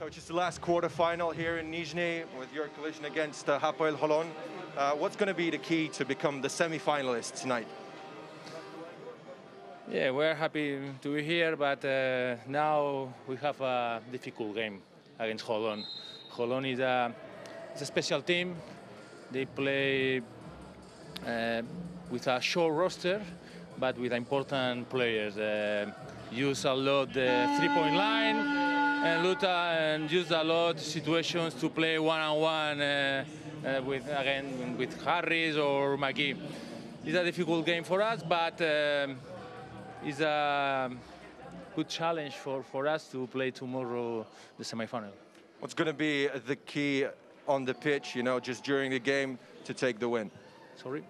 Coach, it's the last quarterfinal here in Nizhny with your collision against Hapoel Holon. What's going to be the key to become the semi-finalists tonight? Yeah, we're happy to be here, but now we have a difficult game against Holon. Holon is a special team. They play with a short roster, but with important players. Use a lot the three-point line and use a lot situations to play one-on-one with Harris or McGee. It's a difficult game for us, but it's a good challenge for us to play tomorrow the semifinal. What's going to be the key on the pitch, just during the game to take the win? Sorry?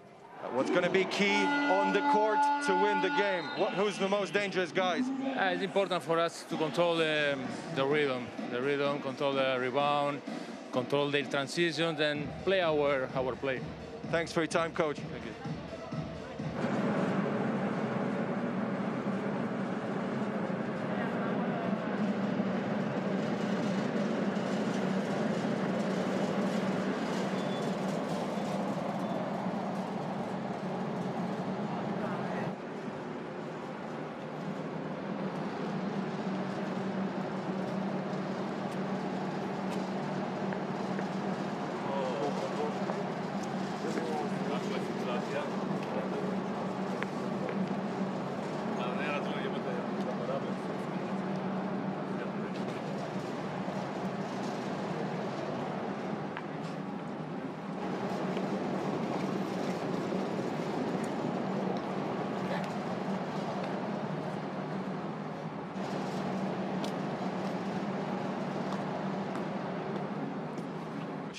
What's going to be key on the court to win the game? Who's the most dangerous guys? It's important for us to control the rhythm, control the rebound, control their transitions, and play our play. Thanks for your time, Coach. Thank you.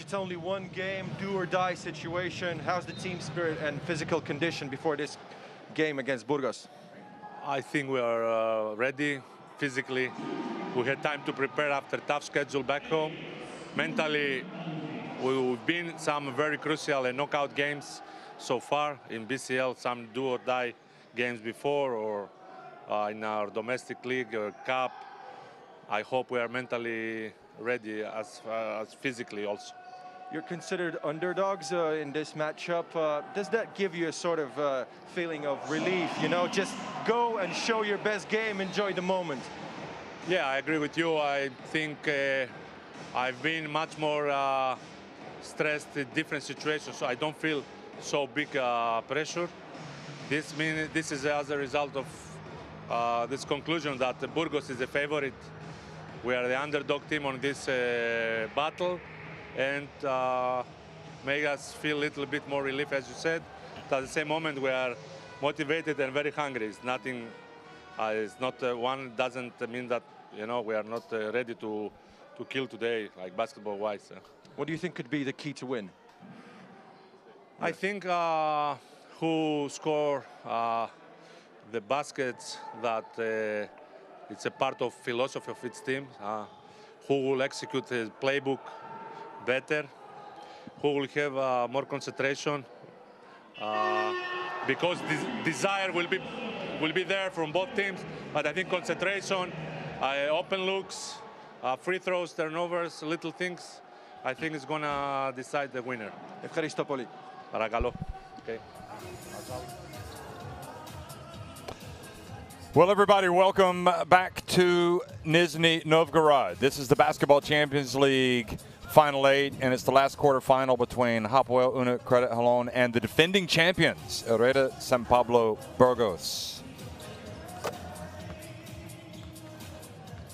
It's only one game, do-or-die situation. How's the team spirit and physical condition before this game against Burgos? I think we are ready physically. We had time to prepare after a tough schedule back home. Mentally, we've been some very crucial and knockout games so far in BCL, some do-or-die games before, or in our domestic league or cup. I hope we are mentally ready as physically also. You're considered underdogs in this matchup. Does that give you a sort of feeling of relief? Just go and show your best game, enjoy the moment. Yeah, I agree with you. I think I've been much more stressed in different situations, so I don't feel so big pressure. This is as a result of this conclusion that Burgos is a favorite. We are the underdog team on this battle, and make us feel a little bit more relief, as you said. But at the same moment, we are motivated and very hungry. It's nothing. It's not one doesn't mean that we are not ready to kill today, like basketball-wise. What do you think could be the key to win? I think who score the baskets, that it's a part of philosophy of its team. Who will execute his playbook better, who will have more concentration, because this desire will be there from both teams. But I think concentration, open looks, free throws, turnovers, little things, I think is gonna decide the winner. Ευχαριστώ πολύ. Παρακαλώ. Okay. Well, everybody, welcome back to Nizhny Novgorod. This is the Basketball Champions League Final 8, and it's the last quarterfinal between Hapoel Unet-Credit Holon and the defending champions, Hereda San Pablo Burgos.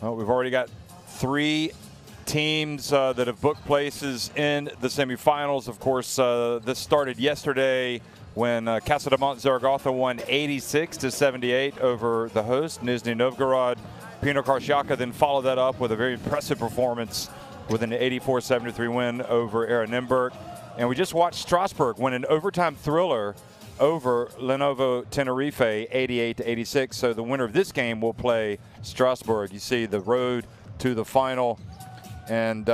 Well, we've already got 3 teams that have booked places in the semifinals. Of course, this started yesterday when Casa de Mont Zaragoza won 86-78 over the host, Nizhny Novgorod. Pino Karsiaka then followed that up with a very impressive performance with an 84-73 win over Hereda. And we just watched Strasbourg win an overtime thriller over Lenovo Tenerife 88-86. So the winner of this game will play Strasbourg. You see the road to the final. And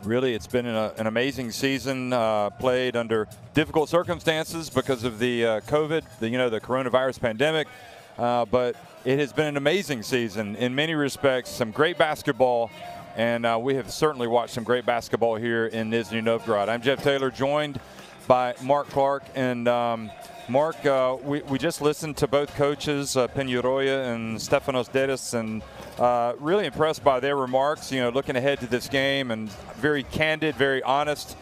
really, it's been an amazing season, played under difficult circumstances because of the COVID, the coronavirus pandemic. But it has been an amazing season in many respects, some great basketball. And we have certainly watched some great basketball here in Nizhny Novgorod. I'm Jeff Taylor, joined by Mark Clark. And Mark, we just listened to both coaches, Peñarroya and Stefanos Dedes, and really impressed by their remarks, looking ahead to this game, and very candid, very honest.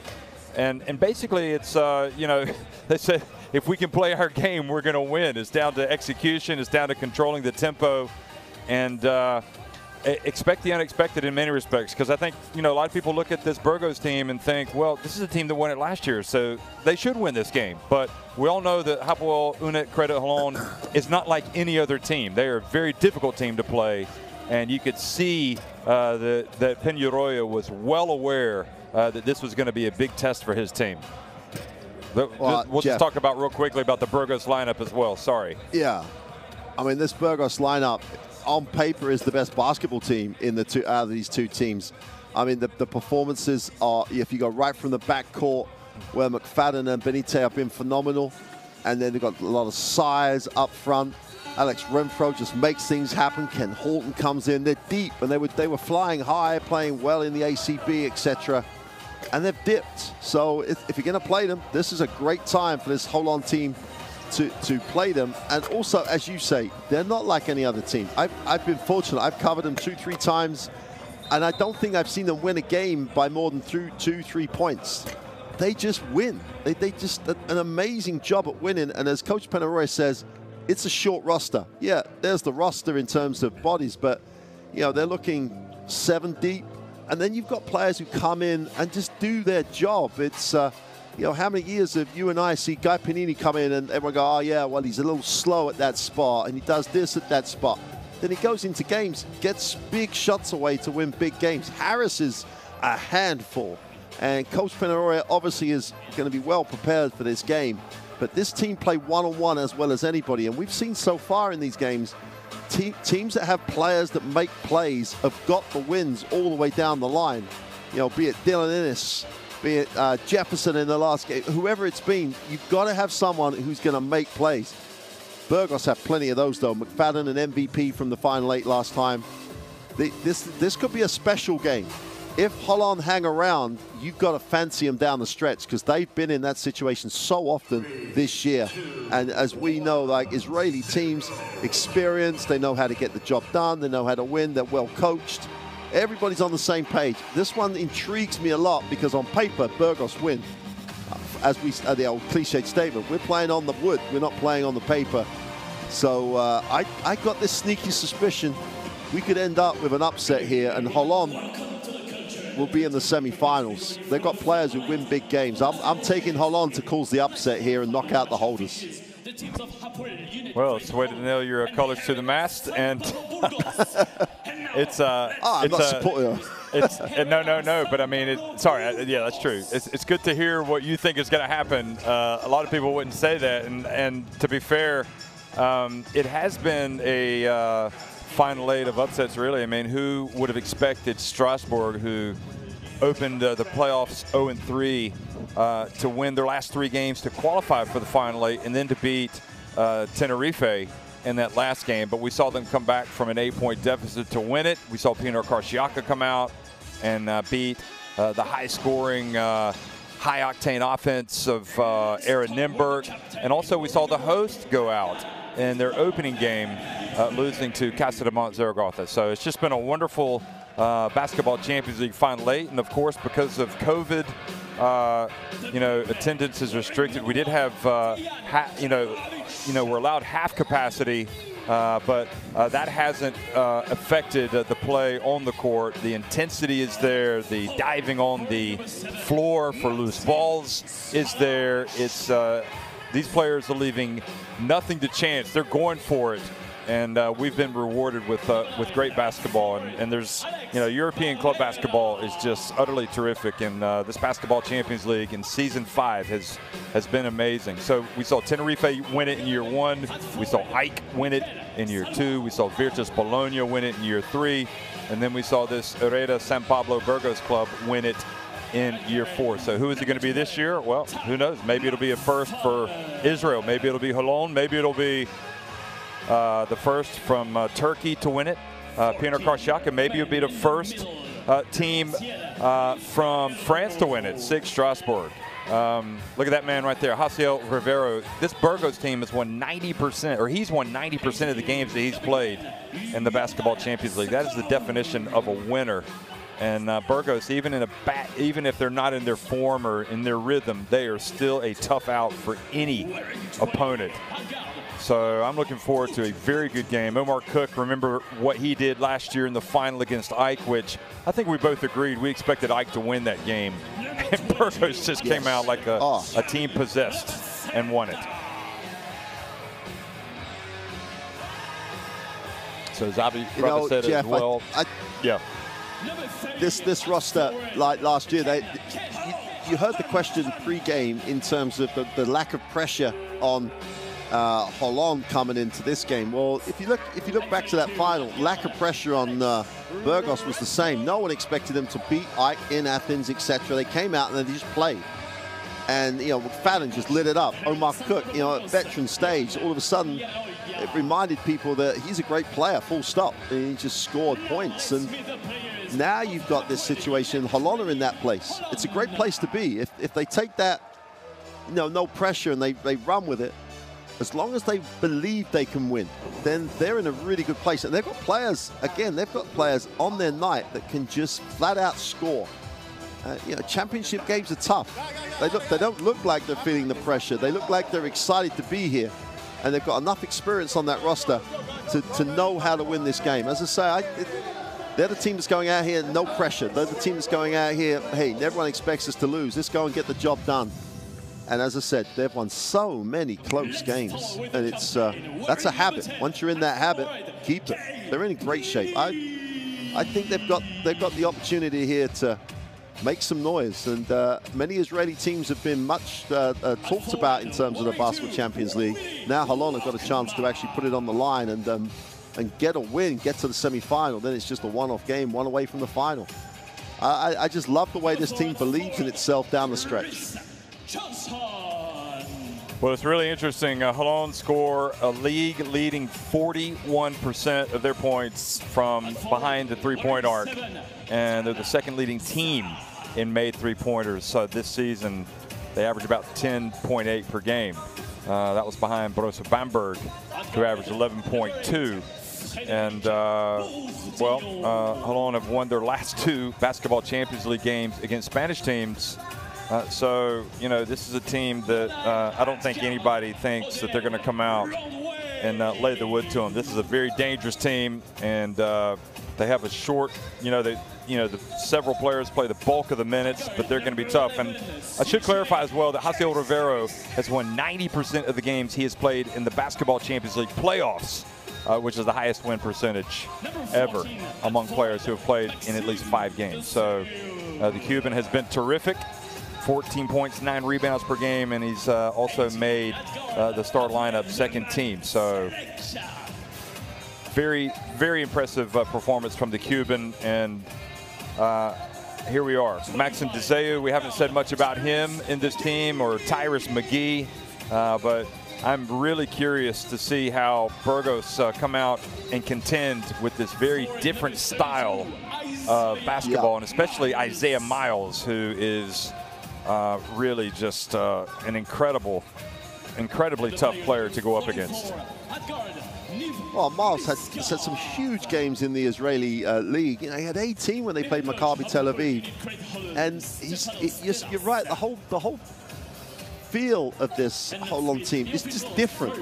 And basically it's, they said, if we can play our game, we're going to win. It's down to execution. It's down to controlling the tempo. And expect the unexpected in many respects, because I think, a lot of people look at this Burgos team and think, well, this is a team that won it last year, so they should win this game. But we all know that Hapoel Unet-Credit Holon is not like any other team. They are a very difficult team to play, and you could see that Peñarroya was well aware that this was going to be a big test for his team. We'll just talk about real quickly about the Burgos lineup as well. Sorry. Yeah. I mean, this Burgos lineup on paper is the best basketball team in the two out of these two teams. I mean, the performances are, if you go right from the backcourt, where McFadden and Benite have been phenomenal, and then they've got a lot of size up front. Alex Renfro just makes things happen. Ken Horton comes in. They're deep, and they were flying high, playing well in the ACB, etc. And they've dipped. So if you're going to play them, this is a great time for this Holon team to play them. And also, as you say, they're not like any other team. I've been fortunate. I've covered them 2-3 times, and I don't think I've seen them win a game by more than 2-3 points. They just win. They just an amazing job at winning. And as Coach Peñarroya says, it's a short roster. Yeah, there's the roster in terms of bodies, but they're looking 7 deep. And then you've got players who come in and just do their job. It's how many years have you and I see Guy Panini come in and everyone go, oh yeah, well, he's a little slow at that spot and he does this at that spot. Then he goes into games, gets big shots away to win big games. Harris is a handful. And Coach Peñarroya obviously is going to be well prepared for this game. But this team play one-on-one as well as anybody. And we've seen so far in these games, teams that have players that make plays have got the wins all the way down the line. Be it Dylan Ennis, be it Jefferson in the last game, whoever it's been, you've got to have someone who's going to make plays. Burgos have plenty of those, though. McFadden, an MVP from the Final 8 last time. This could be a special game. If Holon hang around, you've got to fancy them down the stretch, because they've been in that situation so often this year. And as we know, like Israeli teams, experienced, they know how to get the job done, they know how to win, they're well coached. Everybody's on the same page. This one intrigues me a lot because on paper, Burgos win. As the old cliched statement, we're playing on the wood, we're not playing on the paper. So I got this sneaky suspicion we could end up with an upset here, and Holon will be in the semi-finals. They've got players who win big games. I'm taking Holon to cause the upset here and knock out the holders. Well, it's the way to nail your colors to the mast, and it's I'm not supporting her. No. But I mean, sorry. Yeah, that's true. It's good to hear what you think is going to happen. A lot of people wouldn't say that, and to be fair, it has been a Final 8 of upsets, really. I mean, who would have expected Strasbourg, who opened the playoffs 0-3, to win their last 3 games to qualify for the Final 8, and then to beat Tenerife in that last game. But we saw them come back from an 8-point deficit to win it. We saw Pino Karsiaka come out and beat the high-scoring, high-octane offense of Hereda. And also we saw the host go out in their opening game, losing to Casa de Mont Zaragoza. So it's just been a wonderful Basketball Champions League Final 8. And of course, because of COVID, attendance is restricted. We did have, we're allowed half capacity but that hasn't affected the play on the court. The intensity is there. The diving on the floor for loose balls is there. It's these players are leaving nothing to chance. They're going for it. And we've been rewarded with great basketball, and there's, European club basketball is just utterly terrific, and this Basketball Champions League in season 5 has been amazing. So we saw Tenerife win it in year 1, we saw Ike win it in year 2, we saw Virtus Bologna win it in year 3, and then we saw this Hereda San Pablo Burgos club win it in year 4. So who is it going to be this year? Well, who knows? Maybe it'll be a first for Israel. Maybe it'll be Holon. Maybe it'll be the first from Turkey to win it, Pioner Karşıyaka. Maybe it'll be the first team from France to win it, SIG Strasbourg. Look at that man right there, Hapoel Unet-Credit. This Burgos team has won 90%, or he's won 90% of the games that he's played in the Basketball Champions League. That is the definition of a winner. And Burgos, even if they're not in their form or in their rhythm, they are still a tough out for any opponent. So I'm looking forward to a very good game. Omar Cook, remember what he did last year in the final against Ike, which I think we both agreed we expected Ike to win that game. And Burgos just came out like a team possessed and won it. So Zabi said Jeff, as well. Yeah. This roster, like last year, you heard the question pre-game in terms of the lack of pressure on Holon coming into this game. Well, if you look back to that final, lack of pressure on Burgos was the same. No one expected them to beat Ike in Athens, etc. They came out and they just played. And McFadden just lit it up. Omar Cook, at veteran stage, all of a sudden it reminded people that he's a great player, full stop. And he just scored points. And now you've got this situation. Holon are in that place. It's a great place to be. If they take that, no pressure and they run with it, as long as they believe they can win, then they're in a really good place. And they've got players, again, on their night that can just flat out score. Championship games are tough. They don't look like they're feeling the pressure. They look like they're excited to be here. And they've got enough experience on that roster to know how to win this game. As I say, they're the team that's going out here, no pressure. They're the team that's going out here, hey, everyone expects us to lose. Let's go and get the job done. And as I said, they've won so many close games, and that's a habit. Once you're in that habit, keep it. They're in great shape. I think they've got the opportunity here to make some noise, and many Israeli teams have been much talked about in terms of the Basketball Champions League. Now Holon have got a chance to actually put it on the line and get a win, get to the semi-final. Then it's just a one-off game, one away from the final. I just love the way this team believes in itself down the stretch. Well, it's really interesting. Holon score a league-leading 41% of their points from behind the three-point arc, and they're the second leading team in made three-pointers. So this season, they average about 10.8 per game. That was behind Borussia Bamberg, who averaged 11.2. And, Holon have won their last 2 Basketball Champions League games against Spanish teams. So, this is a team that I don't think anybody thinks that they're going to come out and lay the wood to them. This is a very dangerous team, and they have a short, several players play the bulk of the minutes, but they're going to be tough. And I should clarify as well that Hapoel Unet-Credit has won 90% of the games he has played in the Basketball Champions League playoffs, which is the highest win percentage ever among players who have played in at least 5 games. So the Cuban has been terrific. 14 points, 9 rebounds per game, and he's also made the start lineup second team. So very, very impressive performance from the Cuban. And here we are. Maxim Deseu, we haven't said much about him in this team, or Tyrus McGee, but I'm really curious to see how Burgos come out and contend with this very different style of basketball, and especially Isaiah Miles, who is really just an incredibly tough player to go up against. Well, Miles had some huge games in the Israeli league. He had 18 when they played Maccabi Tel Aviv, and you're right. The whole feel of this Holon team is just different.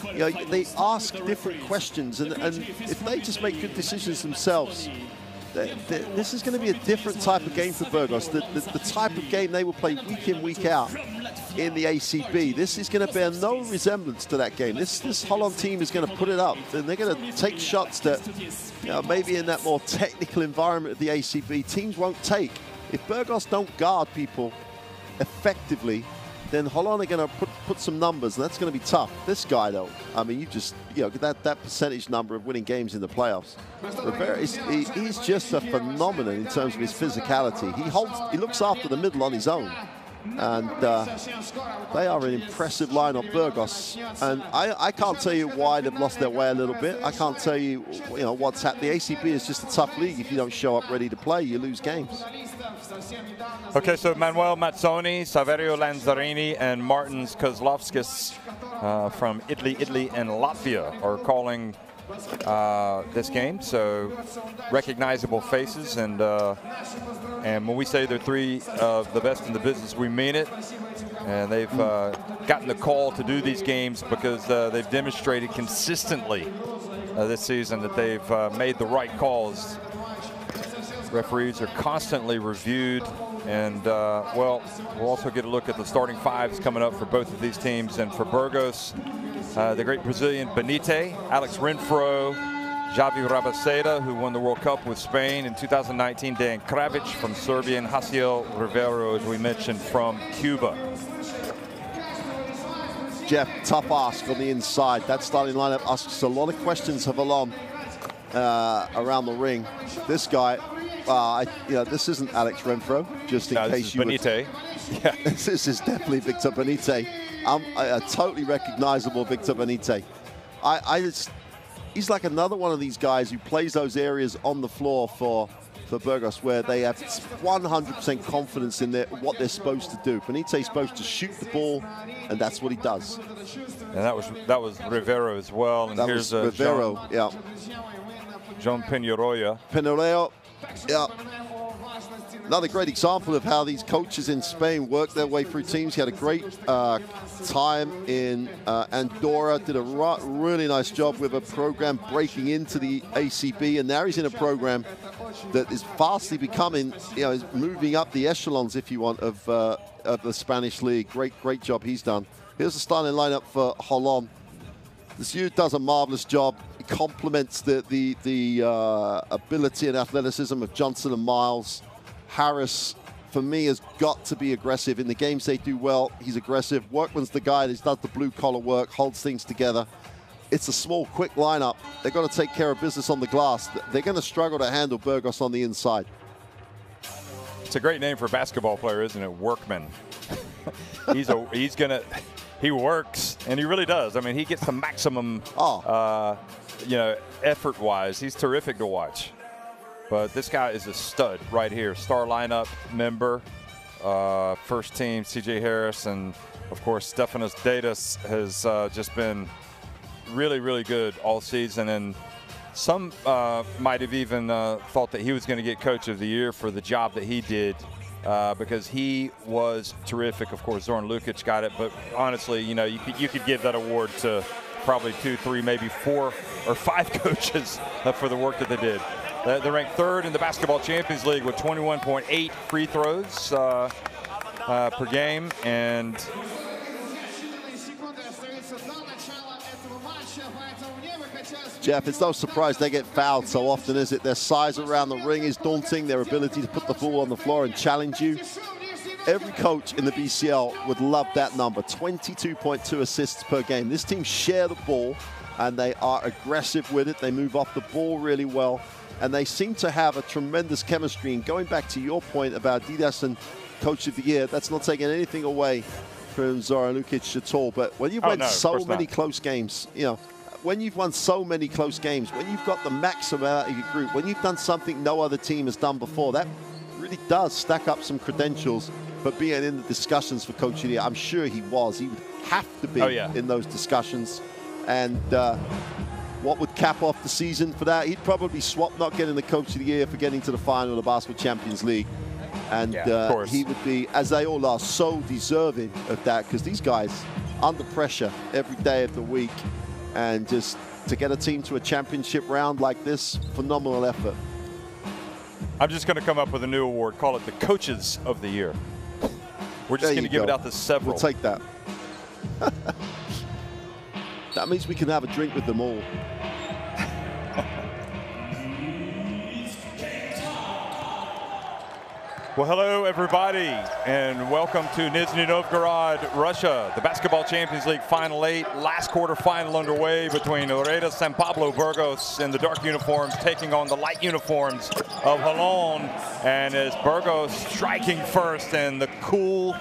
You know, they ask different questions, and if they just make good decisions themselves, this is going to be a different type of game for Burgos. The type of game they will play week in, week out in the ACB. This is going to bear no resemblance to that game. This Holon team is going to put it up, and they're going to take shots that, you know, maybe in that more technical environment of the ACB, teams won't take. If Burgos don't guard people effectively, then Holon are going to put some numbers, and that's going to be tough. This guy, though, I mean, you know, that percentage number of winning games in the playoffs. He's just a phenomenon in terms of his physicality. He looks after the middle on his own, and they are an impressive lineup, Burgos. And I can't tell you why they've lost their way a little bit. I can't tell you, you know, what's happened. The ACB is just a tough league. If you don't show up ready to play, you lose games. Okay, so Manuel Mazzoni, Saverio Lanzarini, and Martins Kozlovskis from Italy, and Latvia are calling this game. So recognizable faces, and when we say they're three of the best in the business, we mean it. And they've gotten the call to do these games because they've demonstrated consistently this season that they've made the right calls. Referees are constantly reviewed, and well, we'll also get a look at the starting fives coming up for both of these teams. And for Burgos, the great Brazilian Benite, Alex Renfro, Javi Rabaseda, who won the World Cup with Spain in 2019, Dan Kravic from Serbia, and Haciel Rivero, as we mentioned, from Cuba. Jeff, tough ask on the inside. That starting lineup asks a lot of questions of Holon around the ring. This guy, you know, this isn't Alex Renfro, just in case you Benite. Yeah. This is definitely Victor Benite. A totally recognizable Victor Benite. He's like another one of these guys who plays those areas on the floor for Burgos where they have 100% confidence in what they're supposed to do. Benite's supposed to shoot the ball, and that's what he does. And that was Rivero as well. And that here's was Rivero, yeah. John Peñarroya. Peñarroya, yeah. Another great example of how these coaches in Spain work their way through teams. He had a great time in Andorra, did a really nice job with a program breaking into the ACB, and now he's in a program that is fastly becoming, you know, is moving up the echelons, if you want, of the Spanish league. Great job he's done. Here's the starting lineup for Holon. This youth does a marvelous job. He complements the ability and athleticism of Johnson and Miles. Harris, for me, has got to be aggressive. In the games they do well, he's aggressive. Workman's the guy that does the blue-collar work, holds things together. It's a small, quick lineup. They've got to take care of business on the glass. They're going to struggle to handle Burgos on the inside. It's a great name for a basketball player, isn't it? Workman. He works, and he really does. I mean, he gets the maximum, you know, effort-wise. He's terrific to watch. But this guy is a stud right here. Star lineup member, first team, C.J. Harris, and of course, Stefanos Deidas has just been really, really good all season. And some might have even thought that he was going to get Coach of the Year for the job that he did because he was terrific. Of course, Zoran Lukic got it, but honestly, you know, you could give that award to probably 2, 3, maybe 4 or 5 coaches for the work that they did. They're ranked 3rd in the Basketball Champions League with 21.8 free throws per game. And Jeff, it's no surprise they get fouled so often, is it? Their size around the ring is daunting. Their ability to put the ball on the floor and challenge you. Every coach in the BCL would love that number, 22.2 assists per game. This team share the ball, and they are aggressive with it. They move off the ball really well, and they seem to have a tremendous chemistry. And going back to your point about Deidas and Coach of the Year, that's not taking anything away from Zoran Lukic at all. But when you've won so many close games, you know, when you've won so many close games, when you've got the maximum out of your group, when you've done something no other team has done before, that really does stack up some credentials for being in the discussions for Coach of the Year. I'm sure he was. He would have to be in those discussions. And what would cap off the season for that? He'd probably swap not getting the Coach of the Year for getting to the final of the Basketball Champions League. And he would be, as they all are, so deserving of that, because these guys under pressure every day of the week, and just to get a team to a championship round like this, phenomenal effort. I'm just going to come up with a new award. Call it the Coaches of the Year. We're just going to give it out to several. We'll take that. That means we can have a drink with them all. Well, hello, everybody, and welcome to Nizhny Novgorod, Russia. The Basketball Champions League Final 8, last quarterfinal underway between Hereda and Pablo Burgos in the dark uniforms taking on the light uniforms of Holon. And as Burgos striking first, and the cool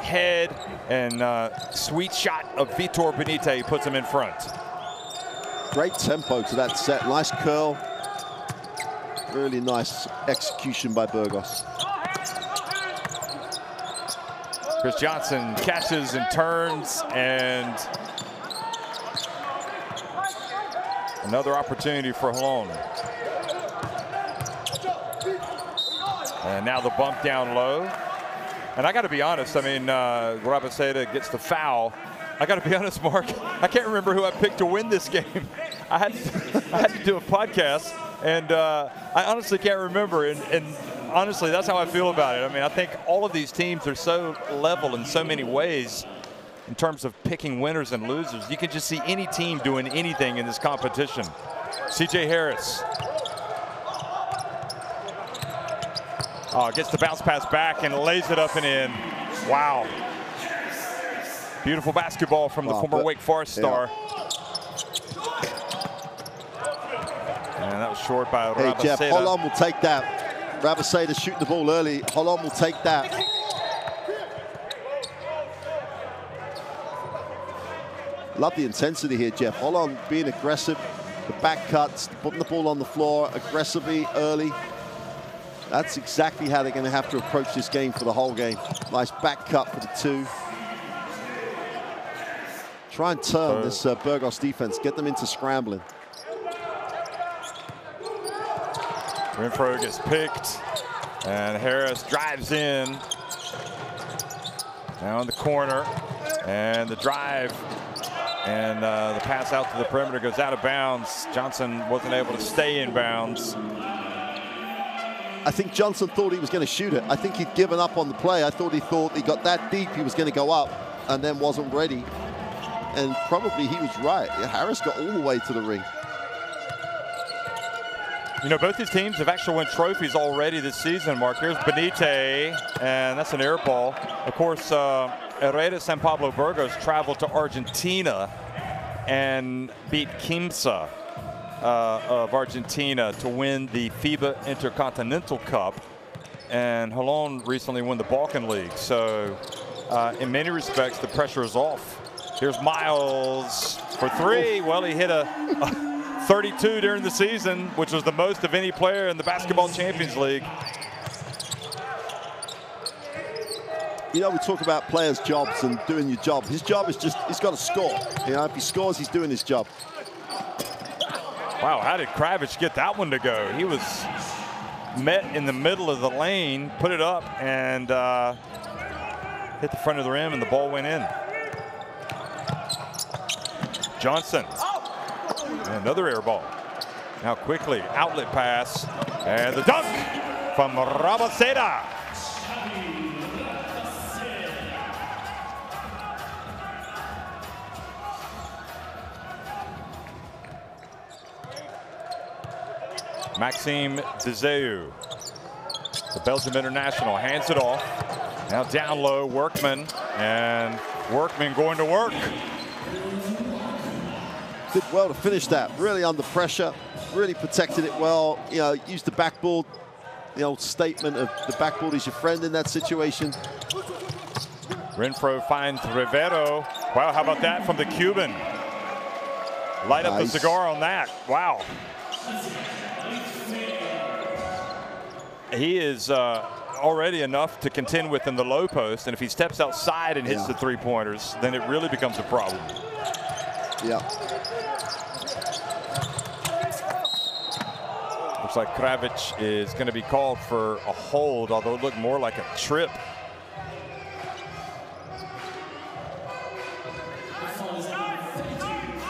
head and sweet shot of Vitor Benite puts him in front. Great tempo to that set, nice curl. Really nice execution by Burgos. Chris Johnson catches and turns, and another opportunity for Holon. And now the bump down low. And I got to be honest, I mean, Rabaseda gets the foul. I got to be honest, Mark, I can't remember who I picked to win this game. I had to do a podcast. And I honestly can't remember, and honestly, that's how I feel about it. I mean, I think all of these teams are so level in so many ways in terms of picking winners and losers. You can just see any team doing anything in this competition. C.J. Harris. Gets the bounce pass back and lays it up and in. Wow. Beautiful basketball from the former Wake Forest star. And that was short by Rabaseda. Hey, Jeff, Holon will take that. Rabaseda shooting the ball early. Holon will take that. Love the intensity here, Jeff. Holon being aggressive. The back cuts, putting the ball on the floor aggressively early. That's exactly how they're going to have to approach this game for the whole game. Nice back cut for the two. Try and turn this Burgos defense, get them into scrambling. Renfro gets picked, and Harris drives in. Down the corner, and the drive, and the pass out to the perimeter goes out of bounds. Johnson wasn't able to stay in bounds. I think Johnson thought he was going to shoot it. I think he'd given up on the play. I thought he got that deep, he was going to go up, and then wasn't ready. And probably he was right. Harris got all the way to the ring. You know, both these teams have actually won trophies already this season, Mark. Here's Benite, and that's an air ball. Of course, Hereda and Pablo Burgos traveled to Argentina and beat Quimsa of Argentina to win the FIBA Intercontinental Cup. And Holon recently won the Balkan League. So in many respects, the pressure is off. Here's Miles for three. Well, he hit a 32 during the season, which was the most of any player in the Basketball Champions League. You know, we talk about players' jobs and doing your job. His job is just, he's got to score. You know, if he scores, he's doing his job. Wow, how did Kravitz get that one to go? He was met in the middle of the lane, put it up, and hit the front of the rim, and the ball went in. Johnson. Another air ball. Now quickly, outlet pass, and the dunk from Rabaseda. Maxime Dizeu, the Belgium international, hands it off. Now down low, Workman, and Workman going to work. Did well to finish that, really under pressure, really protected it well. You know, used the backboard, the old statement of the backboard is your friend in that situation. Renfro finds Rivero. Wow, how about that from the Cuban? Light up the cigar on that. Wow. He is already enough to contend with in the low post, and if he steps outside and hits the three-pointers, then it really becomes a problem. Yeah. Looks like Kravic is going to be called for a hold, although it looked more like a trip.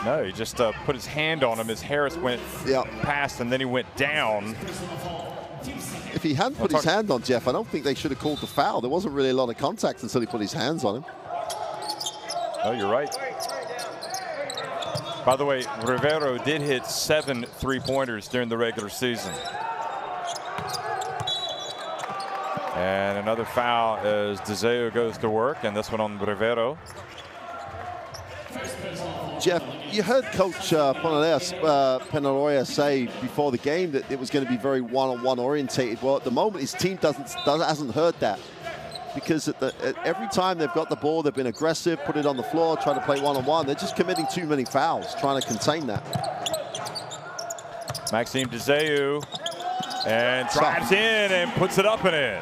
No, he just put his hand on him as Harris went past, and then he went down. If he hadn't put his hand on Jeff, I don't think they should have called the foul. There wasn't really a lot of contact until he put his hands on him. Oh, you're right. By the way, Rivero did hit 7 3-pointers during the regular season. And another foul as DeZeo goes to work, and this one on Rivero. Jeff, you heard Coach Penaloya say before the game that it was going to be very one-on-one orientated. Well, at the moment, his team hasn't heard that, because every time they've got the ball, they've been aggressive, put it on the floor, trying to play one-on-one. They're just committing too many fouls, trying to contain that. Maxime DeZeu, and drives in and puts it up and in.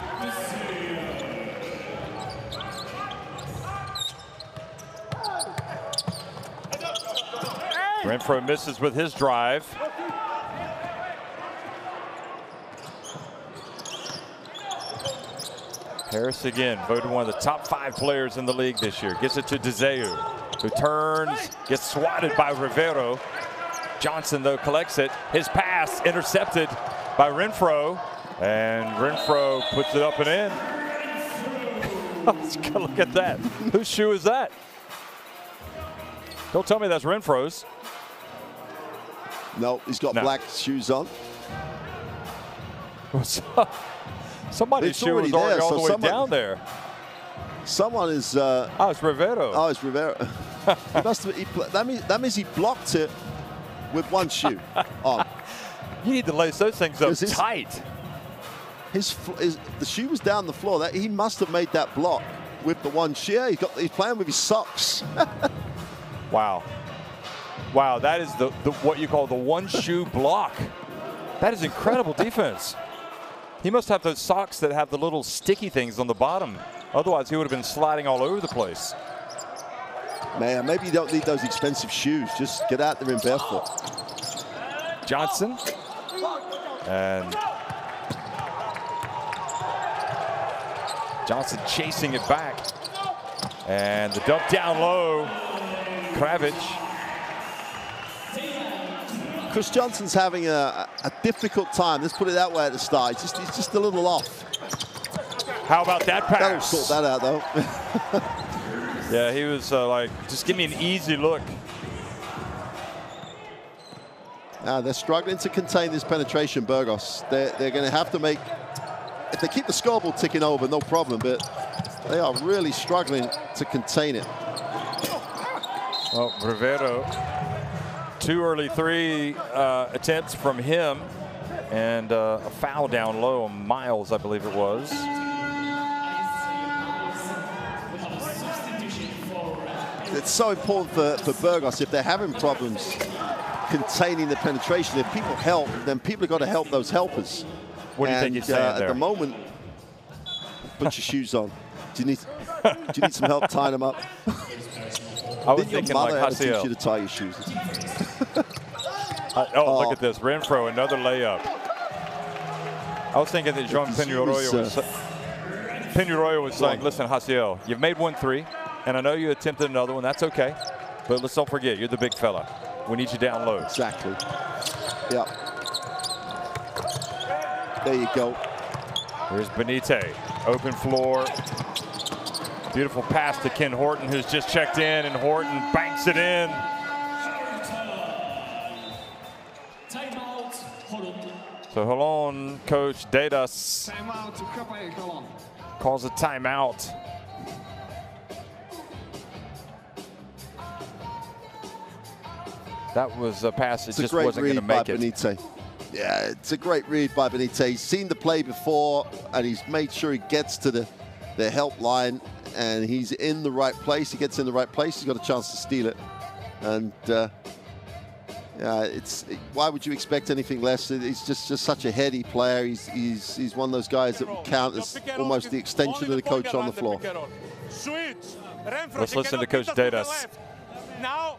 Renfro misses with his drive. Harris again, voted one of the top 5 players in the league this year. Gets it to DeZeu, who turns, gets swatted by Rivero. Johnson, though, collects it. His pass intercepted by Renfro, and Renfro puts it up and in. Look at that. Whose shoe is that? Don't tell me that's Renfro's. No, he's got black shoes on. Somebody's shoe was already all the way down there. Someone is. Oh, it's Rivero. Oh, it's Rivero. He must have, that means he blocked it with one shoe on. You need to lace those things up tight. The shoe was down the floor. He must have made that block with the one shoe. He's playing with his socks. Wow. Wow, that is the what you call the one shoe block. That is incredible defense. He must have those socks that have the little sticky things on the bottom. Otherwise, he would have been sliding all over the place. Man, maybe you don't need those expensive shoes. Just get out there in barefoot. Johnson. And Johnson chasing it back. And the dump down low. Kravic. Chris Johnson's having a difficult time. Let's put it that way at the start. He's just a little off. How about that pass? That'll sort that out, though. Yeah, he was like, just give me an easy look. They're struggling to contain this penetration, Burgos. They're going to have to make, if they keep the scoreboard ticking over, no problem, but they are really struggling to contain it. Well, Rivero, 2 early 3 attempts from him, and a foul down low on Miles, I believe it was. It's so important for Burgos. If they're having problems containing the penetration, if people help, then people have got to help those helpers. What do you think he's saying there? At the moment, put your shoes on. Do you need some help tying them up? I was thinking like teach you to tie your shoes. Look at this. Renfro, another layup. I was thinking that Jean Peñarroya was saying, listen, Hapoel, you've made 1 3, and I know you attempted another one. That's okay. But let's don't forget, you're the big fella. We need you down low. Exactly. Yeah. There you go. Here's Benite. Open floor. Beautiful pass to Ken Horton, who's just checked in, and Horton banks it in. So Holon coach Dedas calls a timeout. That was a pass that just wasn't going to make it. Benite. Yeah, it's a great read by Benite. He's seen the play before, and he's made sure he gets to the help line, and he's in the right place. He gets in the right place. He's got a chance to steal it. And why would you expect anything less? He's just such a heady player. He's one of those guys that would count as almost the extension of the coach on the floor. Let's listen to Coach Dedas. Now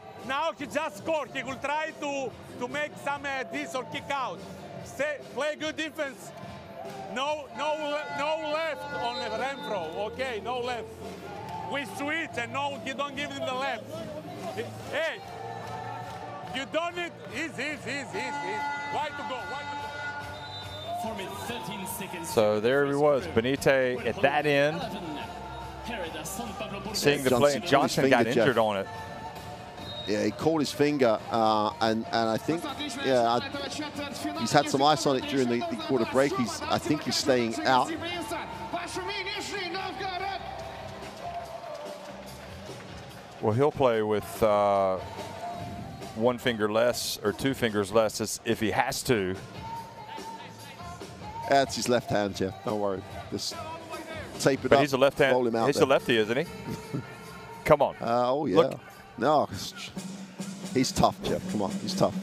he just scored. He will try to make some this or kick out. play good defense. No left on the Renfro. Okay, no left. We switch and no, you don't give him the left. Hey, you don't need. Easy. Why to go? So there he was, Benitez at that end, seeing the play, and Johnson got injured on it. Yeah, he caught his finger, and I think, yeah, he's had some ice on it during the quarter break. I think he's staying out. Well, he'll play with one finger less or two fingers less if he has to. That's his left hand, Jeff. Don't worry. Just tape it but up. He's a left hand. Roll him out he's there. a lefty, isn't he? Come on. Oh yeah. Look. No, he's tough, Jeff. Come on, he's tough.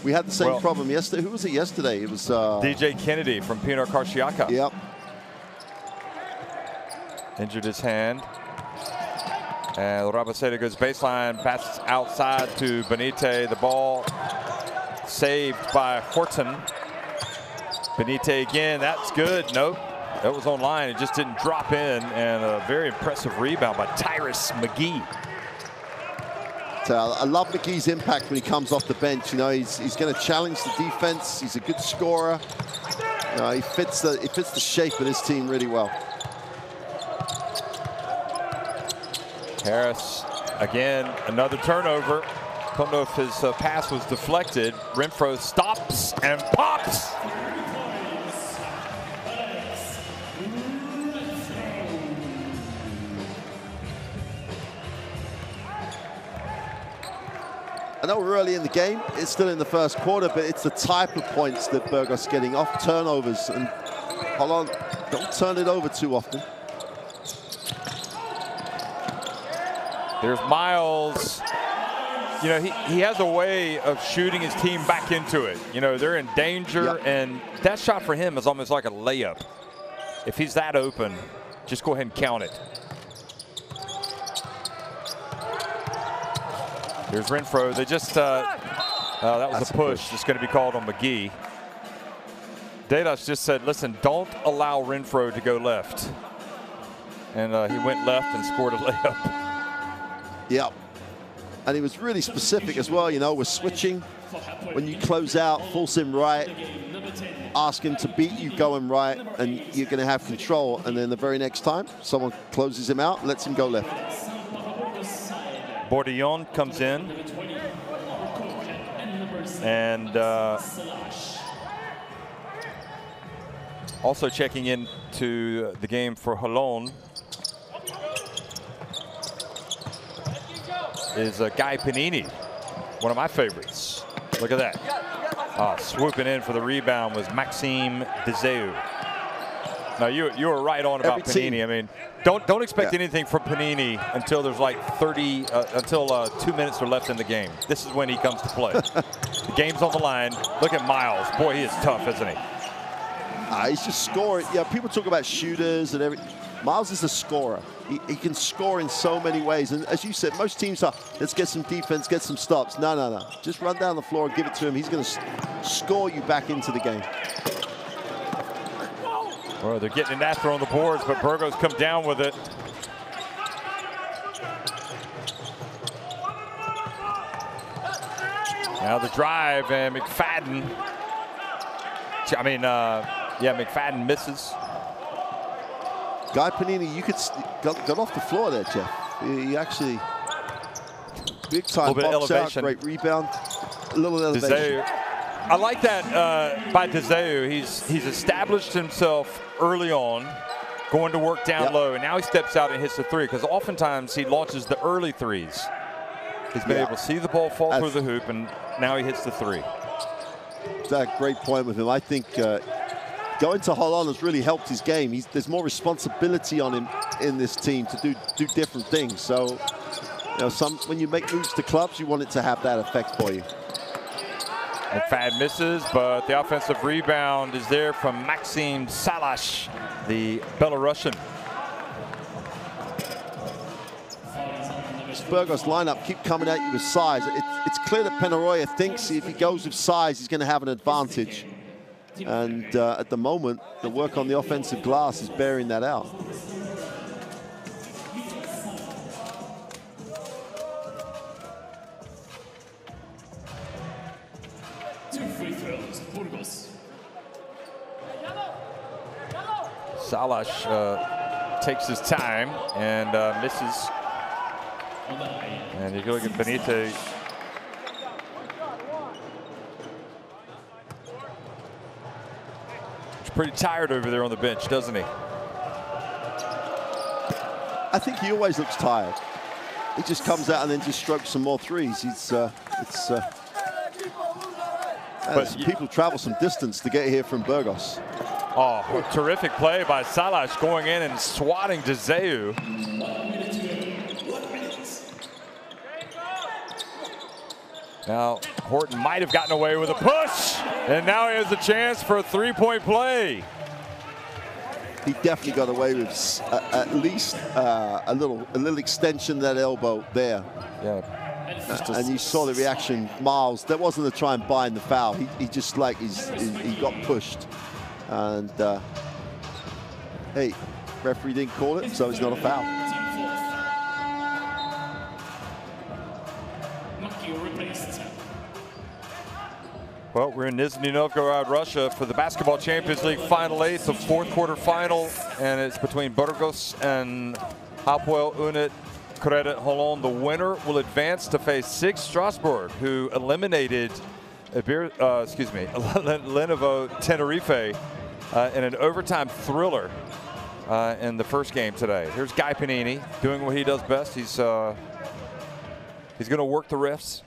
We had the same problem yesterday. Who was it yesterday? It was DJ Kennedy from Pino Karciaka. Yep. Injured his hand. And Rabaseda goes baseline, passes outside to Benitez. The ball saved by Horton. Benitez again, that's good. Nope, that was online. It just didn't drop in, and a very impressive rebound by Tyrus McGee. I love McGee's impact when he comes off the bench. You know, he's going to challenge the defense. He's a good scorer. You know, he fits the shape of this team really well. Harris, again, another turnover. Don't know if his pass was deflected. Renfro stops and pops. I know we're early in the game. It's still in the first quarter, but it's the type of points that Burgos getting off turnovers. And Holon, don't turn it over too often. There's Miles. You know, he has a way of shooting his team back into it. You know, they're in danger, and that shot for him is almost like a layup. If he's that open, just go ahead and count it. Here's Renfro. They just, that was a push. It's going to be called on McGee. Dedas just said, listen, don't allow Renfro to go left. And he went left and scored a layup. Yep. And he was really specific as well, you know, we're switching. When you close out, force him right, ask him to beat you going right, and you're going to have control. And then the very next time, someone closes him out, lets him go left. Bordillon comes in. And also checking into the game for Holon is Guy Panini, one of my favorites. Look at that. Swooping in for the rebound was Maxime Deseu. Now you were right on about Panini. I mean, don't expect anything from Panini until there's like 2 minutes are left in the game. This is when he comes to play. The game's on the line. Look at Miles. Boy, he is tough, isn't he? He's just scoring. Yeah, people talk about shooters and everything. Miles is a scorer. He can score in so many ways. And as you said, most teams are, let's get some defense, get some stops. No. Just run down the floor and give it to him. He's going to score you back into the game. Well, they're getting that throw on the boards, but Burgos come down with it. Now the drive, and McFadden. McFadden misses. Guy Panini, you could got off the floor there, Jeff. He actually big time box out, great rebound, a little elevation. Deseu. I like that by Deseu. He's established himself early on, going to work down low, and now he steps out and hits the three, because oftentimes he launches the early threes. He's been able to see the ball fall through the hoop, and now he hits the three. That's a great point with him. I think going to Holon has really helped his game. There's more responsibility on him in this team to do different things. So, you know, when you make moves to clubs, you want it to have that effect for you. McFadden misses, but the offensive rebound is there from Maxim Salash, the Belarusian. Burgos lineup keep coming at you with size. it's clear that Penarroya thinks if he goes with size, he's going to have an advantage. And at the moment, the work on the offensive glass is bearing that out. Salas takes his time and misses. And if you look at Benitez, he's pretty tired over there on the bench, doesn't he? I think he always looks tired. He just comes out and then just strokes some more threes. People travel some distance to get here from Burgos. Oh, terrific play by Salas going in and swatting Dzeu. Now, Horton might have gotten away with a push, and now he has a chance for a three-point play. He definitely got away with at least a little extension of that elbow there. Yeah. And you saw the reaction, Miles. That wasn't to try and bind the foul. He just like he got pushed. And hey, referee didn't call it, so it's not a foul. Well, we're in Nizhny Novgorod, Russia for the Basketball Champions League Final 8, the fourth quarter final, and it's between Burgos and Hapoel Unet-Credit Holon. The winner will advance to face SIG Strasbourg, who eliminated Lenovo Tenerife in an overtime thriller in the first game today. Here's Guy Panini doing what he does best. He's going to work the refs,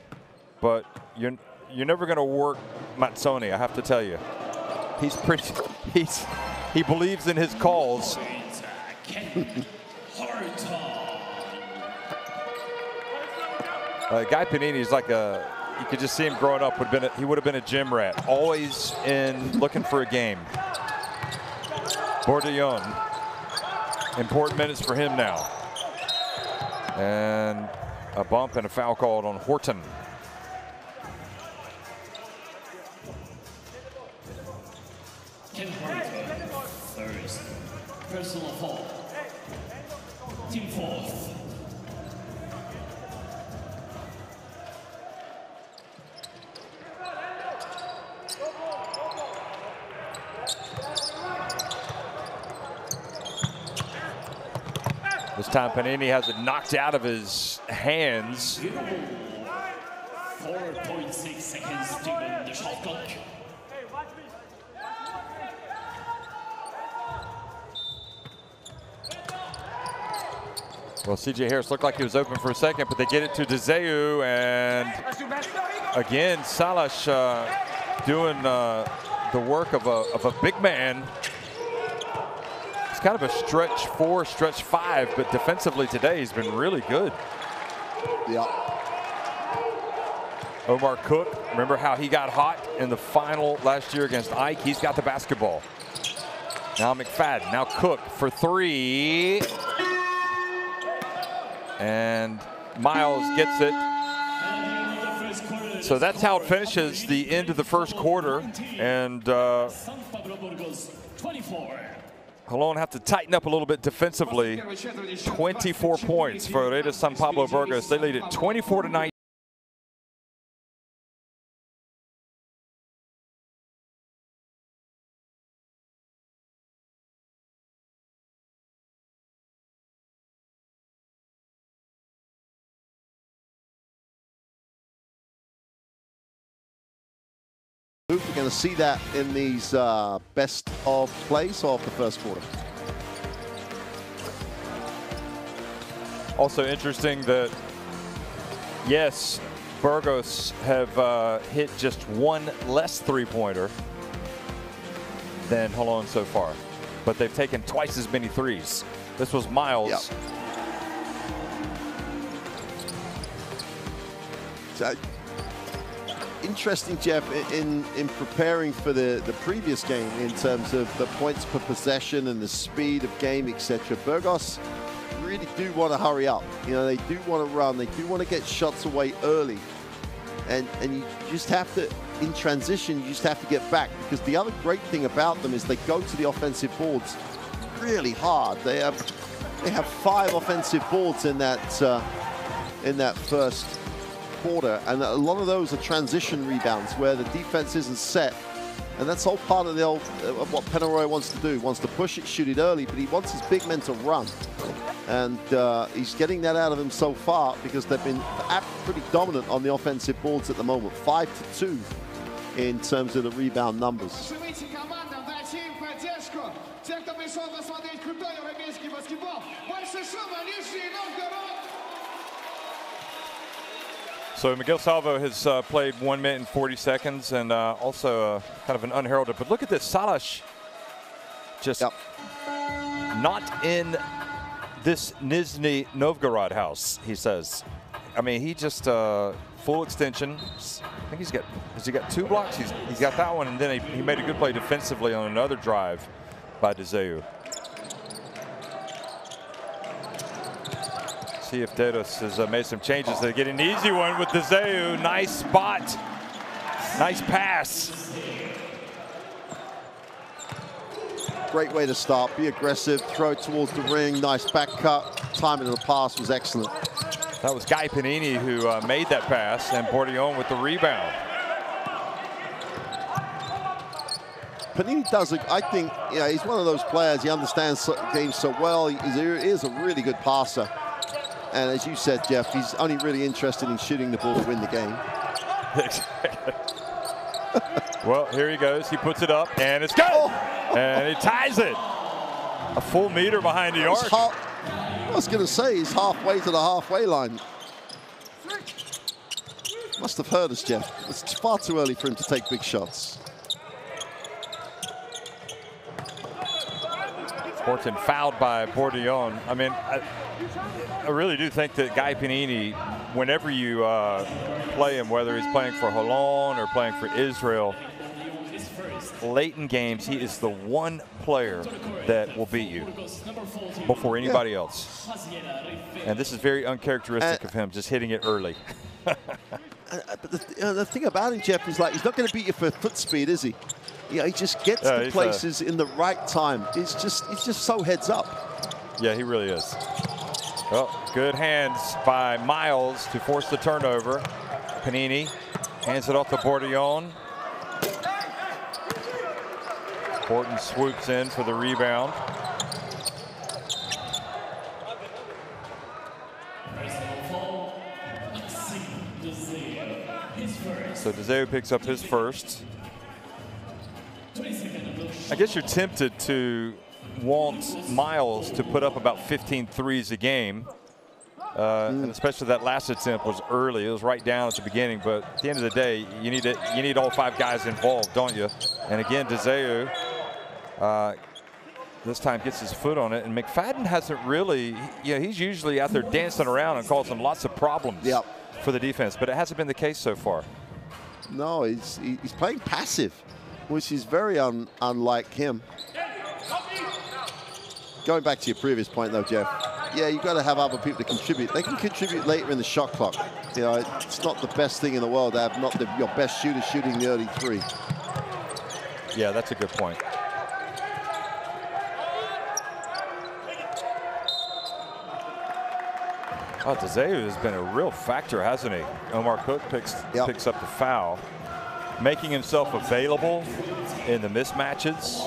but you're never going to work Mazzoni, I have to tell you. He believes in his calls. Guy Panini is like you could just see him growing up. He would have been a gym rat, always looking for a game. Bordillon, important minutes for him now. And a bump and a foul called on Horton. First, personal foul. Team fourth. This time Panini has it knocked out of his hands. 4.6 seconds to go the shot clock. Well, C.J. Harris looked like he was open for a second, but they get it to Dzeu, and again, Salas doing the work of a big man. It's kind of a stretch 4, stretch 5, but defensively today he's been really good. Yeah. Omar Cook, remember how he got hot in the final last year against Ike? He's got the basketball. Now McFadden, now Cook for 3. And Miles gets it. So that's how it finishes the end of the first quarter. And Holon have to tighten up a little bit defensively. 24 points for Hereda San Pablo Burgos. They lead it 24-19. We're going to see that in these best of plays of the first quarter. Also interesting that, yes, Burgos have hit just one less three-pointer than Holon so far, but they've taken twice as many threes. This was Miles. Yep. So, interesting, Jeff, in preparing for the previous game in terms of the points per possession and the speed of game, etc. Burgos really do want to hurry up. You know, they do want to run. They do want to get shots away early. And you just have to, in transition, you just have to get back, because the other great thing about them is they go to the offensive boards really hard. They have 5 offensive boards in that first quarter, and a lot of those are transition rebounds where the defense isn't set. And that's all part of the of what Penarroy wants to do. He wants to push it, shoot it early, but he wants his big men to run. And he's getting that out of them so far, because they've been pretty dominant on the offensive boards at the moment. 5-2 in terms of the rebound numbers. So Miguel Salvo has played 1 minute and 40 seconds, and also kind of an unheralded. But look at this, Salash just not in this Nizhny Novgorod house, he says. I mean, he just full extension. I think has he got 2 blocks? He's got that one, and then he made a good play defensively on another drive by Dzeu. See if Dedos has made some changes. They get an easy one with Dzeu. Nice spot. Nice pass. Great way to start. Be aggressive. Throw it towards the ring. Nice back cut. Timing of the pass was excellent. That was Guy Panini who made that pass, and Bourdillon with the rebound. Panini does, I think, he's one of those players. He understands the game so well. He is a really good passer. And as you said, Jeff, he's only really interested in shooting the ball to win the game. Well, here he goes. He puts it up, and it's good. Oh. And he ties it. A full meter behind the arc. I was going to say, he's halfway to the halfway line. Must have heard us, Jeff. It's far too early for him to take big shots. Horton fouled by Bourdillon. I mean, I really do think that Guy Panini, whenever you play him, whether he's playing for Holon or playing for Israel, late in games, he is the one player that will beat you before anybody else. And this is very uncharacteristic of him, just hitting it early. But the thing about him, Jeff, is like he's not going to beat you for foot speed, is he? Yeah, he just gets to places in the right time. He's just so heads up. Yeah, he really is. Well, good hands by Miles to force the turnover. Panini hands it off to Bourdillon. Horton swoops in for the rebound. So Dzeu picks up his first. I guess you're tempted to want Miles to put up about 15 threes a game. And especially that last attempt was early. It was right down at the beginning. But at the end of the day, you need all 5 guys involved, don't you? And again, Dzeu this time gets his foot on it. And McFadden hasn't really, he's usually out there dancing around and causing lots of problems for the defense. But it hasn't been the case so far. No, he's playing passive, which is very unlike him. Going back to your previous point, though, Jeff, you've got to have other people to contribute. They can contribute later in the shot clock. It's not the best thing in the world to have not your best shooter shooting the early 3. Yeah, that's a good point. Oh, Dzeu has been a real factor, hasn't he? Omar Cook picks up the foul, making himself available in the mismatches.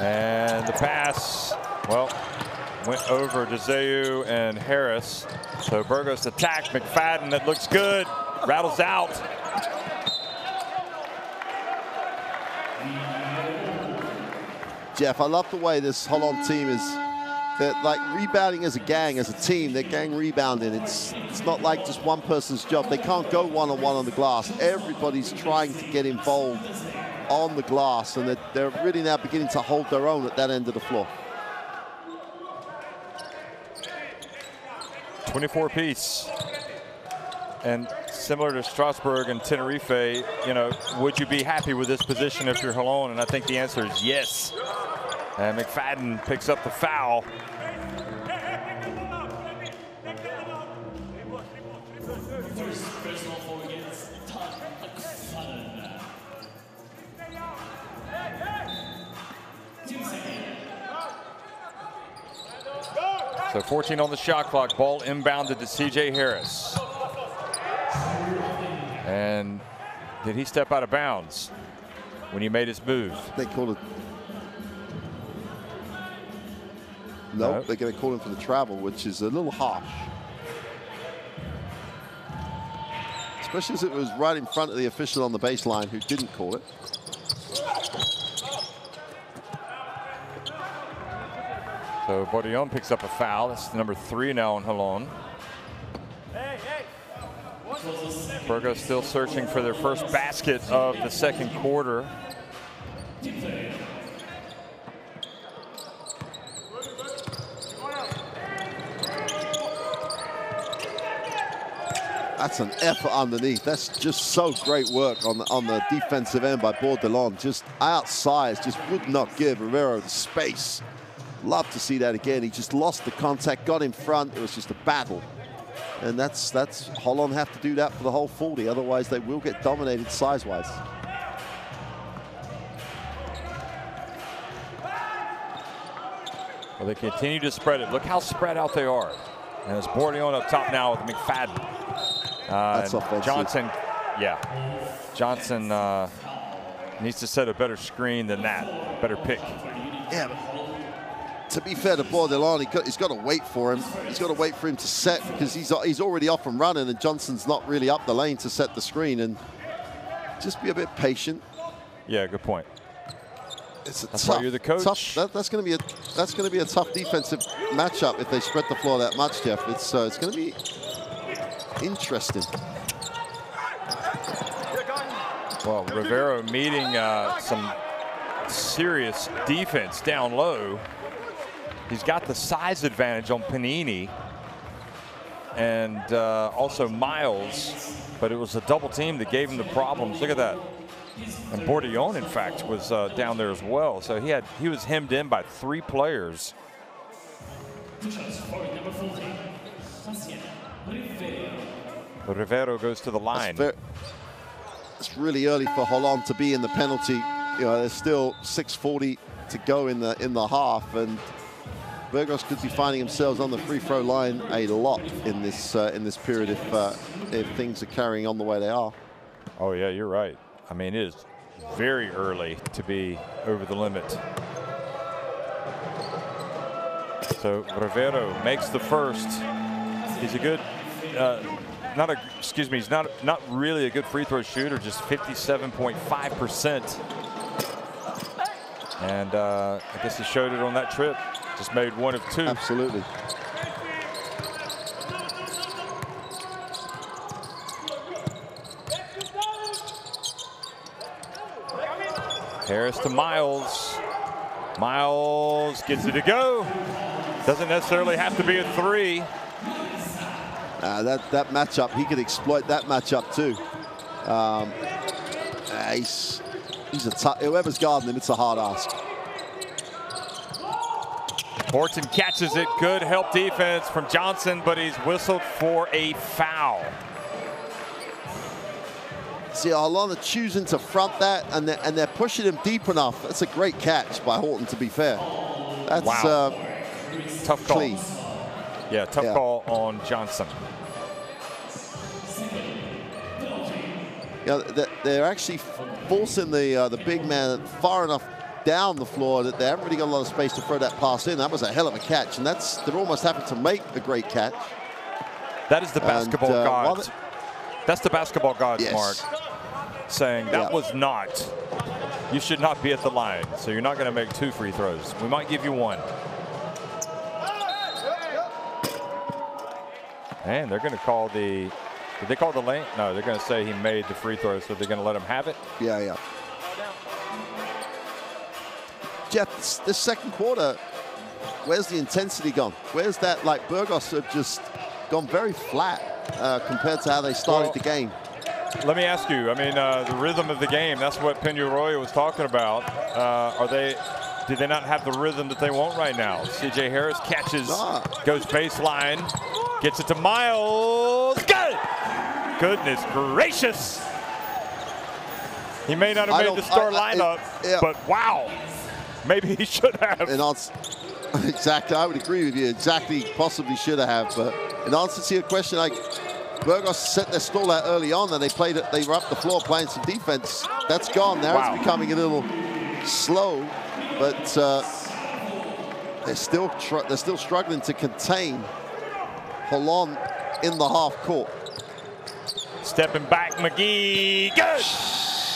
And the pass, went over to Dzeu and Harris. So Burgos attacked McFadden. That looks good. Rattles out. Jeff, I love the way this Holon team is. They're like rebounding as a gang, as a team. They're gang rebounding. It's not like just one person's job. They can't go one-on-one on the glass. Everybody's trying to get involved on the glass, and they're really now beginning to hold their own at that end of the floor. 24 apiece. And similar to Strasbourg and Tenerife, you know, would you be happy with this position if you're Holon? And I think the answer is yes. And McFadden picks up the foul. So 14 on the shot clock. Ball inbounded to C.J. Harris. And did he step out of bounds when he made his move? They called it. No, they're going to call him for the travel, which is a little harsh. Especially as it was right in front of the official on the baseline who didn't call it. So Bordillon picks up a foul. That's number 3 now on Holon. Burgos still searching for their first basket of the second quarter. That's an effort underneath. That's just so great work on the defensive end by Bordillon. Just outside, just would not give Rivero the space. Love to see that again. He just lost the contact, got in front. It was just a battle. And that's Holon have to do that for the whole 40. Otherwise, they will get dominated size-wise. Well, they continue to spread it. Look how spread out they are. And it's Bordillon up top now with McFadden. That's offensive. Johnson, yeah. Johnson needs to set a better screen than that. Better pick. Yeah, but to be fair to Bordillon, he's got to wait for him. He's got to wait for him to set because he's already off and running, and Johnson's not really up the lane to set the screen. And just be a bit patient. Yeah, good point. It's a that's tough, why you're the coach. That's going to be a tough defensive matchup if they spread the floor that much, Jeff. It's going to be interesting. Well, Rivero meeting some serious defense down low. He's got the size advantage on Panini and also Miles, but it was a double team that gave him the problems. Look at that. And Bordillon, in fact, was down there as well. So he was hemmed in by 3 players. Rivero goes to the line. It's really early for Holon to be in the penalty. You know, there's still 6:40 to go in the half, and Burgos could be finding themselves on the free throw line a lot in this period if things are carrying on the way they are. Oh yeah, you're right. I mean, it is very early to be over the limit. So Rivero makes the first. He's a good, he's not really a good free throw shooter, just 57.5%. And I guess he showed it on that trip. Just made 1 of 2. Absolutely. Harris to Miles. Miles gets it to go. Doesn't necessarily have to be a 3. That matchup, he could exploit that matchup too. He's a tough. Whoever's guarding him, it's a hard ask. Horton catches it. Good help defense from Johnson, but he's whistled for a foul. See, Holon are choosing to front that, and they're pushing him deep enough. That's a great catch by Horton, to be fair. That's tough call. Clean. Yeah, tough call on Johnson. Yeah, they're actually forcing the big man far enough down the floor that they haven't really got a lot of space to throw that pass in. That was a hell of a catch, and they're almost having to make a great catch. That is the basketball gods. That's the basketball gods, yes. Mark, saying that was not. You should not be at the line, so you're not going to make 2 free throws. We might give you 1. And they're going to call the. Did they call the lane? No, they're going to say he made the free throw, so they're going to let him have it. Yeah. Jeff, this second quarter, where's the intensity gone? Where's that, like, Burgos have just gone very flat compared to how they started the game. Let me ask you, I mean, the rhythm of the game, that's what Peñarroya was talking about. Do they not have the rhythm that they want right now? C.J. Harris catches, goes baseline, gets it to Miles. Good! Goodness gracious. He may not have made the start lineup, but wow, maybe he should have. Exactly, I would agree with you. Exactly, possibly should have. But in answer to your question, Burgos set their stall out early on, and they were up the floor playing some defense. That's gone now. Wow. It's becoming a little slow, but they're still struggling to contain Holon in the half court. Stepping back, McGee. Good.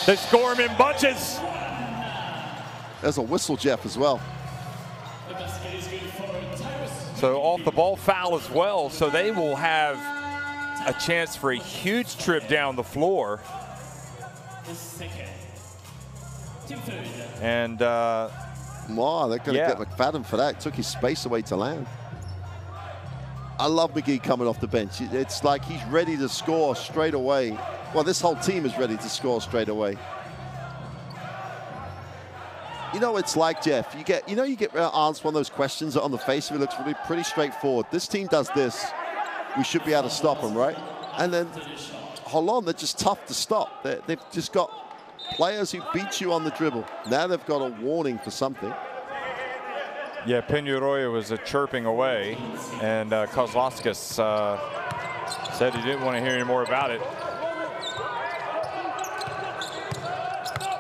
They score him in bunches. There's a whistle, Jeff, as well. So off the ball foul as well. So they will have a chance for a huge trip down the floor. And wow, they're going to get McFadden for that. Took his space away to land. I love McGee coming off the bench. It's like he's ready to score straight away. Well, this whole team is ready to score straight away. You know, it's like, Jeff, you get asked one of those questions that on the face of it looks really pretty straightforward. This team does this. We should be able to stop them, right? And then Holon, they're just tough to stop. They've just got players who beat you on the dribble. Now they've got a warning for something. Yeah, Peñarroya was chirping away, and Kozlowskis said he didn't want to hear any more about it.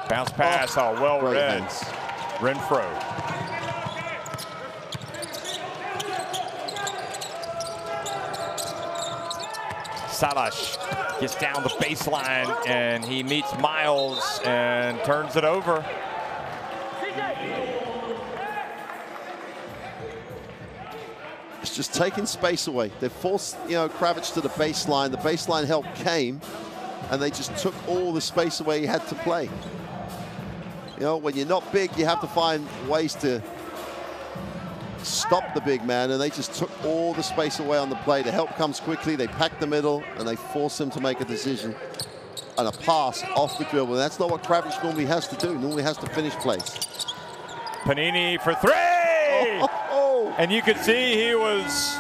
Bounce pass, well read. Renfro. Salash gets down the baseline, and he meets Miles and turns it over. It's just taking space away. They forced, Kravitz to the baseline. The baseline help came, and they just took all the space away he had to play. When you're not big, you have to find ways to stop the big man, and they just took all the space away on the play. The help comes quickly. They pack the middle, and they force him to make a decision and a pass off the dribble. And that's not what Kravitz normally has to do. Normally has to finish plays. Panini for three! And you could see he was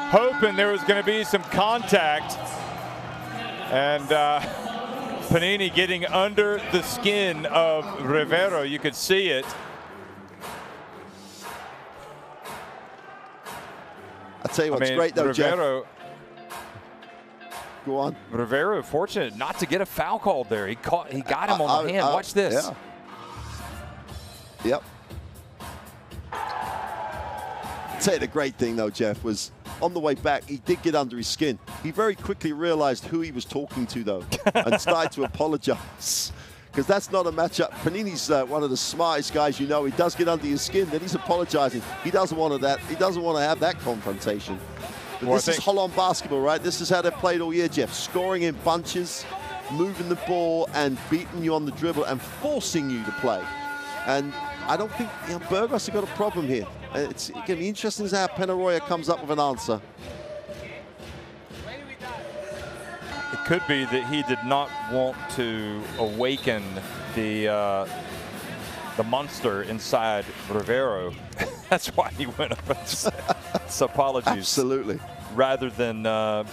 hoping there was going to be some contact. And Panini getting under the skin of Rivero. You could see it. I'll tell you what's great, though, Rivero, Jeff. Go on. Rivero, fortunate not to get a foul called there. He got him on the hand. Watch this. Yeah. Yep. I'll tell you the great thing, though, Jeff, was on the way back, he did get under his skin. He very quickly realized who he was talking to, though, and started to apologize. Because that's not a matchup. Panini's one of the smartest guys you know. He does get under his skin, then he's apologizing. He doesn't want that. He doesn't want to have that confrontation. But this is Holon basketball, right? This is how they've played all year, Jeff. Scoring in bunches, moving the ball, and beating you on the dribble, and forcing you to play. And I don't think Burgos have got a problem here. It's going to be interesting to see how Peñarroya comes up with an answer. It could be that he did not want to awaken the monster inside Rivero. That's why he went up and said apologies. Absolutely. Rather than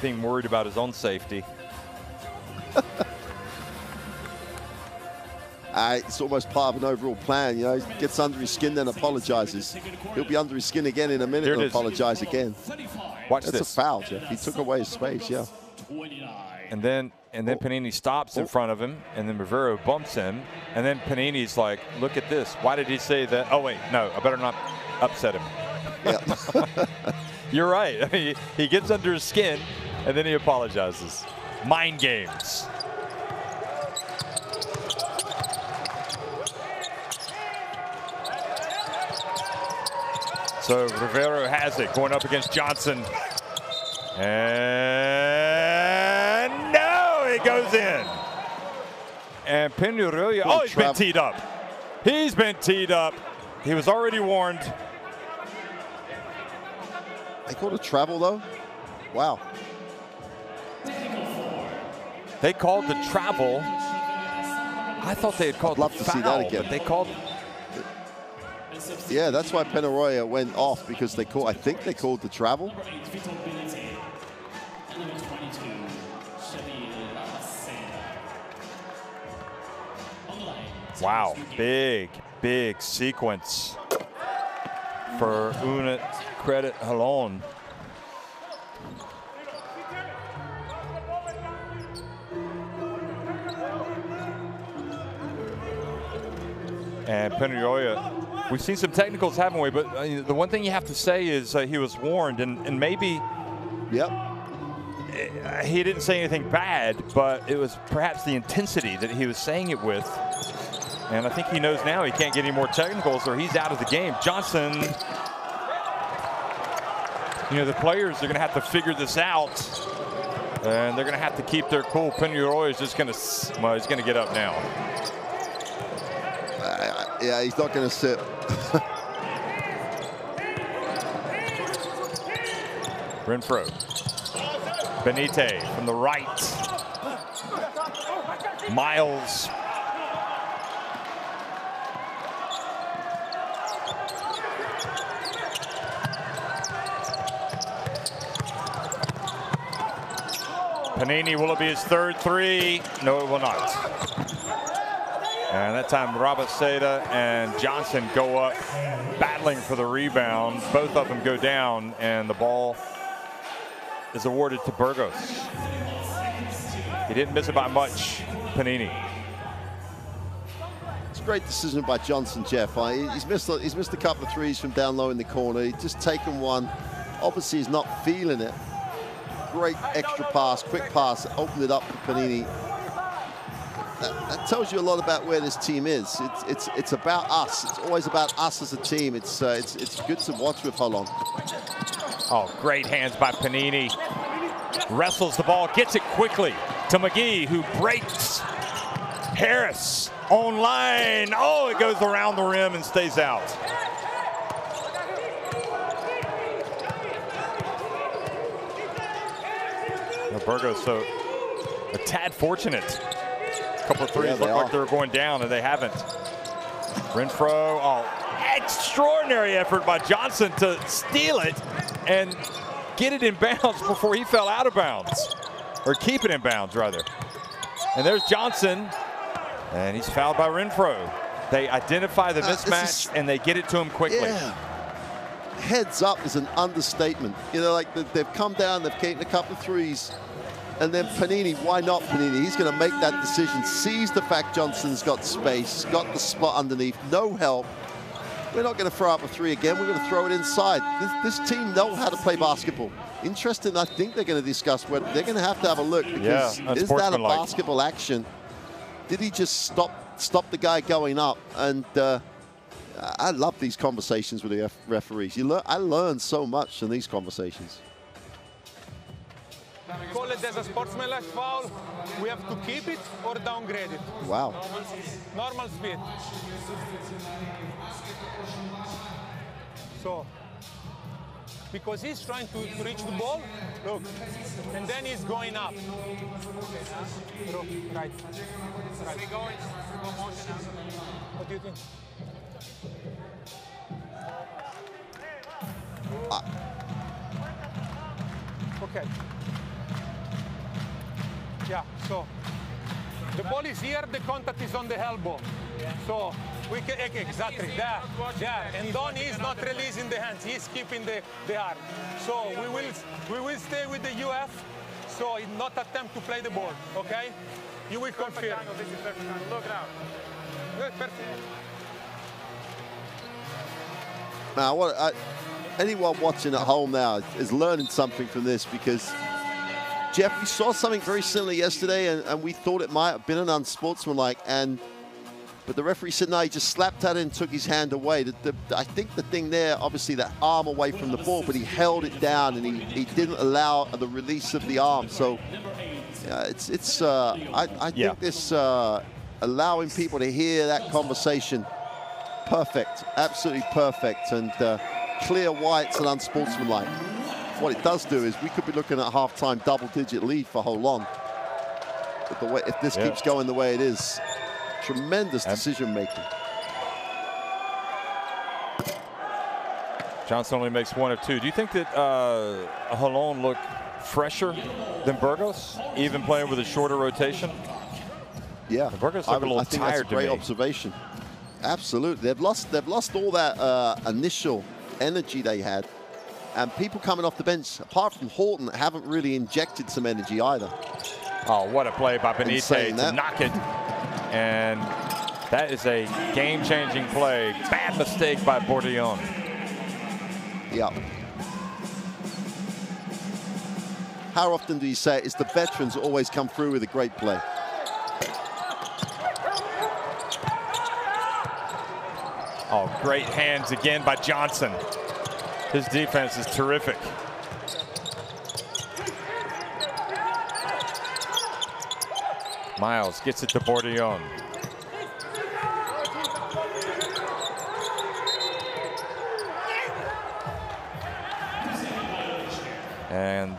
being worried about his own safety. It's almost part of an overall plan. He gets under his skin, then apologizes. He'll be under his skin again in a minute and apologize again. Watch That's this. a foul, Jeff. He took away his space, yeah. And then Panini stops in front of him, and then Rivero bumps him, and then Panini's like, look at this. Why did he say that? Oh, wait, no, I better not upset him. Yeah. You're right. I mean, he gets under his skin, and then he apologizes. Mind games. So Rivero has it, going up against Johnson. And no, it goes in. And Peñarroya, oh, he's been teed up. He's been teed up. He was already warned. They called a travel, though? Wow. They called the travel. I thought they had called I'd love the to see foul, that again. but they called. Yeah, that's why Peñarroya went off, because they called. I think they called the travel. Wow, big sequence for Unet-Credit Holon. And Peñarroya, we've seen some technicals, haven't we? But the one thing you have to say is he was warned, and maybe he didn't say anything bad, but it was perhaps the intensity that he was saying it with. And I think he knows now he can't get any more technicals or he's out of the game. Johnson, you know, the players are going to have to figure this out. And they're going to have to keep their cool. Peñarroya is just going to, well, he's going to get up now. Yeah, he's not going to sit. Renfro. Benite from the right. Miles. Panini, will it be his third three? No, it will not. And that time, Rabaseda and Johnson go up, battling for the rebound. Both of them go down, and the ball is awarded to Burgos. He didn't miss it by much, Panini. It's a great decision by Johnson, Jeff. He's missed a couple of threes from down low in the corner. He's just taken one. Obviously, he's not feeling it. Great extra pass, quick pass, opened it up for Panini. That tells you a lot about where this team is. It's about us. It's always about us as a team. It's good to watch with Holon. Oh, great hands by Panini. Wrestles the ball, gets it quickly to McGee, who breaks. Harris on line. Oh, it goes around the rim and stays out. Burgos, so a tad fortunate. A couple of threes look like they were going down, and they haven't. Renfro, oh, extraordinary effort by Johnson to steal it and get it in bounds before he fell out of bounds, or keep it in bounds, rather. And there's Johnson, and he's fouled by Renfro. They identify the mismatch, and they get it to him quickly. Yeah. Heads up is an understatement. You know, like they've come down, they've taken a couple of threes, and then Panini, why not Panini? He's going to make that decision, sees the fact Johnson's got space, got the spot underneath, no help. We're not going to throw up a three again. We're going to throw it inside. This team knows how to play basketball. Interesting, I think they're going to discuss whether they're going to have a look, because is that a basketball action? Did he just stop the guy going up? And I love these conversations with the referees. I learn so much in these conversations. Call it as a sportsmanlike foul. We have to keep it or downgrade it. Wow. Normal speed. So, because he's trying to reach the ball, look, and then he's going up. Right. What do you think? Okay. Yeah, so the ball is here, the contact is on the elbow. So we can, exactly, there. And Don is not releasing the hands, he's keeping the arm. So we will stay with the UF, so not attempt to play the ball, okay? You will confirm. This is perfect angle. Look now. Good, perfect. Now, anyone watching at home now is learning something from this, because Jeff, we saw something very similar yesterday, and we thought it might have been an unsportsmanlike, but the referee said no, he just slapped at it and took his hand away. I think the thing there, obviously that arm away from the ball, but he held it down and he didn't allow the release of the arm. So I think this allowing people to hear that conversation, perfect, absolutely perfect, and clear why it's an unsportsmanlike. what it does do is we could be looking at halftime double-digit lead for Holon. But the way, if this keeps going the way it is, tremendous decision-making. Johnson only makes 1 of 2. Do you think that Holon look fresher than Burgos, even playing with a shorter rotation? Yeah, Burgos look a little I think tired that's a great to me. observation. Absolutely, they've lost all that initial energy they had, and people coming off the bench, apart from Horton, haven't really injected some energy either. Oh, what a play by Benitez to knock it, and that is a game-changing play. Bad mistake by Bourdillon. Yeah. How often do you say it's the veterans that always come through with a great play? Oh, great hands again by Johnson. His defense is terrific. Miles gets it to Bourdillon. And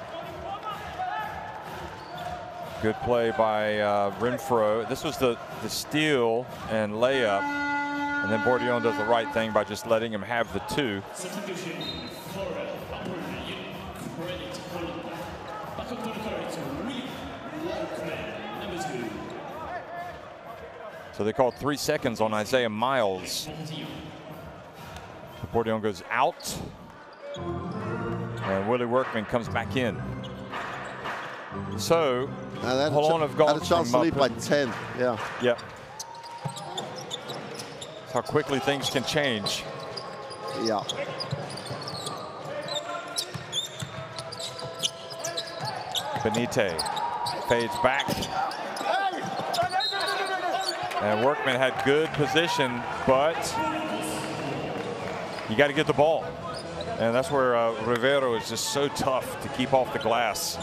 good play by Renfro. This was the steal and layup. And then Bourdillon does the right thing by just letting him have the 2. So they called 3 seconds on Isaiah Miles. Bourdillon goes out. And Willie Workman comes back in. So Holon have gone had a chance to lead by 10. Yeah. Yep. That's how quickly things can change. Yeah. Benitez fades back. And Workman had good position, but you got to get the ball. And that's where Rivero is just so tough to keep off the glass.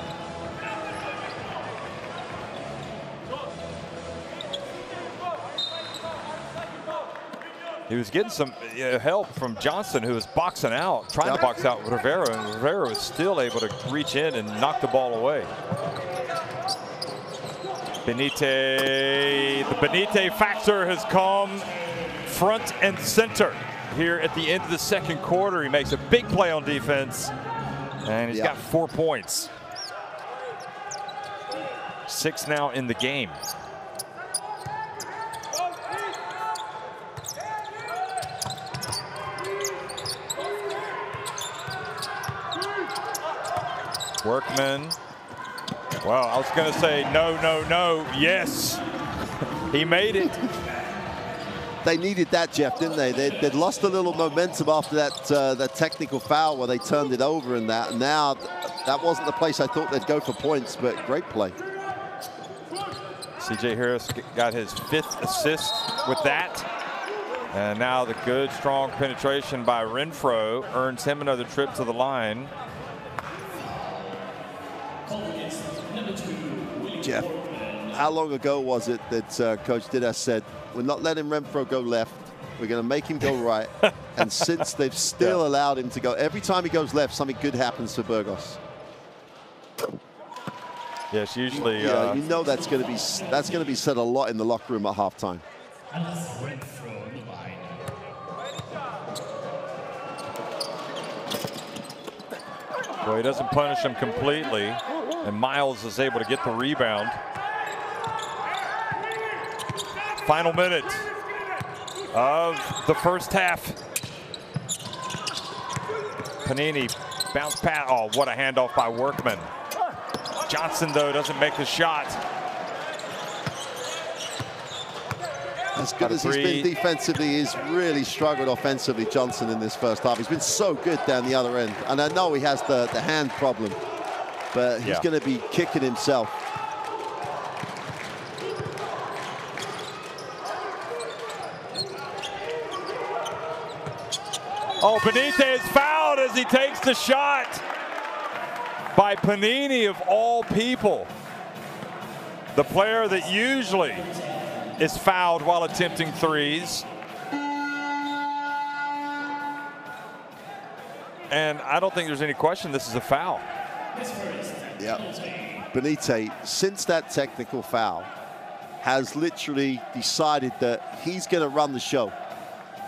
He was getting some help from Johnson, who was boxing out, trying to box out Rivero, and Rivero is still able to reach in and knock the ball away. Benitez, the Benitez factor has come front and center here at the end of the second quarter. He makes a big play on defense, and he's got 4 points. 6 now in the game. Workman. Well, I was going to say no, no, no. Yes, he made it. They needed that, Jeff, didn't they? They'd lost a little momentum after that technical foul where they turned it over and that. And now that wasn't the place I thought they'd go for points, but great play. C.J. Harris got his 5th assist with that. And now the good, strong penetration by Renfro earns him another trip to the line. Jeff, how long ago was it that Coach Didas said, we're not letting Renfro go left, we're going to make him go right? And since they've still allowed him to go, every time he goes left, something good happens for Burgos. Yes, usually. Yeah, you know that's going to be said a lot in the locker room at halftime. Well, he doesn't punish him completely, and Miles is able to get the rebound. Final minute of the first half. Panini bounce pass. Oh, what a handoff by Workman. Johnson, though, doesn't make the shot. As good as he's been defensively, he's really struggled offensively, Johnson, in this first half. He's been so good down the other end. And I know he has the hand problem, but he's going to be kicking himself. Oh, Benitez is fouled as he takes the shot by Panini, of all people. The player that usually is fouled while attempting threes. And I don't think there's any question this is a foul. Yeah. Benitez, since that technical foul, has literally decided that he's going to run the show.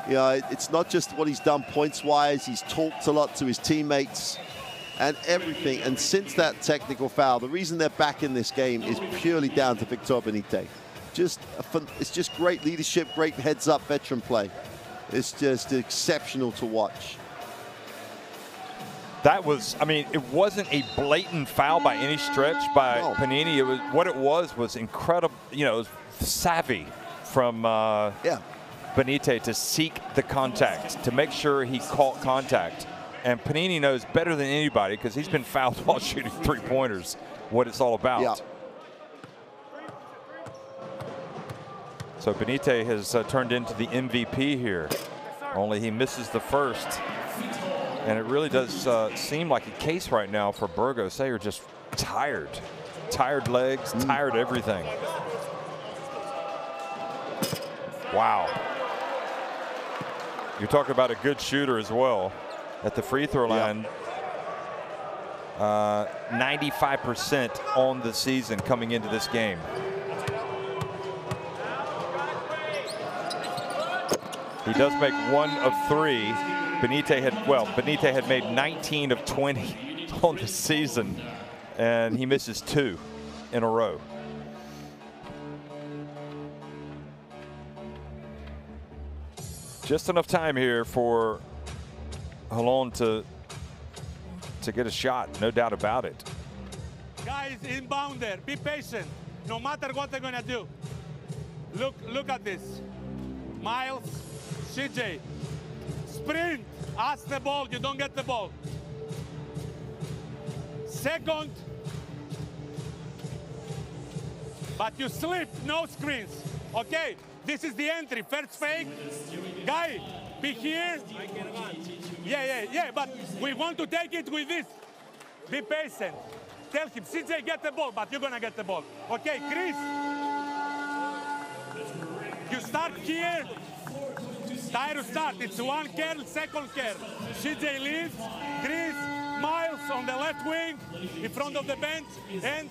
You know, it's not just what he's done points-wise. He's talked a lot to his teammates and everything. And since that technical foul, the reason they're back in this game is purely down to Victor Benitez. It's just great leadership, great heads-up veteran play. It's just exceptional to watch. That was, I mean, it wasn't a blatant foul by any stretch by Panini. It was, what it was incredible, you know, it was savvy from Benitez to seek the contact, to make sure he caught contact. And Panini knows better than anybody, because he's been fouled while shooting three-pointers, what it's all about. Yeah. So Benitez has turned into the MVP here, only he misses the first. And it really does seem like a case right now for Burgos. They are just tired. Tired legs, tired everything. Wow. You're talking about a good shooter as well at the free throw line. 95% on the season coming into this game. He does make 1 of 3. Benitez had made 19 of 20 on the season, and he misses 2 in a row. Just enough time here for Holon to get a shot, no doubt about it. Guys, inbound there. Be patient. No matter what they're gonna do. Look at this. Miles, CJ, sprint. Ask the ball. You don't get the ball. Second, but you slip. No screens. Okay. This is the entry. First fake. Guy, be here. Yeah. But we want to take it with this. Be patient. Tell him, CJ, get the ball, but you're gonna get the ball. Okay, Chris. You start here. Tyrus start. It's one curl, second curl. CJ leaves. Chris, Miles on the left wing, in front of the bench, and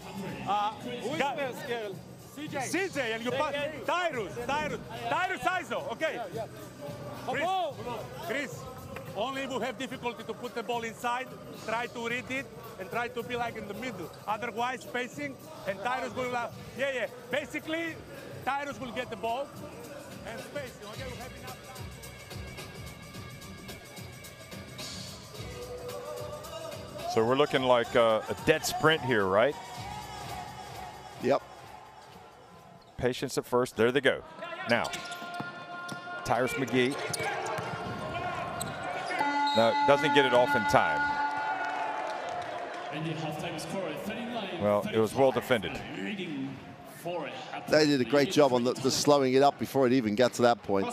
who is best curl? CJ, and you pass Tyrus ISO. Okay. Chris, only if you have difficulty to put the ball inside, try to read it and try to be like in the middle. Otherwise, spacing, and Tyrus will basically, Tyrus will get the ball and spacing. Okay, we have enough time. So we're looking like a dead sprint here, right? Yep. Patience at first. There they go. Now, Tyrus McGee. No, doesn't get it off in time. Well, it was well defended. They did a great job on the slowing it up before it even got to that point.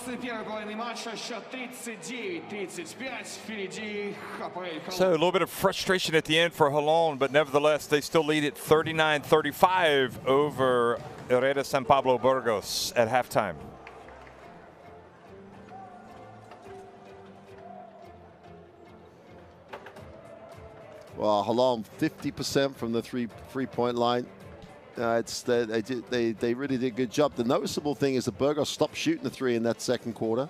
So a little bit of frustration at the end for Holon, but nevertheless, they still lead it 39-35 over Hereda San Pablo Burgos at halftime. Well, Holon 50% from the three-point line. They really did a good job. The noticeable thing is that Burgos stopped shooting the three in that second quarter,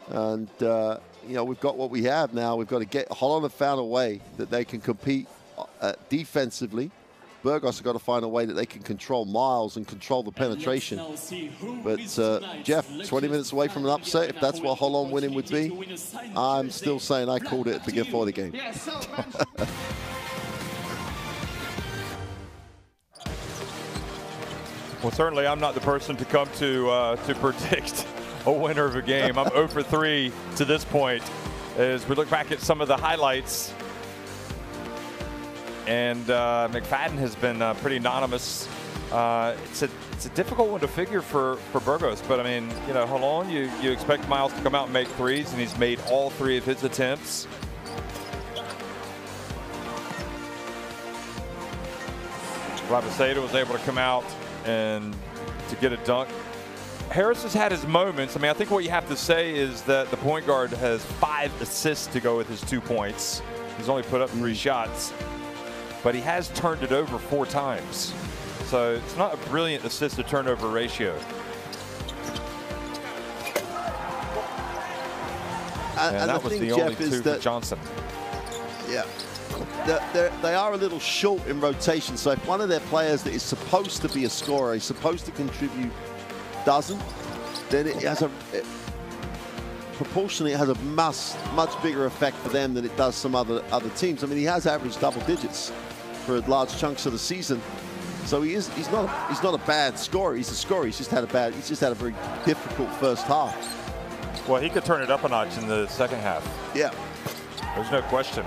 and you know, we've got what we have now. We've got to get Holon have found a way that they can compete defensively. Burgos have got to find a way that they can control Miles and control the penetration. But Jeff, 20 minutes away from an upset, if that's what Holon winning would be, I'm still saying I called it before the game. Well, certainly I'm not the person to come to predict a winner of a game. I'm 0 for 3 to this point as we look back at some of the highlights. And McFadden has been pretty anonymous. It's a difficult one to figure for Burgos, but I mean, you know, Holon, you expect Miles to come out and make threes, and he's made all 3 of his attempts. Rabaseda was able to come out and to get a dunk Harris has had his moments. I mean, I think what you have to say is that the point guard has 5 assists to go with his 2 points. He's only put up 3 shots, but he has turned it over 4 times. So it's not a brilliant assist to turnover ratio. And that was the only 2 for Johnson. Yeah. They are a little short in rotation, so if one of their players that is supposed to be a scorer, is supposed to contribute, doesn't, then it has proportionally it has a much bigger effect for them than it does some other teams. I mean, he has averaged double digits for large chunks of the season, so he's not a bad scorer. He's a scorer. He's just had a very difficult first half. Well, he could turn it up a notch in the second half. Yeah, there's no question.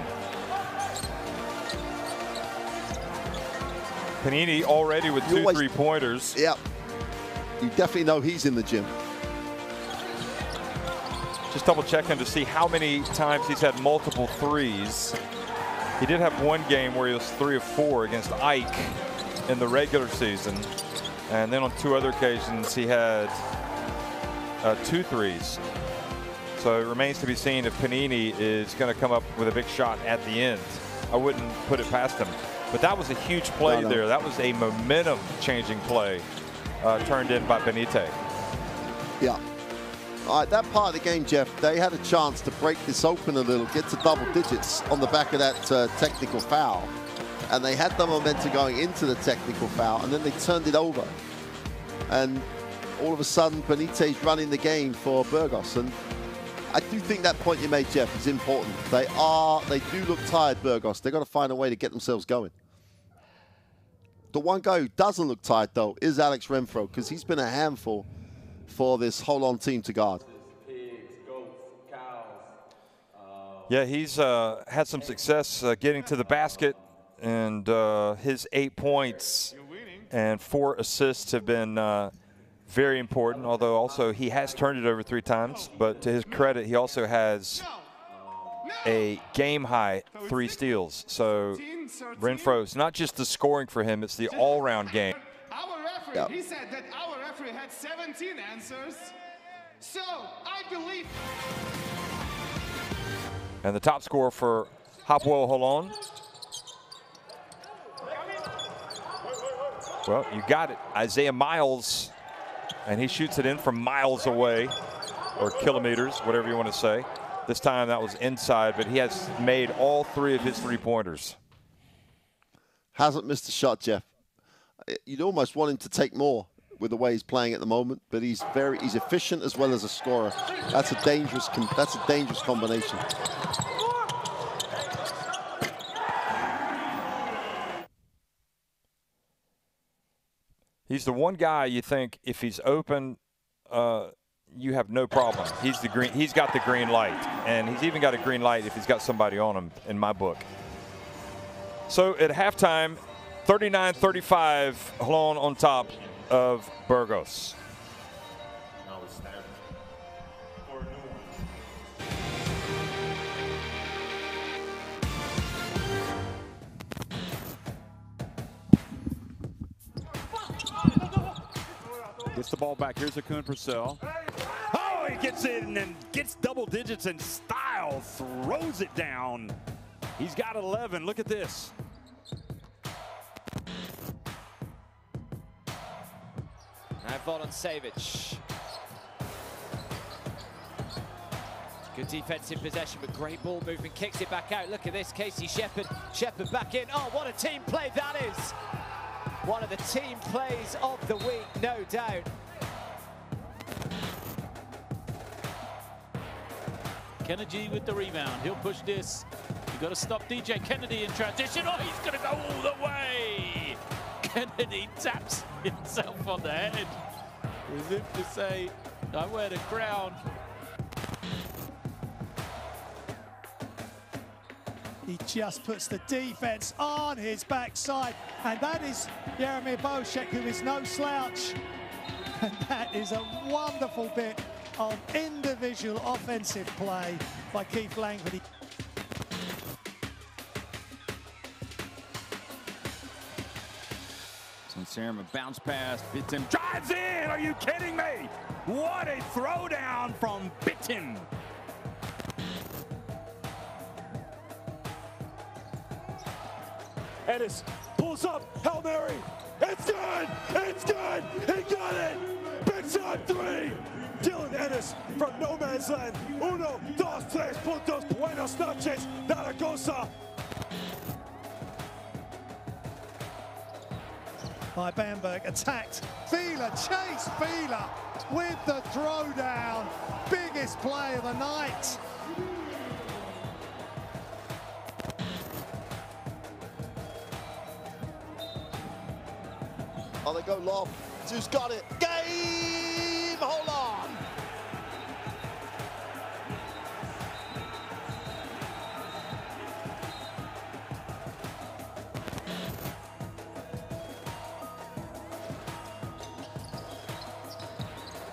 Panini already with 2 3-pointers. Yeah, you definitely know he's in the gym. Just double checking to see how many times he's had multiple threes. He did have one game where he was 3 of 4 against Ike in the regular season, and then on 2 other occasions he had 2 threes. So it remains to be seen if Panini is going to come up with a big shot at the end. I wouldn't put it past him. But that was a huge play there. That was a momentum-changing play turned in by Benitez. Yeah. All right, that part of the game, Jeff, they had a chance to break this open a little, get to double digits on the back of that technical foul. And they had the momentum going into the technical foul, and then they turned it over. And all of a sudden, Benitez running the game for Burgos. And I do think that point you made, Jeff, is important. They do look tired, Burgos. They've got to find a way to get themselves going. The one guy who doesn't look tired, though, is Alex Renfro, because he's been a handful for this Holon team to guard. Yeah, he's had some success getting to the basket, and his 8 points and 4 assists have been very important, although also he has turned it over 3 times. But to his credit, he also has a game-high 3 steals. So Renfro, it's not just the scoring for him, it's the all-round game. Our referee, he said that our referee had 17 answers. So I believe. And the top scorer for Hapoel Holon. Well, you got it, Isaiah Miles. And he shoots it in from miles away, or kilometers, whatever you want to say. This time that was inside, but he has made all 3 of his 3-pointers. Hasn't missed a shot, Jeff. You'd almost want him to take more with the way he's playing at the moment, but he's efficient as well as a scorer. That's a dangerous combination. He's the one guy you think if he's open, you have no problem. He's got the green light, and he's even got a green light if he's got somebody on him in my book. So at halftime, 39-35, Holon on top of Burgos. Gets the ball back. Here's Akun Purcell. Oh, he gets it and then gets double digits in style. Throws it down. He's got 11. Look at this. Now Voloncevic. Good defensive possession, but great ball movement. Kicks it back out. Look at this. Casey Shepherd. Shepherd back in. Oh, what a team play that is. One of the team plays of the week, no doubt. Kennedy with the rebound. He'll push this. You've got to stop DJ Kennedy in transition. Oh, he's going to go all the way. Kennedy taps himself on the head, as if to say, I wear the crown. He just puts the defense on his backside, and that is Jeremy Boschek, who is no slouch. And that is a wonderful bit of individual offensive play by Keith Langford. And Serum, a bounce pass, Bittim drives in! Are you kidding me? What a throwdown from Bittim! Ennis pulls up, Hail Mary. It's good! It's good! He got it! Big shot three! Dylan Ennis from no man's land. 1, 2, 3 puntos. Buenas noches, Zaragoza. By Bamberg, attacked. Fila, chase Fila with the throwdown. Biggest play of the night. Oh, they go lob. Who's got it? Game! Hold on!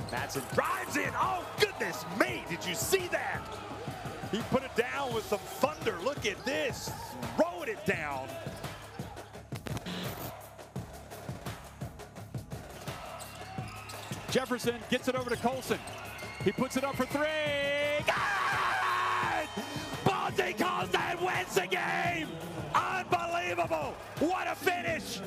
Madsen drives in. Oh, goodness me. Did you see that? He put it down with some thunder. Look at this. Throwing it down. Jefferson gets it over to Colson. He puts it up for three. Good! Bonte calls that, wins the game. Unbelievable. What a finish.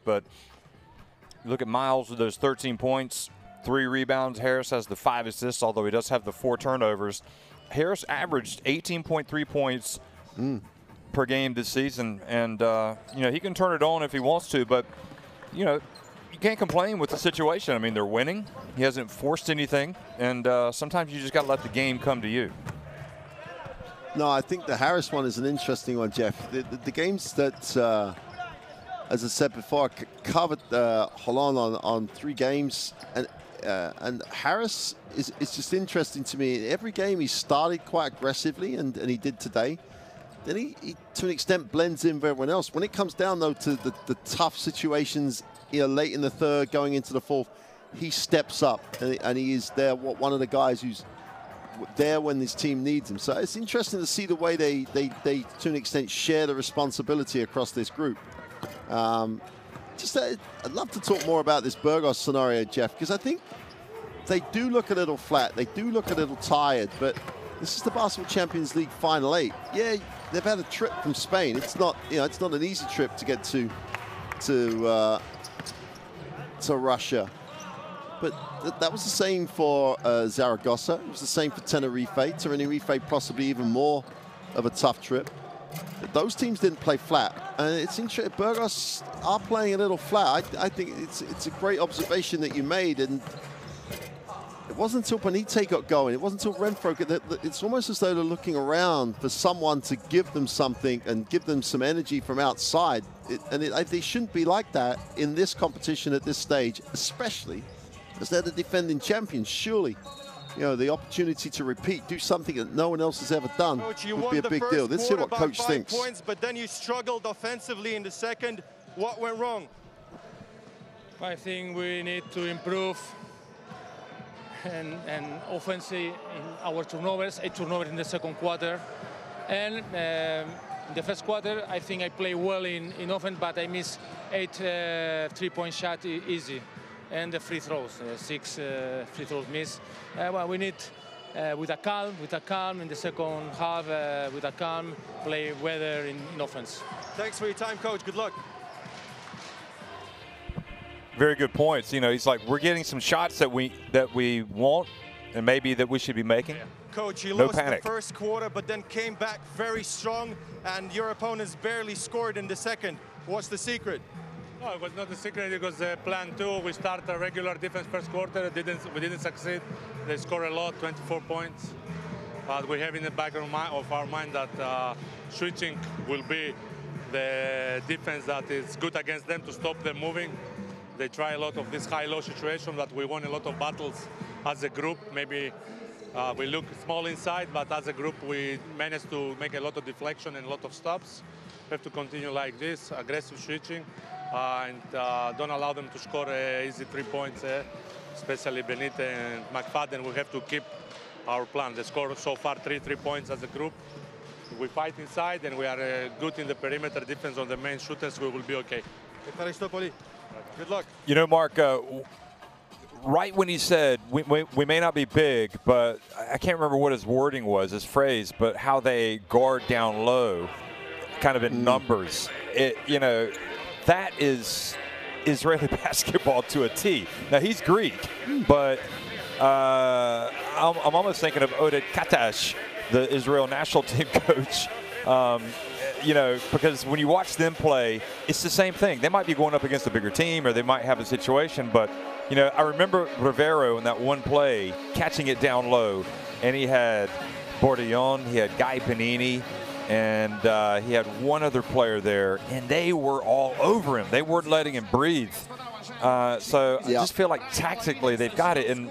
But look at Miles with those 13 points, 3 rebounds. Harris has the 5 assists, although he does have the 4 turnovers. Harris averaged 18.3 points per game this season, and you know, he can turn it on if he wants to, but you know, you can't complain with the situation. I mean, they're winning. He hasn't forced anything, and sometimes you just got to let the game come to you. No, I think the Harris one is an interesting one, Jeff. The games that, as I said before, I covered Holon on 3 games, and Harris is just interesting to me. Every game he started quite aggressively, and he did today. Then he to an extent blends in with everyone else. When it comes down though to the tough situations, you know, late in the third, going into the fourth, he steps up, and he is there. One of the guys who's there when his team needs him. So it's interesting to see the way they to an extent share the responsibility across this group. I'd love to talk more about this Burgos scenario, Jeff, because I think they do look a little flat. They do look a little tired, but this is the Basketball Champions League Final 8. Yeah, they've had a trip from Spain. It's not, you know, it's not an easy trip to get to Russia. But that was the same for Zaragoza. It was the same for Tenerife. Tenerife possibly even more of a tough trip. But those teams didn't play flat. And it's interesting, Burgos are playing a little flat. I think it's a great observation that you made. And it wasn't until Benite got going, it wasn't until Renfro, it's almost as though they're looking around for someone to give them something and give them some energy from outside. They shouldn't be like that in this competition at this stage, especially as they're the defending champions. Surely, you know, the opportunity to repeat, do something that no one else has ever done, Coach, you would be a big deal. Let's see what Coach thinks. Points, but then you struggled offensively in the second. What went wrong? I think we need to improve and offensively in our turnovers, 8 turnovers in the second quarter. And in the first quarter, I think I play well in offense, but I missed 8 3-point shots easy. And the free throws, 6 free throws missed. Well, we need, with a calm in the second half, with a calm, play better in offense. Thanks for your time, Coach. Good luck. Very good points. You know, he's like, we're getting some shots that we want and maybe that we should be making. Yeah. Coach, you no lost panic. the first quarter, but then came back very strong, and your opponents barely scored in the second. What's the secret? No, it was not a secret. It was plan 2. We start a regular defense first quarter. We didn't succeed. They scored a lot, 24 points. But we have in the back of our mind that switching will be the defense that is good against them to stop them moving. They try a lot of this high-low situation, that we won a lot of battles as a group. Maybe we look small inside, but as a group we managed to make a lot of deflection and a lot of stops. We have to continue like this, aggressive switching, and don't allow them to score easy 3 points, especially Benite and McFadden. We have to keep our plan. They scored so far 3 points as a group. We fight inside and we are good in the perimeter defense on the main shooters. We will be okay. Good luck. You know, Mark, right when he said we may not be big, but I can't remember what his wording was, his phrase, but how they guard down low, kind of in numbers. You know, that is Israeli basketball to a T. Now, he's Greek, but I'm almost thinking of Oded Katash, the Israel national team coach. You know, because when you watch them play, it's the same thing. They might be going up against a bigger team, or they might have a situation, but, you know, I remember Rivero in that one play catching it down low, and he had Bordillon, he had Guy Panini, and he had one other player there, and they were all over him. They weren't letting him breathe. So I just feel like tactically they've got it. And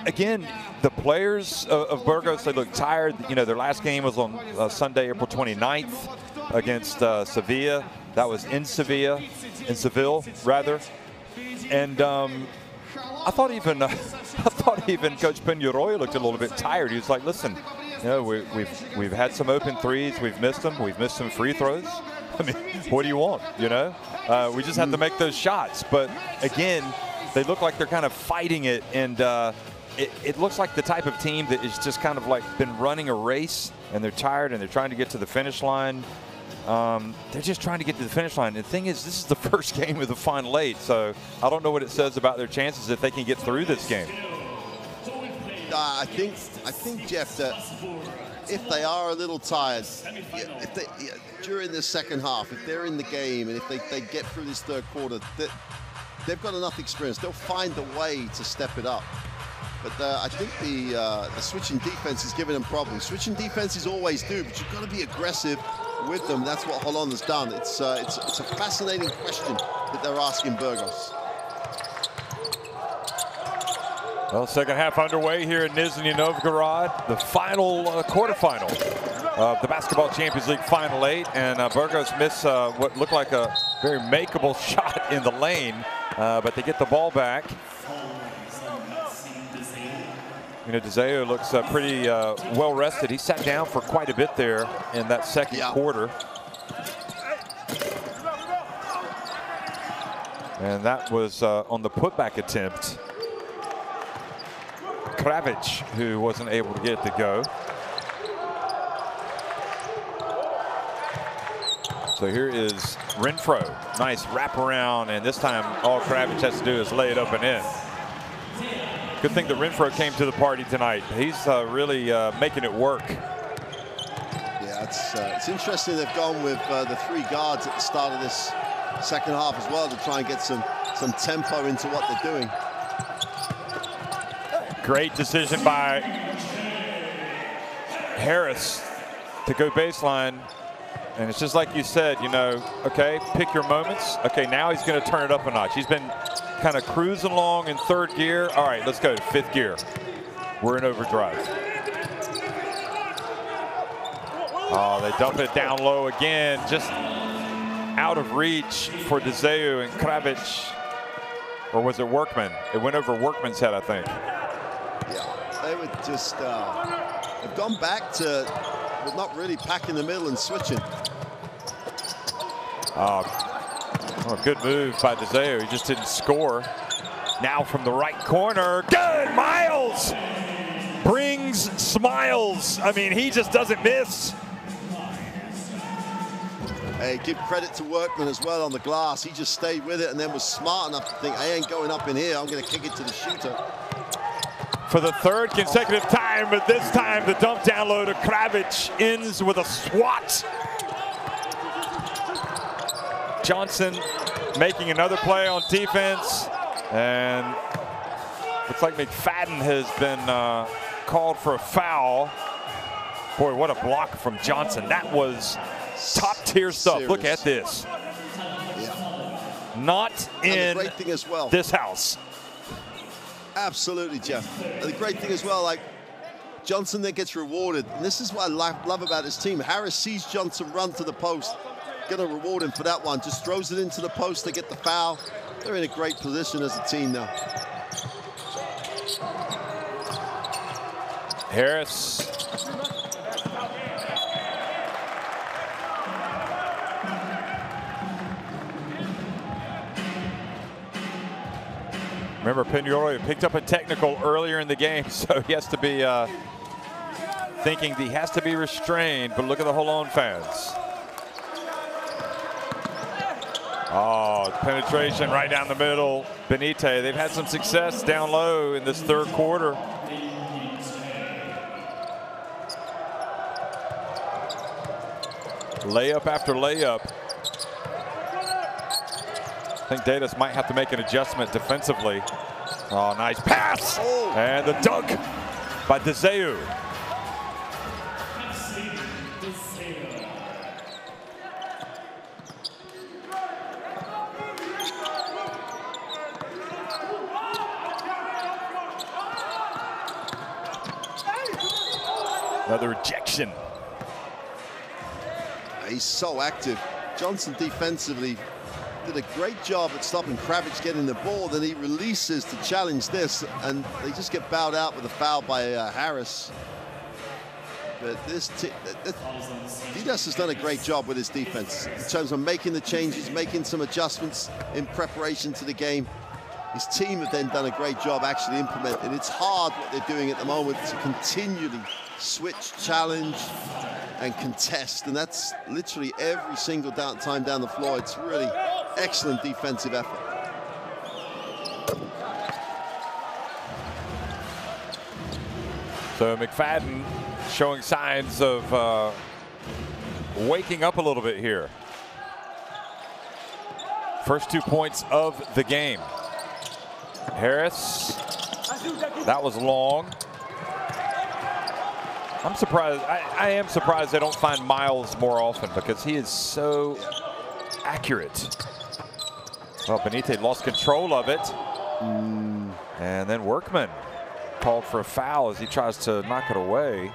again, the players of Burgos, they look tired. You know, their last game was on Sunday, April 29th against Sevilla. That was in Seville, rather. And I thought even Coach Peñarroya looked a little bit tired. He was like, listen, you know, we've had some open threes, we've missed them, we've missed some free throws. I mean, what do you want, you know? We just have to make those shots. But again, they look like they're kind of fighting it, and it looks like the type of team that is just kind of like been running a race, and they're tired, and they're trying to get to the finish line. They're just trying to get to the finish line. And the thing is, this is the first game of the Final 8, so I don't know what it says about their chances if they can get through this game. I think, Jeff, that if they are a little tired, during this second half, if they're in the game and if they get through this third quarter, they've got enough experience. They'll find a way to step it up. But I think the switching defense is giving them problems. Switching defenses always do, but you've got to be aggressive with them. That's what Holon has done. It's a fascinating question that they're asking Burgos. Well, second half underway here in Nizhny Novgorod, the final quarterfinal of the Basketball Champions League Final 8, and Burgos miss what looked like a very makeable shot in the lane, but they get the ball back. You know, Deseo looks pretty well rested. He sat down for quite a bit there in that second quarter. And that was on the putback attempt. Kravic, who wasn't able to get it to go. So here is Renfro. Nice wraparound, and this time all Kravic has to do is lay it up and in. Good thing that Renfro came to the party tonight. He's really making it work. Yeah, it's interesting they've gone with the 3 guards at the start of this second half as well to try and get some tempo into what they're doing. Great decision by Harris to go baseline. And it's just like you said, you know, okay, pick your moments. Okay, now he's going to turn it up a notch. He's been kind of cruising along in 3rd gear. All right, let's go to 5th gear. We're in overdrive. Oh, they dump it down low again, just out of reach for Deseu and Kravic. Or was it Workman? It went over Workman's head, I think. Yeah, they were just, they've gone back to not really packing the middle and switching. Oh, good move by Deseu. He just didn't score. Now from the right corner. Good! Miles brings smiles. I mean, he just doesn't miss. Hey, give credit to Workman as well on the glass. He just stayed with it and then was smart enough to think, I ain't going up in here. I'm going to kick it to the shooter. For the 3rd consecutive time, but this time the dump down low to Kravic ends with a swat. Johnson making another play on defense, and looks like McFadden has been called for a foul. Boy, what a block from Johnson. That was top tier stuff. Serious. Look at this. Yeah. Not in great thing as well. this house. Absolutely, Jeff. And the great thing as well, like Johnson then gets rewarded. And this is what I love about this team. Harris sees Johnson run to the post. Gonna reward him for that one. Just throws it into the post. They get the foul. They're in a great position as a team now. Harris. Remember, Pignolo picked up a technical earlier in the game, so he has to be thinking he has to be restrained. But look at the Holon fans. Oh, penetration right down the middle. Benite, they've had some success down low in this 3rd quarter. Layup after layup. I think Davis might have to make an adjustment defensively. Oh, nice pass. Oh. And the dunk by Deseu. Another rejection. He's so active. Johnson defensively did a great job at stopping Kravic getting the ball. Then he releases to challenge this, and they just get bowed out with a foul by Harris. But this Didas has done a great job with his defense in terms of making the changes, making some adjustments in preparation to the game. His team have then done a great job actually implementing. It's hard what they're doing at the moment to continually switch, challenge, and contest, and that's literally every single time down the floor. It's really excellent defensive effort. So McFadden showing signs of waking up a little bit here. First 2 points of the game. Harris, that was long. I'm surprised. I am surprised they don't find Miles more often because he is so accurate. Well, Benite lost control of it. And then Workman called for a foul as he tries to knock it away.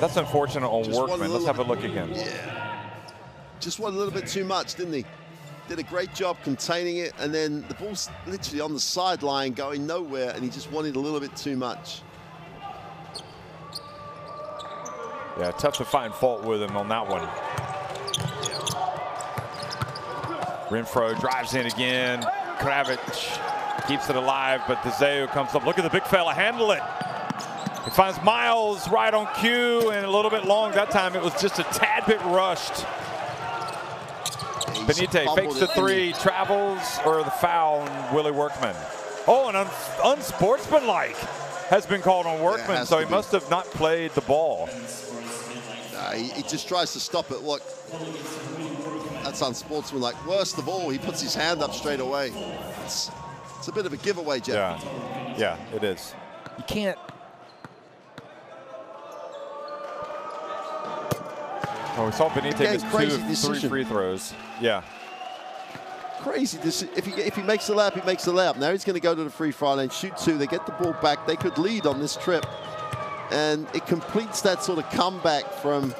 That's unfortunate on Workman. Let's have a look again. Yeah. Just won a little bit too much, didn't he? Did a great job containing it, and then the ball's literally on the sideline going nowhere, and he just wanted a little bit too much. Yeah, tough to find fault with him on that one. Renfro drives in again. Kravic keeps it alive, but Deseu comes up. Look at the big fella handle it. He finds Miles right on cue and a little bit long. That time it was just a tad bit rushed. Benite fakes the 3, travels, or the foul on Willie Workman. Oh, and unsportsmanlike has been called on Workman, Yeah, so he must have not played the ball. He just tries to stop it. Look, that's unsportsmanlike. Worst of all, he puts his hand up straight away. It's a bit of a giveaway, Jeff. Yeah, it is. You can't. Oh, we saw Benitez miss 2 of 3 free throws. Yeah. Crazy. If he makes the layup, he makes the layup. Now he's going to go to the free throw line, shoot 2. They get the ball back. They could lead on this trip. And it completes that sort of comeback from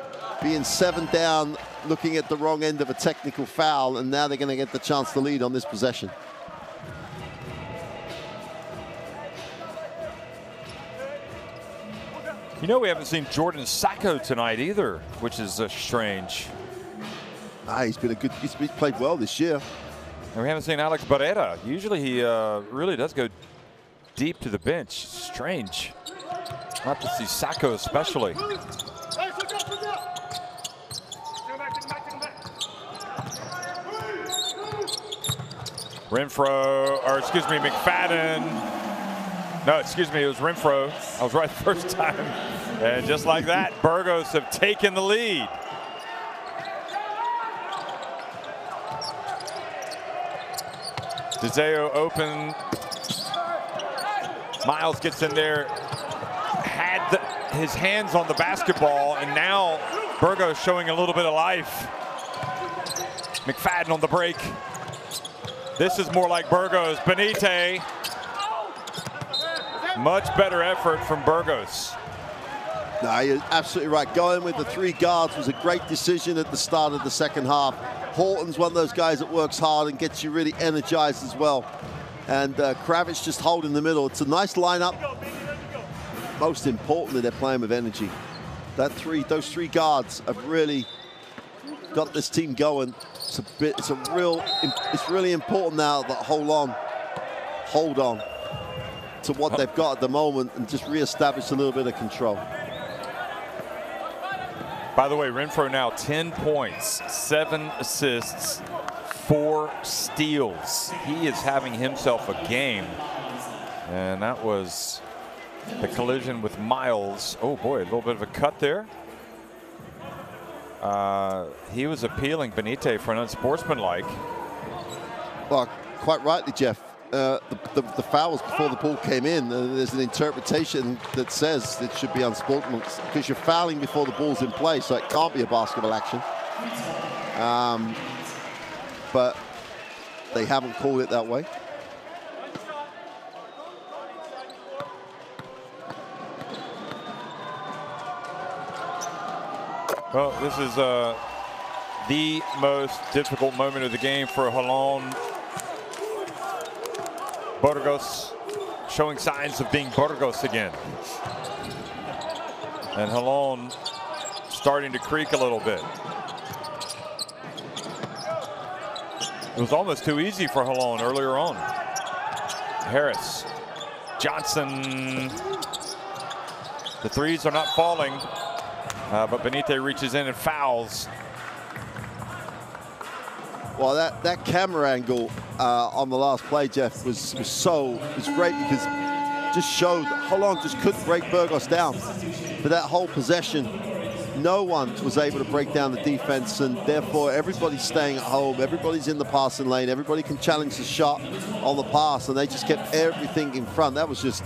being 7 down, looking at the wrong end of a technical foul, and now they're going to get the chance to lead on this possession. You know, we haven't seen Jordan Sacco tonight either, which is strange. He's played well this year. And we haven't seen Alex Barrera. Usually he really does go deep to the bench. Strange not to see Sacco especially. Renfro, or excuse me, McFadden. No, excuse me, it was Renfro. I was right the first time. And just like that, Burgos have taken the lead. DeZeo open. Miles gets in there, had his hands on the basketball, and now Burgos showing a little bit of life. McFadden on the break. This is more like Burgos. Benitez. Much better effort from Burgos. No, you're absolutely right. Going with the 3 guards was a great decision at the start of the second half. Horton's one of those guys that works hard and gets you really energized as well. And Kravitz just holding the middle. It's a nice lineup. Most importantly, they're playing with energy. Those 3 guards have really got this team going. It's really important now that hold on to what they've got at the moment and just reestablish a little bit of control. By the way, Renfro now 10 points, 7 assists, 4 steals. He is having himself a game. And that was the collision with Miles. Oh boy, a little bit of a cut there. He was appealing Benitez for an unsportsmanlike. Well, quite rightly, Jeff. The foul was before the ball came in. There's an interpretation that says it should be unsportsmanlike because you're fouling before the ball's in play, so it can't be a basketball action. But they haven't called it that way. Well, this is the most difficult moment of the game for Holon. Burgos showing signs of being Burgos again. And Holon starting to creak a little bit. It was almost too easy for Holon earlier on. Harris, Johnson. The threes are not falling, but Benitez reaches in and fouls. Well, that camera angle on the last play, Jeff, was great because it just showed Holon just couldn't break Burgos down. For that whole possession, no one was able to break down the defense, and therefore everybody's staying at home. Everybody's in the passing lane. Everybody can challenge the shot on the pass, and they just kept everything in front. That was just.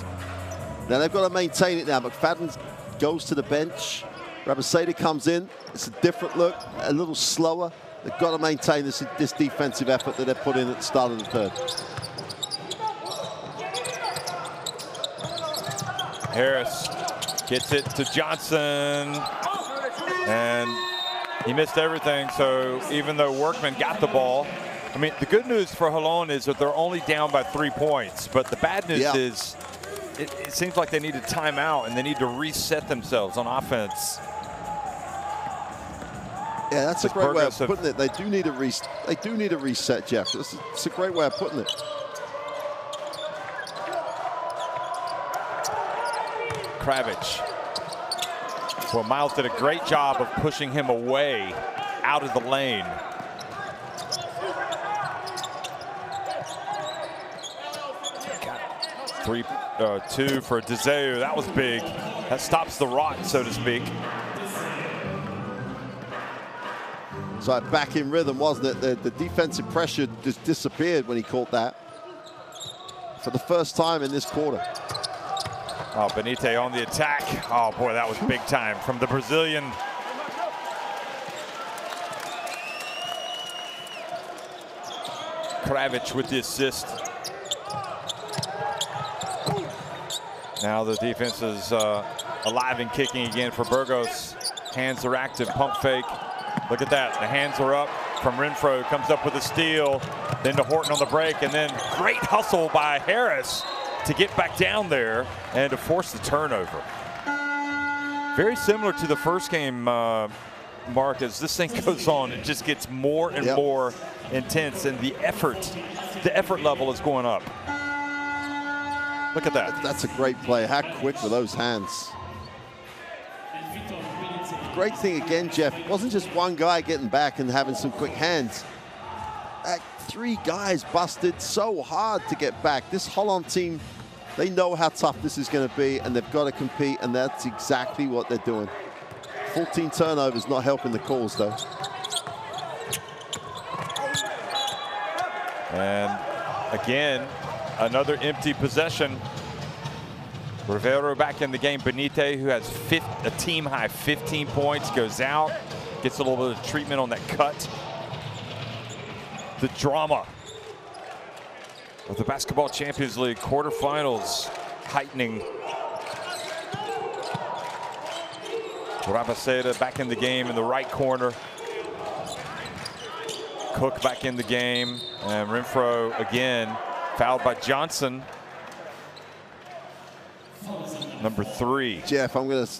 Now they've got to maintain it now. McFadden goes to the bench. Rabasada comes in. It's a different look, a little slower. They've got to maintain this defensive effort that they put in at the start of the third. Harris gets it to Johnson, and he missed everything. So even though Workman got the ball, I mean, the good news for Holon is that they're only down by 3 points, but the bad news is it seems like they need a timeout and they need to reset themselves on offense. Yeah, that's a great way of putting it. They do need a reset, Jeff. It's a great way of putting it. Kravitz. Well, Miles did a great job of pushing him away out of the lane. 2 for Deseu. That was big. That stops the rot, so to speak. So back in rhythm, wasn't it? The defensive pressure just disappeared when he caught that. For the first time in this quarter. Oh, Benite on the attack. Oh, boy, that was big time from the Brazilian. Kravic with the assist. Now the defense is alive and kicking again for Burgos. Hands are active, pump fake. Look at that, the hands are up from Renfro, comes up with a steal, then to Horton on the break, and then great hustle by Harris to get back down there and to force the turnover. Very similar to the first game, Mark, as this thing goes on, it just gets more and more intense, and the effort level is going up. Look at that. That's a great play. How quick were those hands? Great thing again, Jeff, it wasn't just one guy getting back and having some quick hands. 3 guys busted so hard to get back. This Holon team, they know how tough this is going to be, and they've got to compete, and that's exactly what they're doing. 14 turnovers not helping the cause, though. And again, another empty possession. Rivero back in the game. Benite, who has a team-high 15 points, goes out, gets a little bit of treatment on that cut. The drama of the Basketball Champions League quarterfinals heightening. Rabaseda back in the game in the right corner. Cook back in the game, and Renfro again fouled by Johnson. Number 3. Jeff, I'm going to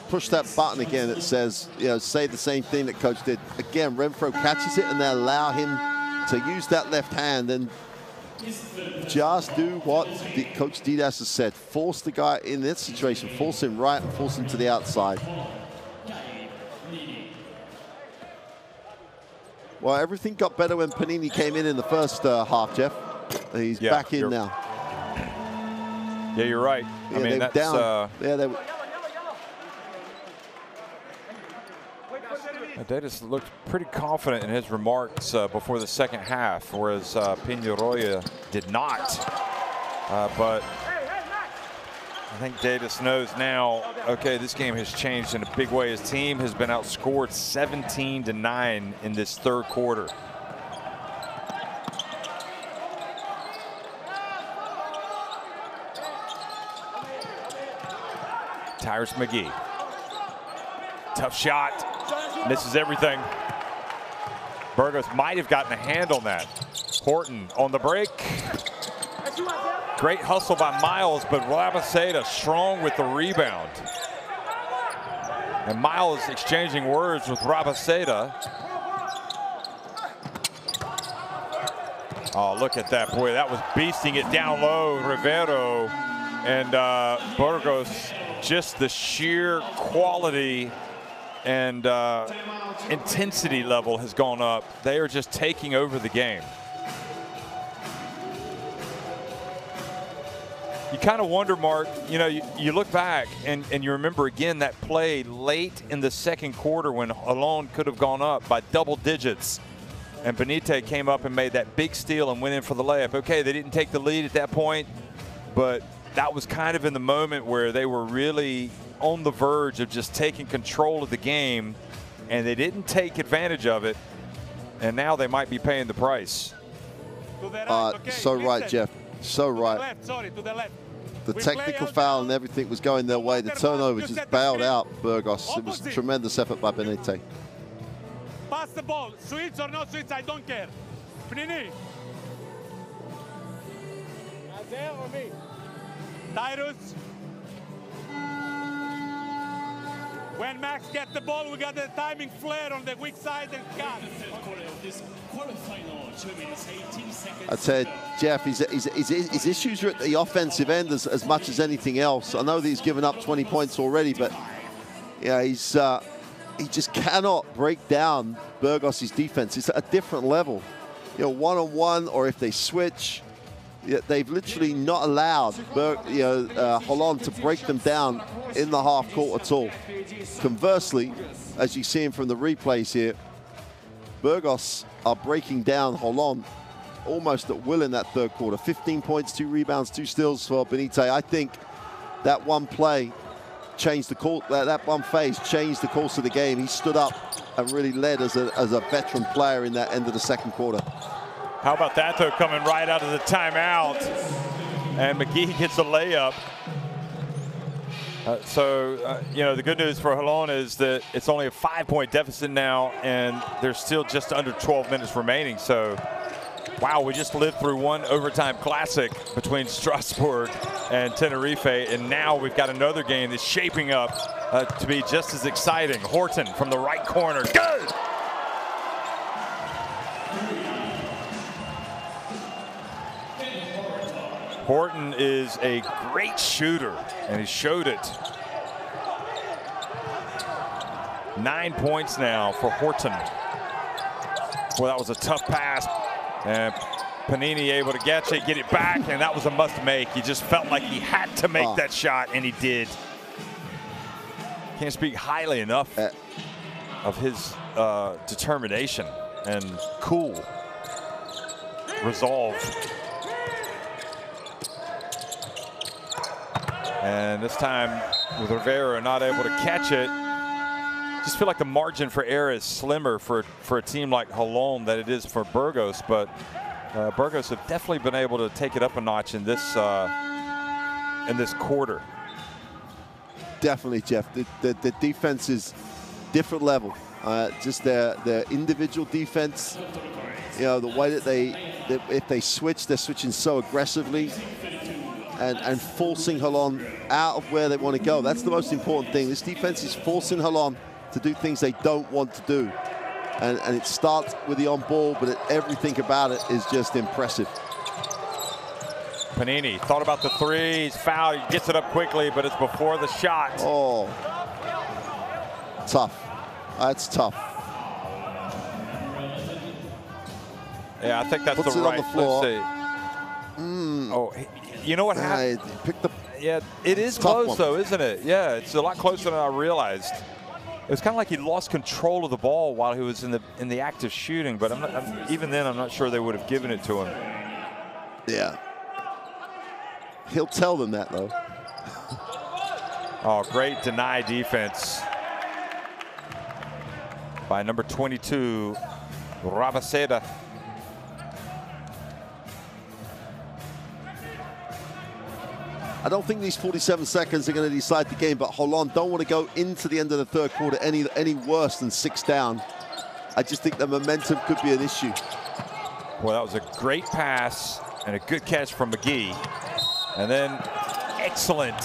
push that button again that says, say the same thing that coach did. Again, Renfro catches it and they allow him to use that left hand and just do what Coach Didas has said. Force the guy in this situation, force him right and force him to the outside. Well, everything got better when Panini came in the first half, Jeff. He's back in now. Yeah, you're right. Yeah, I mean, that's down. Davis looked pretty confident in his remarks before the second half, whereas Peñarroya did not. But I think Davis knows now, okay, this game has changed in a big way. His team has been outscored 17-9 in this third quarter. Tyrus McGee. Tough shot. Misses everything. Burgos might have gotten a hand on that. Horton on the break. Great hustle by Miles, but Rabaseda strong with the rebound. And Miles exchanging words with Rabaseda. Oh, look at that. Boy, that was beasting it down low. Rivero and Burgos, just the sheer quality and intensity level has gone up. They are just taking over the game. You kind of wonder, Mark, you look back and you remember again that play late in the second quarter when Holon could have gone up by double digits. And Benite came up and made that big steal and went in for the layup. Okay, they didn't take the lead at that point, but that was kind of in the moment where they were really on the verge of just taking control of the game, and they didn't take advantage of it, and now they might be paying the price. So right, Jeff. So right. To the left. The technical foul and everything was going their way. The turnover just bailed out Burgos. It was a tremendous effort by Benite. Pass the ball. Switch or no switch, I don't care. Panini. Isaiah or me? Tyrus. When Max gets the ball, we got the timing flare on the weak side and cut. I'd say, Jeff, his issues are at the offensive end as much as anything else. I know that he's given up 20 points already, but yeah, he just cannot break down Burgos' defense. It's at a different level. One-on-one, or if they switch, they've literally not allowed Holon to break them down in the half court at all. Conversely, as you see him from the replays here, Burgos are breaking down Holon almost at will in that third quarter. 15 points, 2 rebounds, 2 steals for Benite. I think that one play changed the call. That one phase changed the course of the game. He stood up and really led as a veteran player in that end of the second quarter. How about that, though, coming right out of the timeout. And McGee gets a layup. You know, the good news for Holon is that it's only a 5-point deficit now, and there's still just under 12 minutes remaining. So, wow, we just lived through one overtime classic between Strasbourg and Tenerife, and now we've got another game that's shaping up to be just as exciting. Horton from the right corner. Good! Horton is a great shooter, and he showed it. 9 points now for Horton. Well, that was a tough pass. And Panini able to get it back, and that was a must-make. He just felt like he had to make that shot, and he did. Can't speak highly enough of his determination and cool resolve. And this time, with Rivera not able to catch it, just feel like the margin for error is slimmer for a team like Holon than it is for Burgos. But Burgos have definitely been able to take it up a notch in this quarter. Definitely, Jeff. The defense is different level. Just their individual defense. You know, the way that if they switch, they're switching so aggressively. And forcing Holon out of where they want to go. That's the most important thing. This defense is forcing Holon to do things they don't want to do. And it starts with the on ball, but everything about it is just impressive. Panini thought about the three, he's fouled, he gets it up quickly, but it's before the shot. Oh, tough. That's tough. Yeah, I think that's Puts the it right. on the floor. Let's see. Oh, you know what happened? Yeah, it is close though, isn't it? Yeah, it's a lot closer than I realized. It was kind of like he lost control of the ball while he was in the act of shooting, but even then, I'm not sure they would have given it to him. Yeah. He'll tell them that, though. Oh, great deny defense by number 22, Rabaseda. I don't think these 47 seconds are going to decide the game, but Holon don't want to go into the end of the third quarter any worse than 6 down. I just think the momentum could be an issue. Well, that was a great pass and a good catch from McGee. And then excellent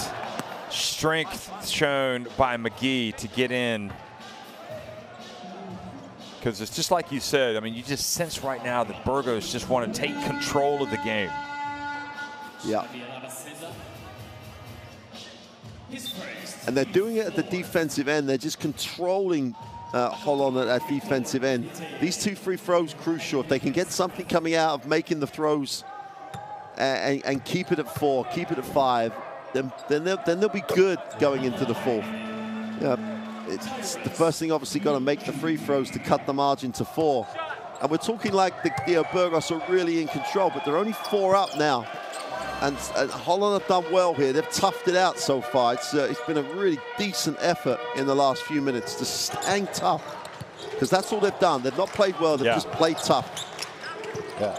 strength shown by McGee to get in. Because it's just like you said, I mean, you just sense right now that Burgos just want to take control of the game. Yeah. And they're doing it at the defensive end. They're just controlling Holon at that defensive end. These 2 free throws crucial. If they can get something coming out of making the throws and keep it at 4, keep it at 5, then they'll be good going into the fourth. Yeah, it's the first thing, obviously, got to make the free throws to cut the margin to 4. And we're talking like the Burgos are really in control, but they're only 4 up now. And Holon have done well here. They've toughed it out so far. It's been a really decent effort in the last few minutes to hang tough, because that's all they've done. They've not played well. They've just played tough. Yeah,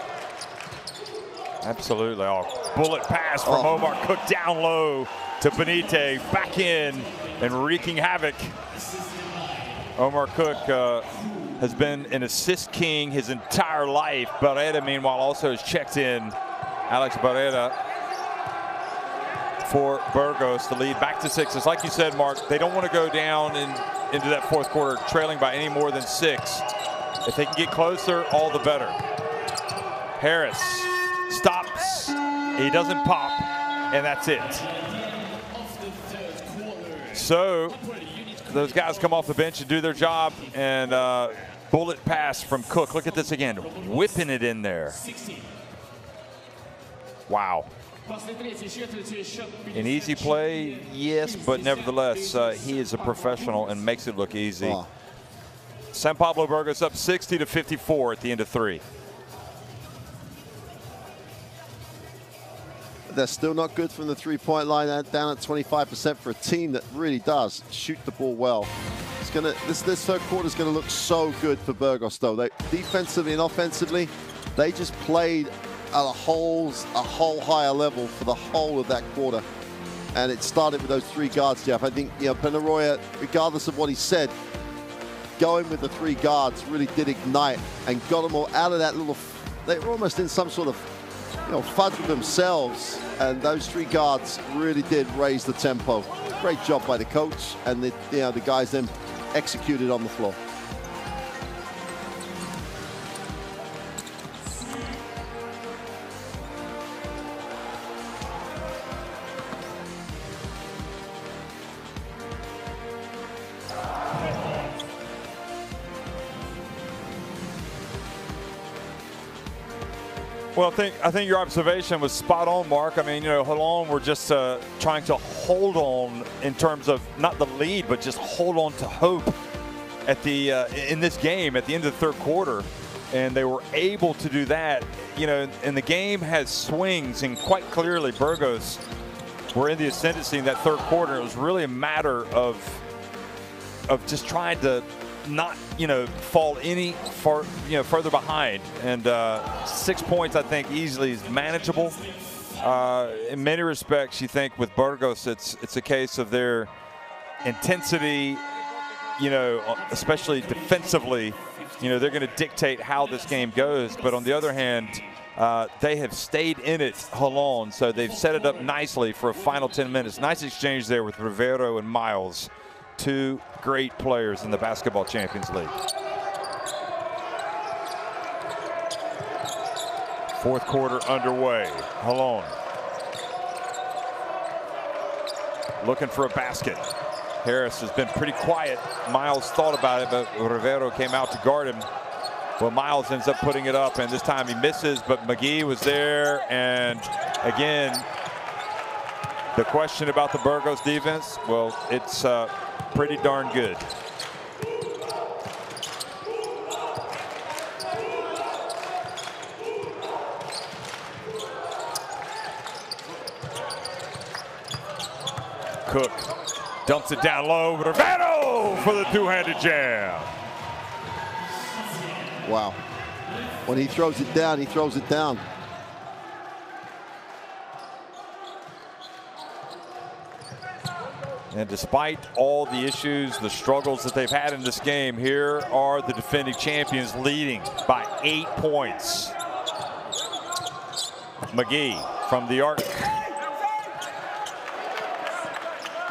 absolutely. Oh, bullet pass from Omar Cook down low to Benite, back in and wreaking havoc. Omar Cook has been an assist king his entire life. Barrera, meanwhile, also has checked in. Alex Barrera for Burgos to lead back to 6. It's like you said, Mark, they don't want to go down into that fourth quarter trailing by any more than 6. If they can get closer, all the better. Harris stops, he doesn't pop, and that's it. So those guys come off the bench and do their job, and bullet pass from Cook. Look at this again, whipping it in there. Wow. An easy play, yes, but nevertheless, he is a professional and makes it look easy. Oh. San Pablo Burgos up 60-54 at the end of 3. They're still not good from the three-point line, down at 25% for a team that really does shoot the ball well. It's gonna this third quarter is gonna look so good for Burgos, though. They defensively and offensively, they just played at a whole higher level for the whole of that quarter, and it started with those 3 guards, Jeff. I think, you know, Peñarroya, regardless of what he said, going with the 3 guards really did ignite and got them all out of that little. They were almost in some sort of, you know, fudge with themselves, and those 3 guards really did raise the tempo. Great job by the coach, and the, you know, the guys then executed on the floor. Well, I think your observation was spot on, Mark. I mean, you know, Holon were just trying to hold on in terms of not the lead, but just hold on to hope at the in this game at the end of the third quarter, and they were able to do that. You know, and the game has swings, and quite clearly, Burgos were in the ascendancy in that third quarter. It was really a matter of just trying to not, you know, fall any further behind, and 6 points I think easily is manageable. In many respects, you think with Burgos, it's a case of their intensity, you know, especially defensively. You know, they're going to dictate how this game goes. But on the other hand, they have stayed in it, Holon, so they've set it up nicely for a final 10 minutes. Nice exchange there with Rivero and Miles. 2 great players in the Basketball Champions League. Fourth quarter underway. Holon looking for a basket. Harris has been pretty quiet. Miles thought about it, but Rivero came out to guard him. Well, Miles ends up putting it up, and this time he misses, but McGee was there. And again, the question about the Burgos defense, well, it's pretty darn good. Cook dumps it down low. Rivero for the 2-handed jam. Wow. When he throws it down, he throws it down. And despite all the issues, the struggles that they've had in this game, here are the defending champions leading by 8 points. McGee from the arc.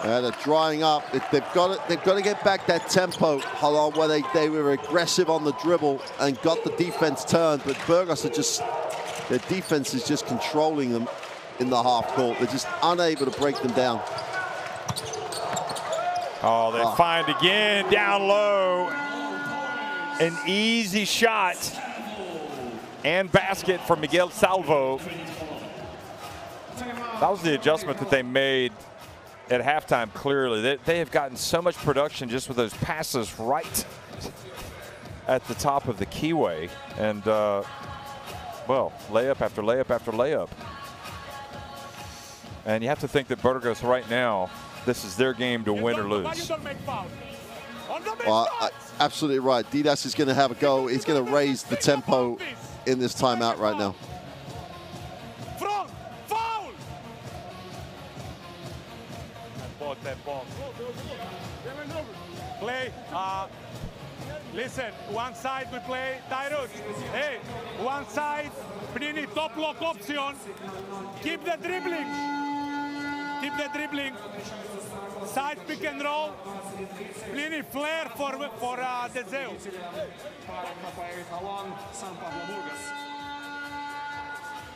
They're drying up. They've got to get back that tempo, Holon, where they were aggressive on the dribble and got the defense turned. But Burgos are just, their defense is just controlling them in the half court. They're just unable to break them down. Oh, they find again down low. An easy shot and basket for Miguel Salvo. That was the adjustment that they made at halftime, clearly. They have gotten so much production just with those passes right at the top of the keyway. And, well, layup after layup after layup. And you have to think that Burgos right now, this is their game to win or lose. Well, absolutely right. Didas is going to have a go. He's going to raise the tempo in this timeout right now. Play. Listen, one side we play Tyrus. Hey, one side, Prini, top lock option. Keep the dribbling. Keep the dribbling. Side pick and roll. Prini, flare for Deseu.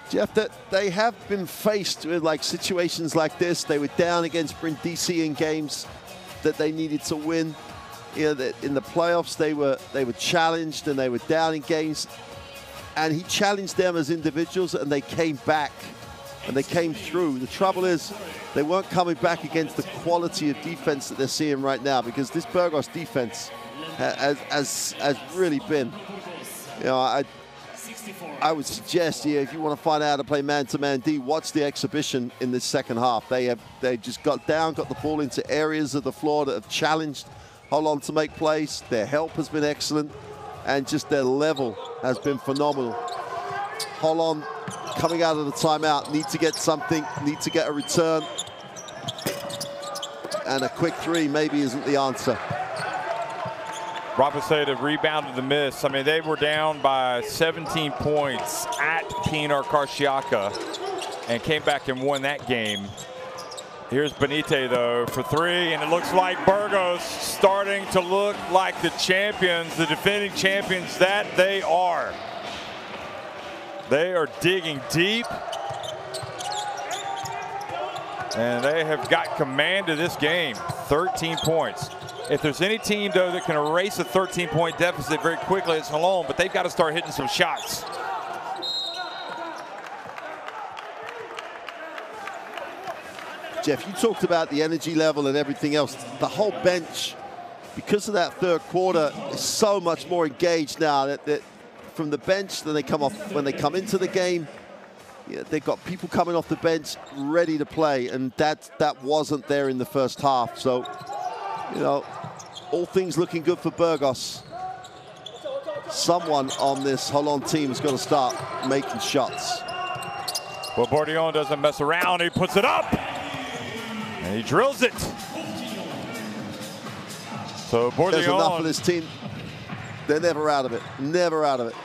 Jeff, that they have been faced with like situations like this. They were down against Brindisi in games that they needed to win. You know, in the playoffs, they were challenged and they were down in games. And he challenged them as individuals, and they came back and they came through. The trouble is they weren't coming back against the quality of defense that they're seeing right now, because this Burgos defense has really been, you know, I would suggest here, if you want to find out how to play man-to-man D, watch the exhibition in this second half. They just got down, got the ball into areas of the floor that have challenged Holon to make plays. Their help has been excellent, and just their level has been phenomenal. Holon, coming out of the timeout, need to get something, need to get a return. And a quick three maybe isn't the answer. Rabaseda rebounded the miss. I mean, they were down by 17 points at Pinar Karšiaka and came back and won that game. Here's Benite, though, for three, and it looks like Burgos starting to look like the champions, the defending champions that they are. They are digging deep, and they have got command of this game. 13 points. If there's any team, though, that can erase a 13-point deficit very quickly, it's Holon, but they've got to start hitting some shots. Jeff, you talked about the energy level and everything else. The whole bench, because of that third quarter, is so much more engaged now. That from the bench, then they come off when they come into the game. Yeah, they've got people coming off the bench ready to play, and that wasn't there in the first half. So, you know, all things looking good for Burgos. Someone on this Holon team is going to start making shots. Well, Bourdillon doesn't mess around. He puts it up, and he drills it. So Bourdillon. There's enough of this team. They're never out of it. Never out of it.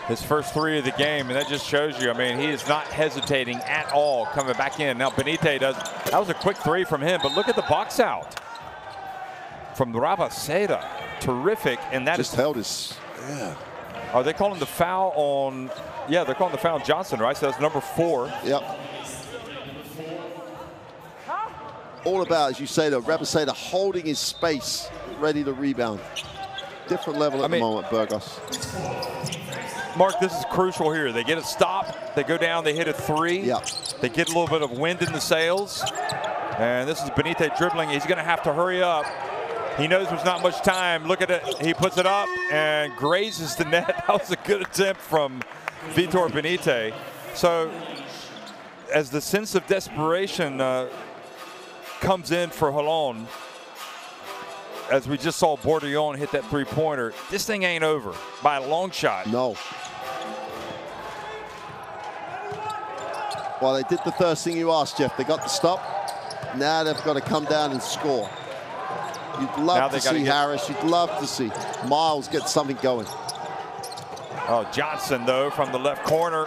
His first three of the game, and that just shows you, I mean, he is not hesitating at all coming back in. Now, Benite does, that was a quick three from him, but look at the box out from Rabaseda. Terrific, and that just held his, yeah. Are they calling the foul on, yeah, they're calling the foul on Johnson, right? So that's number 4. Yep. All about, as you say, though, Rabaseda holding his space, ready to rebound. Different level at the moment, Burgos. Mark, this is crucial here. They get a stop, they go down, they hit a three. Yep. They get a little bit of wind in the sails. And this is Benite dribbling. He's going to have to hurry up. He knows there's not much time. Look at it. He puts it up and grazes the net. That was a good attempt from Vitor Benite. So as the sense of desperation comes in for Holon, as we just saw Bourdillon hit that three-pointer, this thing ain't over by a long shot. No. Well, they did the first thing you asked, Jeff. They got the stop. Now they've got to come down and score. You'd love to see Harris. You'd love to see Miles get something going. Oh, Johnson, though, from the left corner.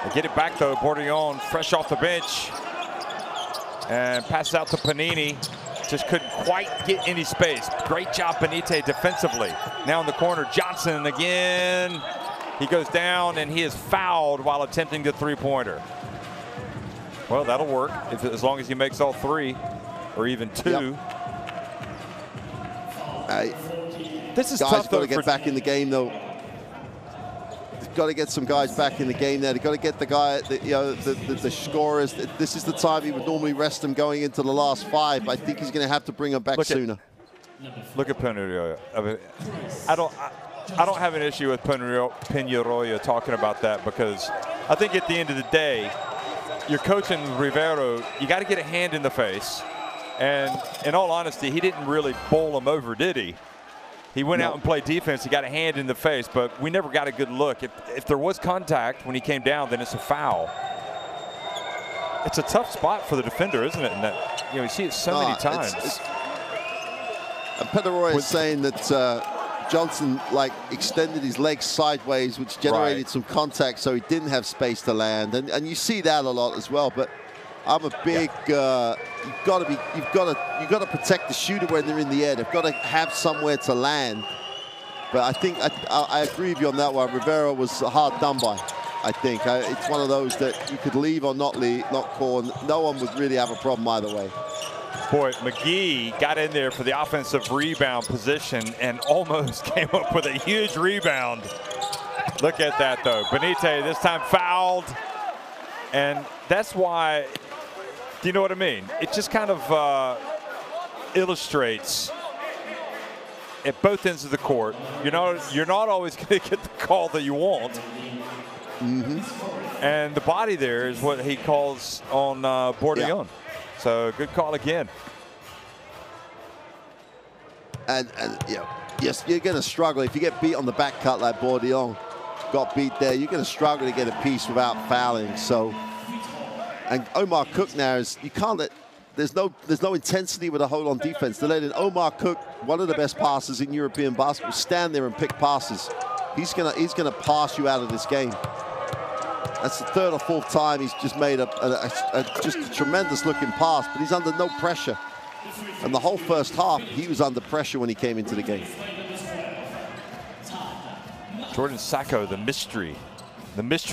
They get it back, though. Bourdillon fresh off the bench. And pass out to Panini. Just couldn't quite get any space. Great job, Benite, defensively. Now in the corner, Johnson again. He goes down, and he is fouled while attempting the three-pointer. Well, that'll work as long as he makes all three, or even two. Yep. This is guys tough, though. Got to get back in the game, though. They've got to get some guys back in the game there. They've got to get the guy, the scorers. This is the time he would normally rest them going into the last 5. I think he's going to have to bring them back sooner. Look at Peñarroya. I mean, I don't have an issue with Peñarroya talking about that, because I think at the end of the day, you're coaching Rivero, you got to get a hand in the face. And in all honesty, he didn't really bowl him over, did he? He went out and played defense. He got a hand in the face, but we never got a good look. If there was contact when he came down, then it's a foul. It's a tough spot for the defender, isn't it? And that, you know, you see it so many times. And Peñarroya is saying that Johnson extended his legs sideways, which generated some contact, so he didn't have space to land. And you see that a lot as well. But I'm a big you've got to protect the shooter when they're in the air. They've got to have somewhere to land. But I think I agree with you on that one. Rivera was hard done by. I think it's one of those that you could leave or not call, and no one would really have a problem either way. Boy, McGee got in there for the offensive rebound position and almost came up with a huge rebound. Look at that, though. Benitez this time fouled. And that's why, do you know what I mean? It just kind of illustrates at both ends of the court. You're not always going to get the call that you want. Mm-hmm. And the body there is what he calls on Bourdillon. Yeah. So good call again. And yes, you're going to struggle if you get beat on the back cut like Bourdillon got beat there. You're going to struggle to get a piece without fouling. So, and Omar Cook now is, you can't let, there's no intensity with a hold on defense. They're letting Omar Cook, one of the best passers in European basketball, stand there and pick passes. He's gonna pass you out of this game. That's the third or fourth time he's just made just a tremendous looking pass, but he's under no pressure. And the whole first half, he was under pressure when he came into the game. Jordan Sacco, the mystery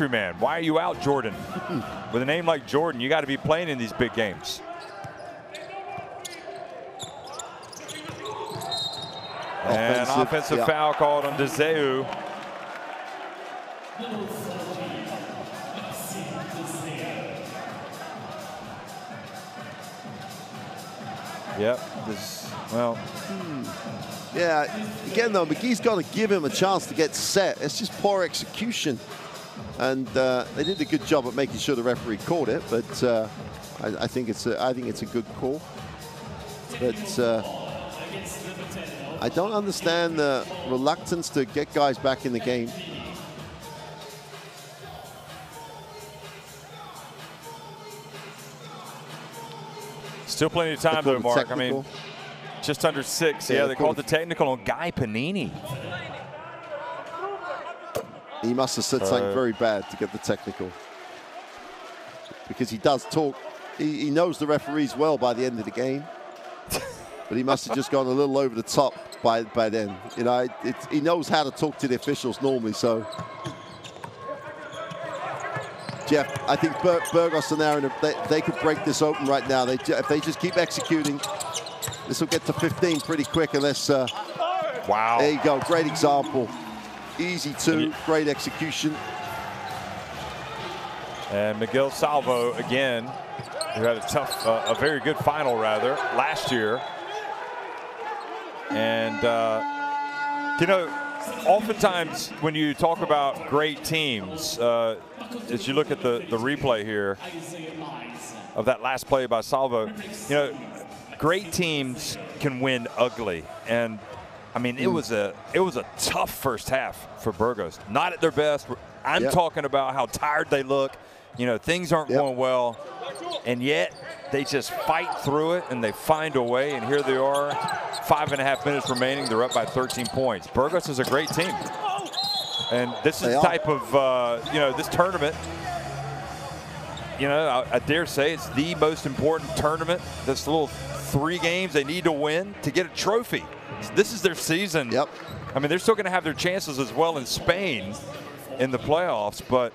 man. Why are you out, Jordan? With a name like Jordan, you got to be playing in these big games. And offensive foul called on Dzeu. Yep. Well. Yeah. Again, though, McGee's got to give him a chance to get set. It's just poor execution, and they did a good job at making sure the referee called it. But I think it's a good call. But I don't understand the reluctance to get guys back in the game. Still plenty of time, though, Mark. I mean, just under 6. Yeah, they called the technical on Guy Panini. He must have said something very bad to get the technical. Because he does talk. He knows the referees well by the end of the game. But he must have just gone a little over the top by then. You know, he knows how to talk to the officials normally, so. Jeff, I think Burgos and Aaron, they could break this open right now. If they just keep executing, this will get to 15 pretty quick unless... wow. There you go, great example. Easy two, great execution. And Miguel Salvo, again, who had a very good final, rather, last year. And, you know, oftentimes when you talk about great teams, as you look at the replay here of that last play by Salvo, you know, great teams can win ugly. And, I mean, it was a tough first half for Burgos. Not at their best. I'm talking about how tired they look. You know, things aren't going well. And yet, they just fight through it, and they find a way. And here they are, 5.5 minutes remaining. They're up by 13 points. Burgos is a great team. And this is the type of, you know, this tournament, you know, I dare say it's the most important tournament. This little 3 games they need to win to get a trophy. This is their season. Yep. I mean, they're still going to have their chances as well in Spain in the playoffs, but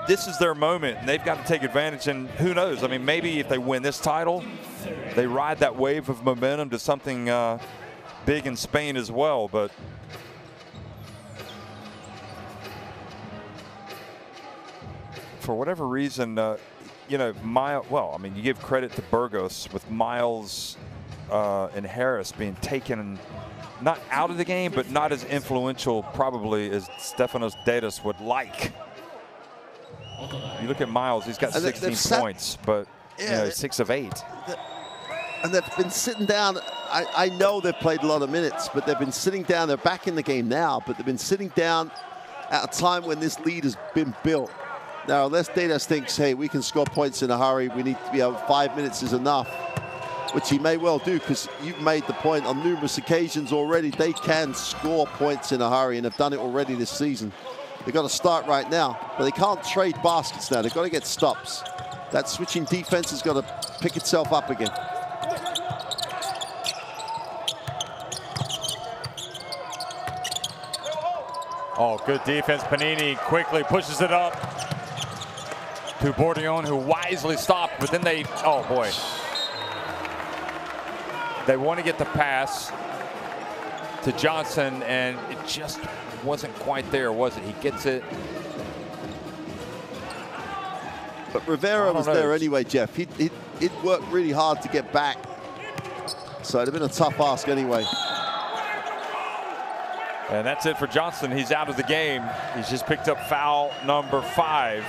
this is their moment, and they've got to take advantage. And who knows? I mean, maybe if they win this title, they ride that wave of momentum to something big in Spain as well. But for whatever reason, you know, well, I mean, you give credit to Burgos with Miles and Harris being taken not out of the game, but not as influential probably as Stefanos Dedas would like. You look at Miles, he's got 16 points, but you know, 6 of 8. And they've been sitting down. I know they've played a lot of minutes, but they've been sitting down. They're back in the game now, but they've been sitting down at a time when this lead has been built. Now, unless Dedas thinks, hey, we can score points in a hurry, we need to be able, 5 minutes is enough, which he may well do, because you've made the point on numerous occasions already. They can score points in a hurry and have done it already this season. They've got to start right now, but they can't trade baskets now. They've got to get stops. That switching defense has got to pick itself up again. Oh, good defense. Panini quickly pushes it up to Bourdillon, who wisely stopped, but then they, oh boy. They want to get the pass to Johnson, and it just wasn't quite there, was it? He gets it. But Rivera was there anyway, Jeff. He'd worked really hard to get back. So it'd have been a tough ask anyway. And that's it for Johnson. He's out of the game. He's just picked up foul number 5.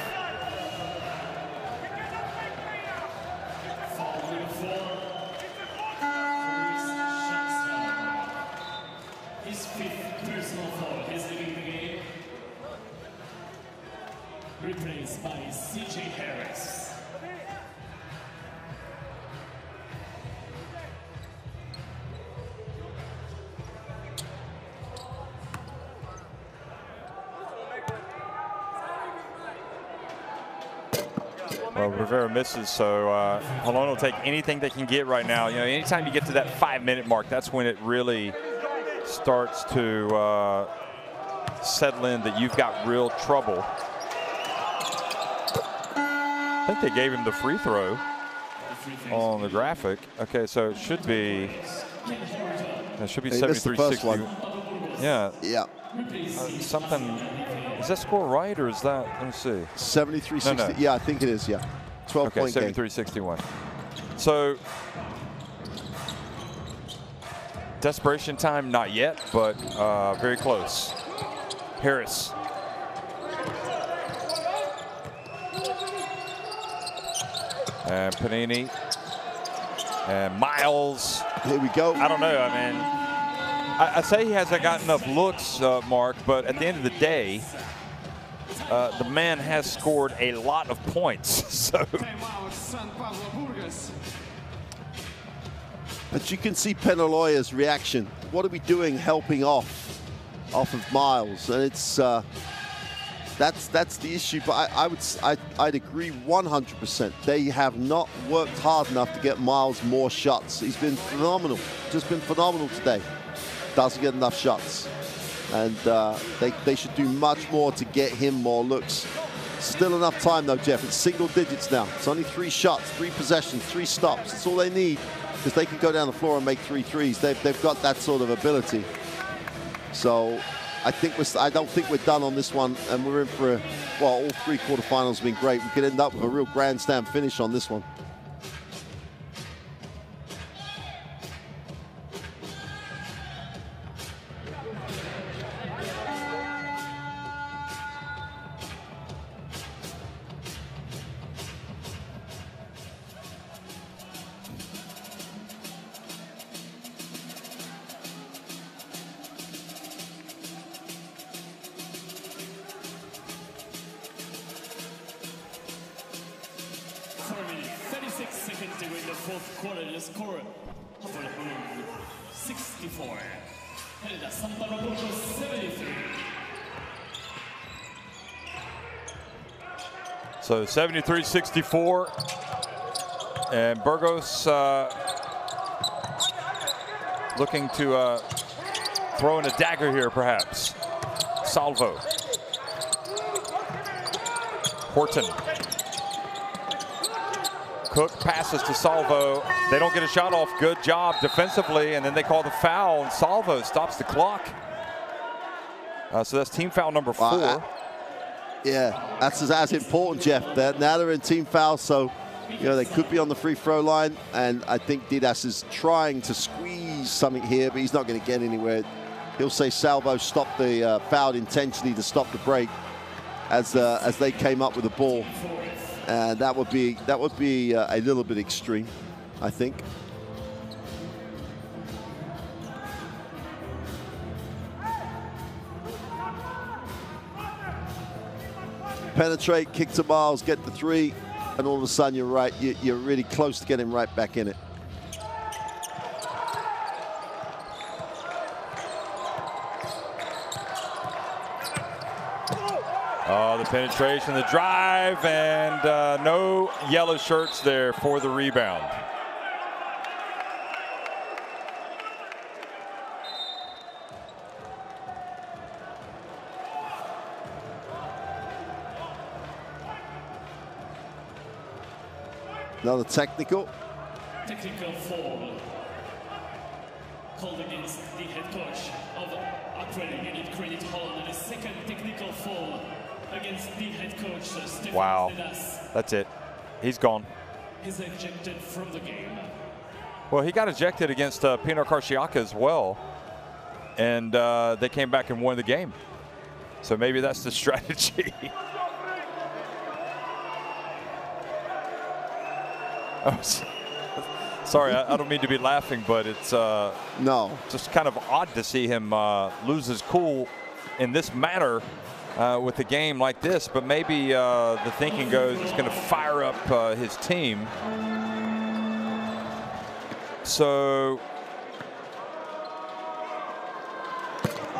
His 5th personal foul. He's leaving the game. Replaced by CJ Harris. Well, Rivera misses, so Holon will take anything they can get right now. You know, anytime you get to that 5-minute mark, that's when it really starts to settle in that you've got real trouble. I think they gave him the free throw on the graphic. Okay, so it should be 73-60. Yeah. Yeah. Something. Is that score right, or is that? Let me see. 73-60. No. Yeah, I think it is. Yeah. 12-point game. 73-61. So desperation time, not yet, but very close. Harris. And Panini. And Miles. Here we go. I don't know. I mean, I say he hasn't got enough looks, Mark, but at the end of the day, the man has scored a lot of points. So. But you can see Penaloya's reaction. What are we doing helping off of Miles? And it's that's the issue. But I'd agree 100%. They have not worked hard enough to get Miles more shots. He's been phenomenal. Just been phenomenal today. Doesn't get enough shots. And they should do much more to get him more looks. Still enough time though, Jeff. It's single digits now. It's only 3 shots, 3 possessions, 3 stops. That's all they need, because they can go down the floor and make 3 threes. They've got that sort of ability. So I don't think we're done on this one, and we're in for all 3 quarterfinals have been great. We could end up with a real grandstand finish on this one. Hapoel 64. Hereda Pablo Burgos 73. So 73-64, and Burgos looking to throw in a dagger here, perhaps. Salvo. Horton. Cook passes to Salvo. They don't get a shot off. Good job defensively, and then they call the foul, and Salvo stops the clock. So that's team foul number 4. Yeah, that's as important, Jeff. Now they're in team foul, so they could be on the free throw line, and I think Didas is trying to squeeze something here, but he's not going to get anywhere. He'll say Salvo stopped the foul intentionally to stop the break as they came up with the ball. And that would be a little bit extreme, I think. Penetrate, kick to Miles, get the 3, and all of a sudden you're right. You're really close to getting right back in it. Oh, the penetration, the drive, and no yellow shirts there for the rebound. Another technical. Technical foul. called against the head coach of Hapoel Unet-Credit Holon, and a second technical foul against the head coach, Stefan Wow, Hereda. that's it. He's gone. He's ejected from the game. Well, he got ejected against Pino Karsiaka as well, and they came back and won the game. So maybe that's the strategy. Oh, sorry, I don't mean to be laughing, but it's no, just kind of odd to see him lose his cool in this manner with a game like this. But maybe the thinking goes it's going to fire up his team. So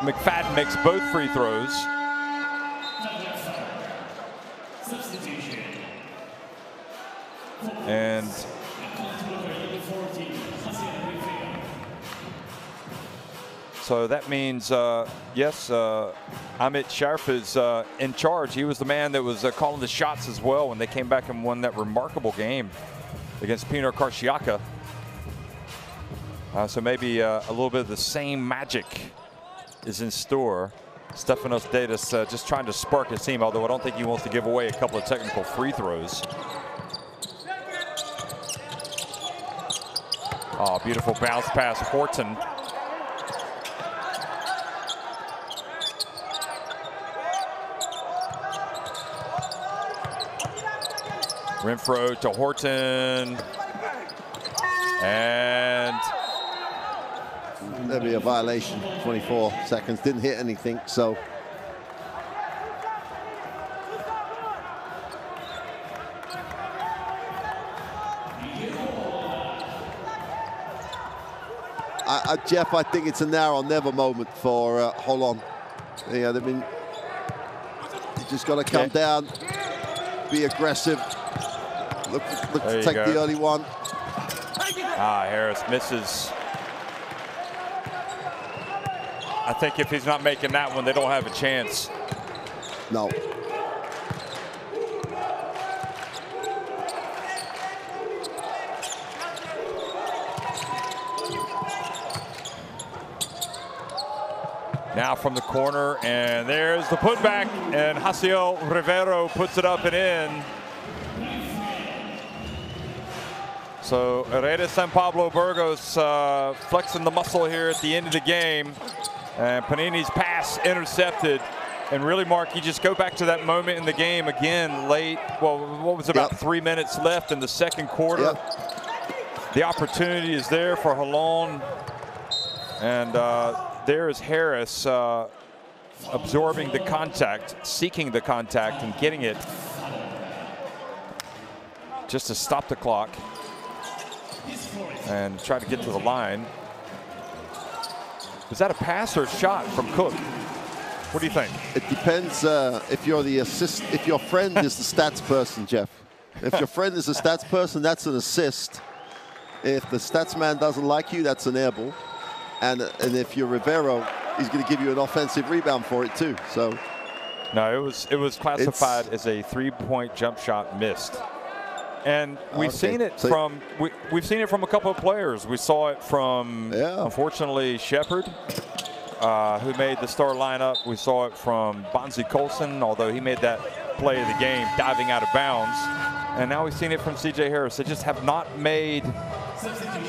McFadden makes both free throws. And so that means, yes, Amit Sharf is in charge. He was the man that was calling the shots as well when they came back and won that remarkable game against Pino Karsiaka. So maybe a little bit of the same magic is in store. Stefanos Dedas just trying to spark his team, although I don't think he wants to give away a couple of technical free throws. Oh, beautiful bounce pass, Horton. Renfro to Horton. And there'll be a violation, 24 seconds, didn't hit anything, so. Jeff, I think it's a now or never moment for Holon. Yeah, you just got to come down, be aggressive, look to take the early one. Ah, Harris misses. I think if he's not making that one, they don't have a chance. No. Now from the corner, and there's the putback, and Hapoel Rivero puts it up and in. So Hereda and Pablo Burgos flexing the muscle here at the end of the game. And Panini's pass intercepted. And really, Mark, you just go back to that moment in the game again late. Well, what was about 3 minutes left in the second quarter. The opportunity is there for Holon. And there is Harris absorbing the contact, seeking the contact, and getting it just to stop the clock and try to get to the line. Is that a pass or a shot from Cook? What do you think? It depends if you're the assist. If your friend is the stats person, Jeff. If your friend is a stats person, that's an assist. If the stats man doesn't like you, that's an air ball. And if you're Rivero, he's going to give you an offensive rebound for it too. So. No, it was classified as a three-point jump shot missed. And we've seen it from we've seen it from a couple of players. We saw it from unfortunately Shepard, who made the star lineup. We saw it from Bonzi Colson, although he made that play of the game, diving out of bounds. And now we've seen it from C.J. Harris. They just have not made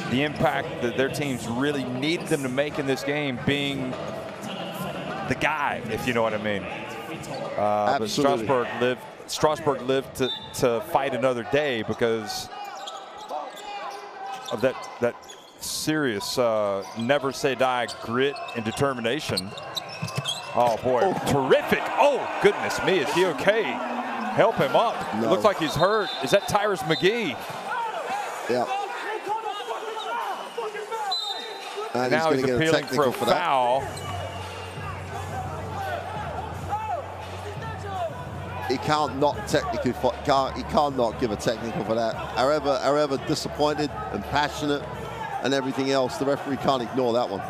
the impact that their teams really needed them to make in this game, being the guy, if you know what I mean. But Strasbourg lived to fight another day because of that serious never say die grit and determination. Oh boy, terrific. Oh goodness me, is he okay? Help him up. No. Looks like he's hurt. Is that Tyrus McGee? Yeah. And now he's appealing for a foul. He can't not technically, he can't not give a technical for that. However disappointed and passionate and everything else, the referee can't ignore that one.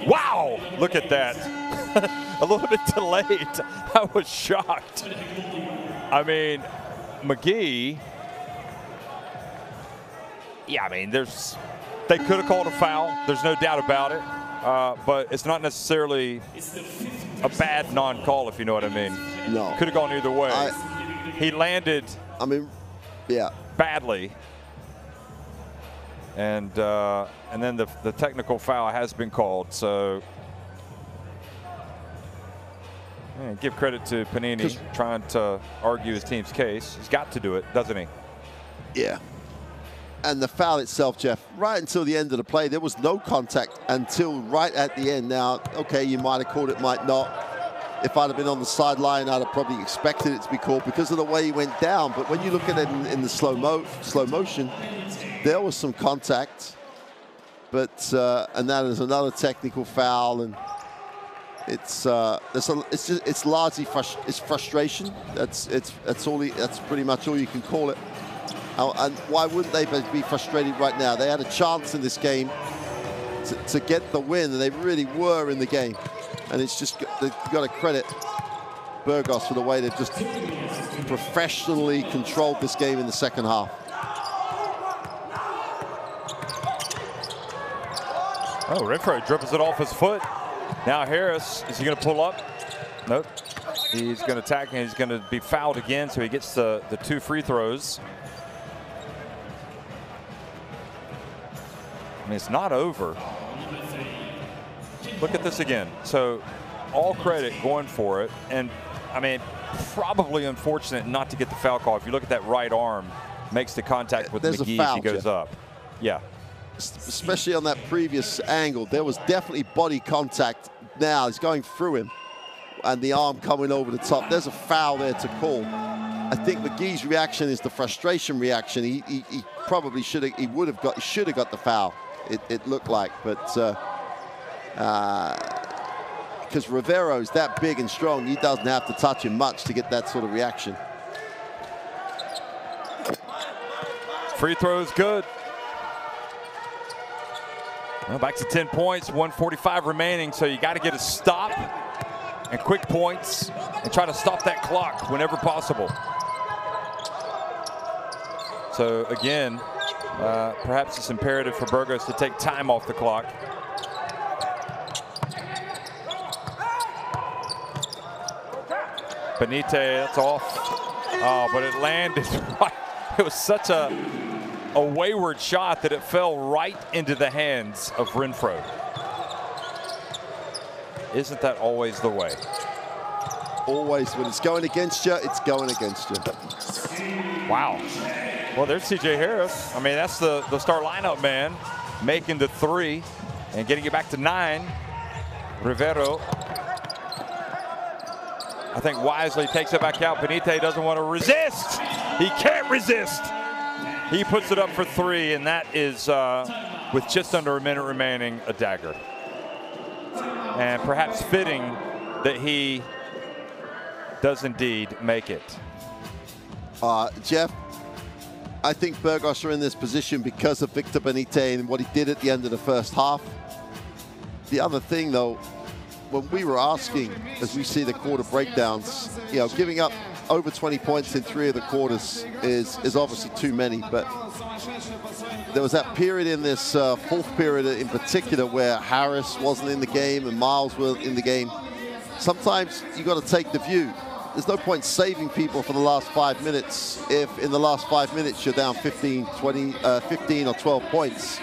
Wow, look at that. A little bit delayed. I was shocked. I mean, McGee, yeah, I mean, there's They could have called a foul. There's no doubt about it. But it's not necessarily a bad non-call, if you know what I mean. No. Could have gone either way. He landed, I mean, yeah, badly. And then the technical foul has been called. So yeah, give credit to Panini trying to argue his team's case. He's got to do it, doesn't he? Yeah. And the foul itself, Jeff, right until the end of the play, there was no contact until right at the end. Now, okay, you might have called it, might not. If I'd have been on the sideline, I'd have probably expected it to be called because of the way he went down. But when you look at it in the slow motion, there was some contact. But and that is another technical foul, and it's largely frustration. That's pretty much all you can call it. And why wouldn't they be frustrated right now? They had a chance in this game to get the win, and they really were in the game. And it's just, you've got to credit Burgos for the way they've just professionally controlled this game in the second half. Oh, Renfro dribbles it off his foot. Now Harris, is he going to pull up? Nope. He's going to attack, and he's going to be fouled again, so he gets the 2 free throws. I mean, it's not over. Look at this again. So all credit going for it. And, I mean, probably unfortunate not to get the foul call. If you look at that right arm, makes the contact with McGee as he goes up. Yeah. Especially on that previous angle, there was definitely body contact. Now he's going through him, and the arm coming over the top. There's a foul there to call. I think McGee's reaction is the frustration reaction. He probably should have. He should have got the foul. It looked like, but because Rivero's that big and strong, he doesn't have to touch him much to get that sort of reaction. Free throws good. Well, back to 10 points, 1:45 remaining, so you got to get a stop and quick points and try to stop that clock whenever possible. So again, perhaps it's imperative for Burgos to take time off the clock. Benite, that's off. Oh, but it landed right. It was such a wayward shot that it fell right into the hands of Renfro. Isn't that always the way? Always, when it's going against you, it's going against you. Wow. Well, there's CJ Harris. I mean, that's the start lineup man, making the 3 and getting it back to 9. Rivero, I think wisely takes it back out. Benite doesn't want to resist. He can't resist. He puts it up for 3, and that is, with just under a minute remaining, a dagger. And perhaps fitting that he does indeed make it. Jeff, I think Burgos are in this position because of Victor Benite and what he did at the end of the first half. The other thing, though, when we were asking, as we see the quarter breakdowns, you know, giving up over 20 points in 3 of the quarters is obviously too many. But there was that period in this fourth period in particular where Harris wasn't in the game and Miles were in the game. Sometimes you got to take the view. There's no point saving people for the last 5 minutes if in the last 5 minutes you're down 15, 20, 15 or 12 points.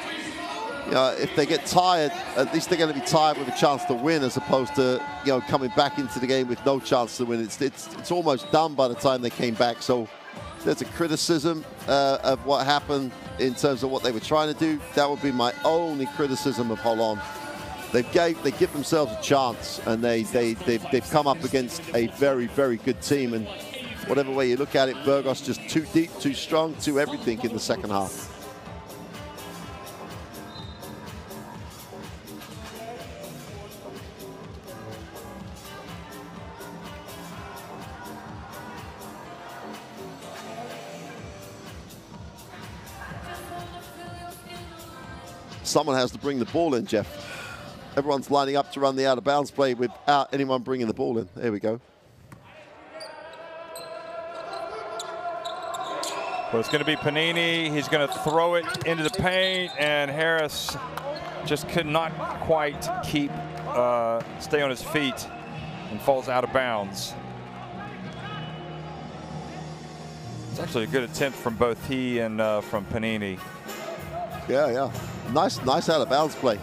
You know, if they get tired, at least they're going to be tired with a chance to win, as opposed to, you know, coming back into the game with no chance to win. It's almost done by the time they came back. So there's a criticism of what happened in terms of what they were trying to do. That would be my only criticism of Holon. They give themselves a chance, and they've come up against a very, very good team. And whatever way you look at it, Burgos just too deep, too strong, too everything in the second half. Someone has to bring the ball in, Jeff. Everyone's lining up to run the out-of-bounds play without anyone bringing the ball in. There we go. So it's going to be Panini. He's going to throw it into the paint, and Harris just could not quite stay on his feet and falls out of bounds. It's actually a good attempt from both he and from Panini. Yeah. Nice out of bounds play.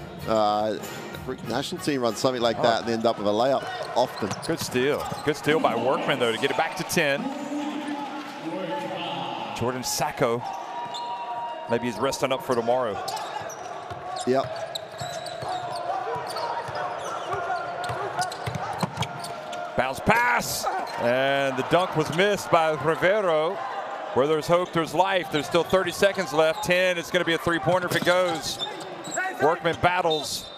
National team runs something like that and end up with a layup often. Good steal. Good steal by Workman, though, to get it back to 10. Jordan Sacco. Maybe he's resting up for tomorrow. Yep. Bounce pass. And the dunk was missed by Rivero. Where there's hope, there's life. There's still 30 seconds left. 10. It's going to be a three-pointer if it goes. Workman battles.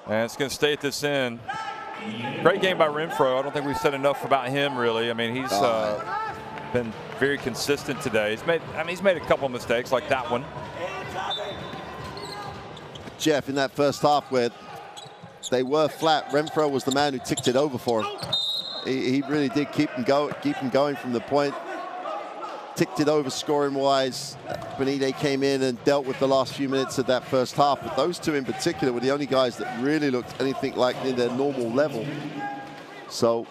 And it's going to stay at this end. Great game by Renfro. I don't think we've said enough about him, really. I mean, he's been very consistent today. He's made a couple of mistakes, like that one. Jeff, in that first half where they were flat, Renfro was the man who ticked it over for him. He really did keep him going from the point. Ticked it over scoring-wise. Benitez came in and dealt with the last few minutes of that first half. But those two in particular were the only guys that really looked anything like in their normal level. So,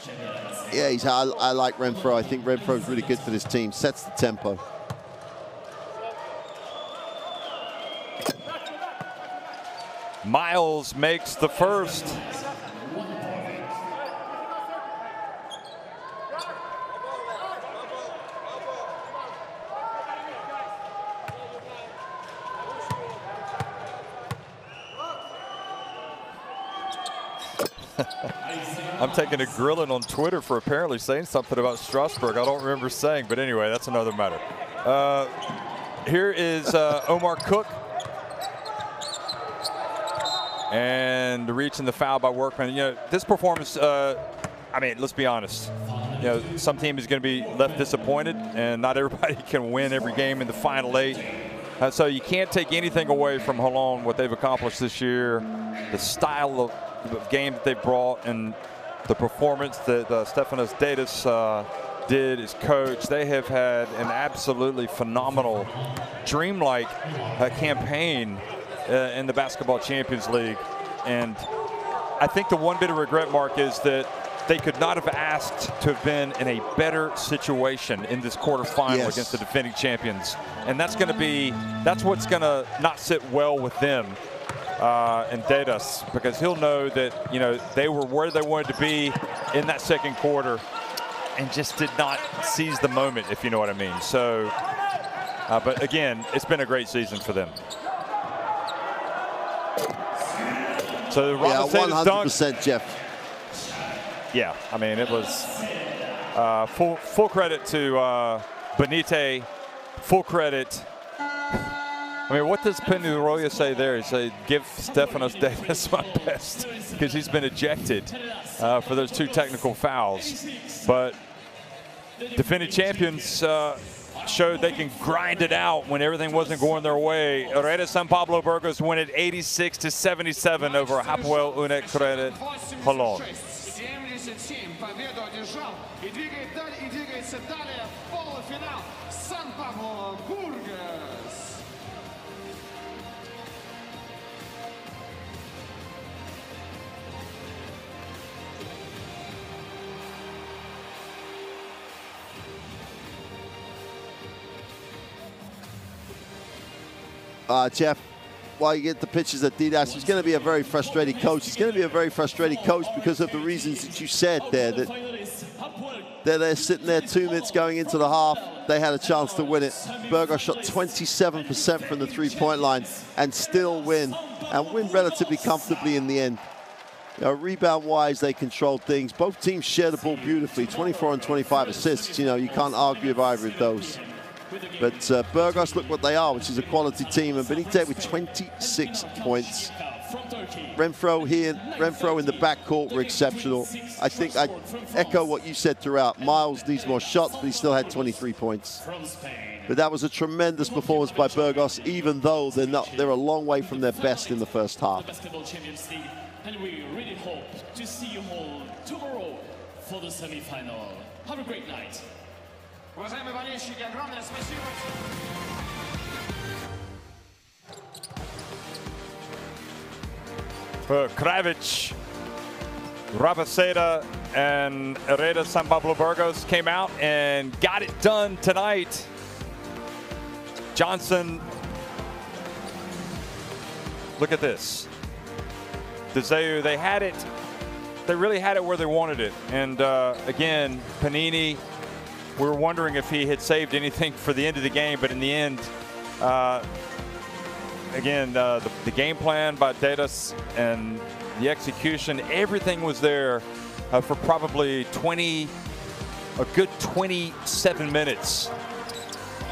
yeah, I like Renfro. I think Renfro's really good for this team. Sets the tempo. Miles makes the first. I'm taking a grilling on Twitter for apparently saying something about Strasburg. I don't remember saying, but anyway, that's another matter. Here is Omar Cook. And reaching the foul by Workman. You know, this performance, I mean, let's be honest. You know, some team is going to be left disappointed, and not everybody can win every game in the Final 8. So you can't take anything away from Holon, what they've accomplished this year, the style of game that they brought, and the performance that Stefanos Dedas did as coach. They have had an absolutely phenomenal, dreamlike campaign in the Basketball Champions League. And I think the one bit of regret, Mark, is that they could not have asked to have been in a better situation in this quarterfinal against the defending champions. And that's what's going to not sit well with them. And Dedas, because he'll know that, you know, they were where they wanted to be in that second quarter and just did not seize the moment, if you know what I mean. So, but again, it's been a great season for them. So the 100%, Jeff. Yeah, I mean, it was full credit to Benitez, full credit. I mean, what does Penarroya say there? He said, give Stefanos Dedas my best, because he's been ejected for those 2 technical fouls. But defending champions showed they can grind it out when everything wasn't going their way. Hereda and Pablo Burgos win it 86-77 over Hapoel Unet-Credit Holon. 77 победу одержал и двигается далее в полуфинал Пабlo Burgos. Jeff, while you get the pictures of Dedas, he's going to be a very frustrated coach. He's going to be a very frustrated coach because of the reasons that you said there. That they're sitting there 2 minutes going into the half. They had a chance to win it. Burgos shot 27% from the three-point line and still win, and win relatively comfortably in the end. You know, rebound-wise, they controlled things. Both teams shared the ball beautifully, 24 and 25 assists. You know, you can't argue with either of those. But Burgos, look what they are, which is a quality team. And Benitez with 26 points. Renfro in the backcourt were exceptional. I think I echo what you said throughout. Miles needs more shots, but he still had 23 points. But that was a tremendous performance by Burgos, even though they're a long way from their best in the first half. Basketball Champions League, and we really hope to see you all tomorrow for the semi-final. Have a great night. Уважаемые болельщики, огромное спасибо. Kravic, Rabaseda, and Hereda San Pablo Burgos came out and got it done tonight. Johnson, look at this. Deseu, they had it. They really had it where they wanted it. And again, Panini, we were wondering if he had saved anything for the end of the game, but in the end, again, the game plan by Dedas and the execution, everything was there for probably a good 27 minutes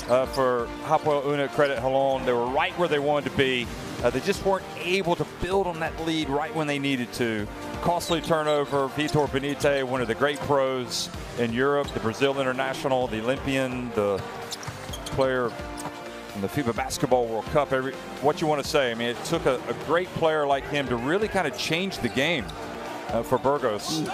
for Hapoel Unet-Credit Holon. They were right where they wanted to be. They just weren't able to build on that lead right when they needed to. Costly turnover. Vitor Benite, one of the great pros in Europe, the Brazil international, the Olympian, the player in the FIBA Basketball World Cup. What you want to say? I mean, it took a great player like him to really kind of change the game for Burgos.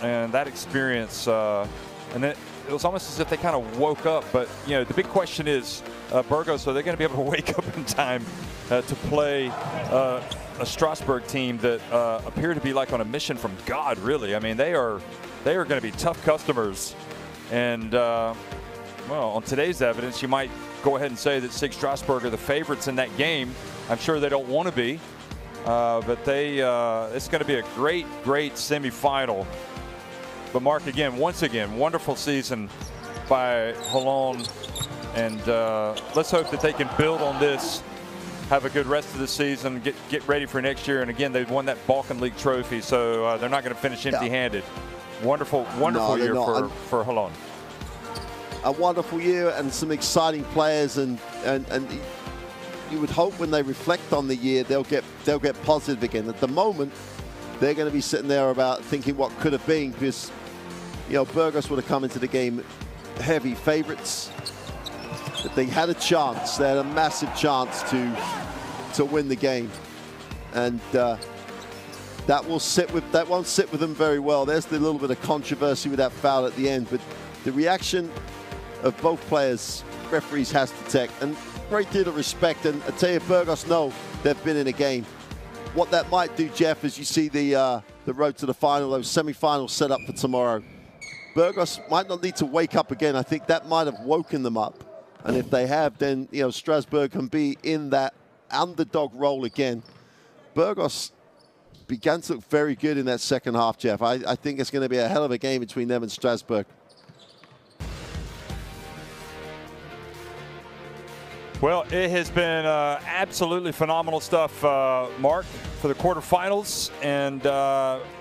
And that experience, and then it was almost as if they kind of woke up. But, you know, the big question is, Burgos, are they going to be able to wake up in time to play a Strasbourg team that appear to be like on a mission from God, really? I mean, they are going to be tough customers. And, well, on today's evidence, you might go ahead and say that SIG Strasbourg are the favorites in that game. I'm sure they don't want to be, but it's going to be a great semifinal. But Mark, once again, wonderful season by Holon, and let's hope that they can build on this, have a good rest of the season, get ready for next year. And again, they've won that Balkan League trophy, so they're not going to finish empty-handed. Wonderful year for Holon. A wonderul year and some exciting players, and you would hope when they reflect on the year they'll get positive again. At the moment, they're going to be sitting there about thinking what could have been, because, you know, Burgos would have come into the game heavy favorites. But they had a chance. They had a massive chance to win the game, and that won't sit with them very well. There's the little bit of controversy with that foul at the end, but the reaction of both players, referees has to take, and great deal of respect. And I tell you, Burgos know they've been in a game. What that might do, Jeff, as you see the road to the final, those semi-finals set up for tomorrow, Burgos might not need to wake up again. I think that might have woken them up. And if they have, then, you know, Strasbourg can be in that underdog role again. Burgos began to look very good in that second half, Jeff. I think it's going to be a hell of a game between them and Strasbourg. Well, it has been absolutely phenomenal stuff, Mark, for the quarterfinals, and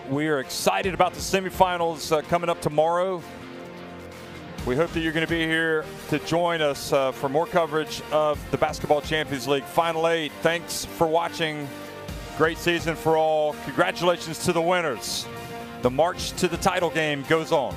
we are excited about the semifinals coming up tomorrow. We hope that you're going to be here to join us for more coverage of the Basketball Champions League Final 8. Thanks for watching. Great season for all. Congratulations to the winners. The march to the title game goes on.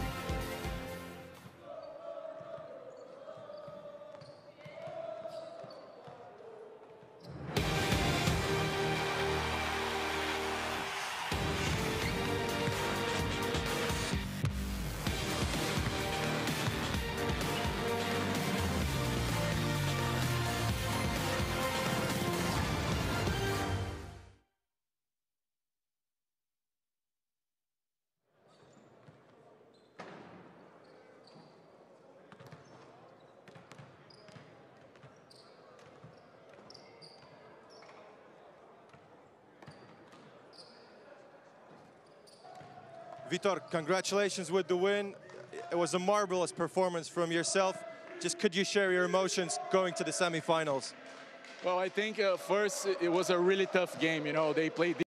Vitor, congratulations with the win. It was a marvelous performance from yourself. Just could you share your emotions going to the semifinals? Well, I think first it was a really tough game. You know, they played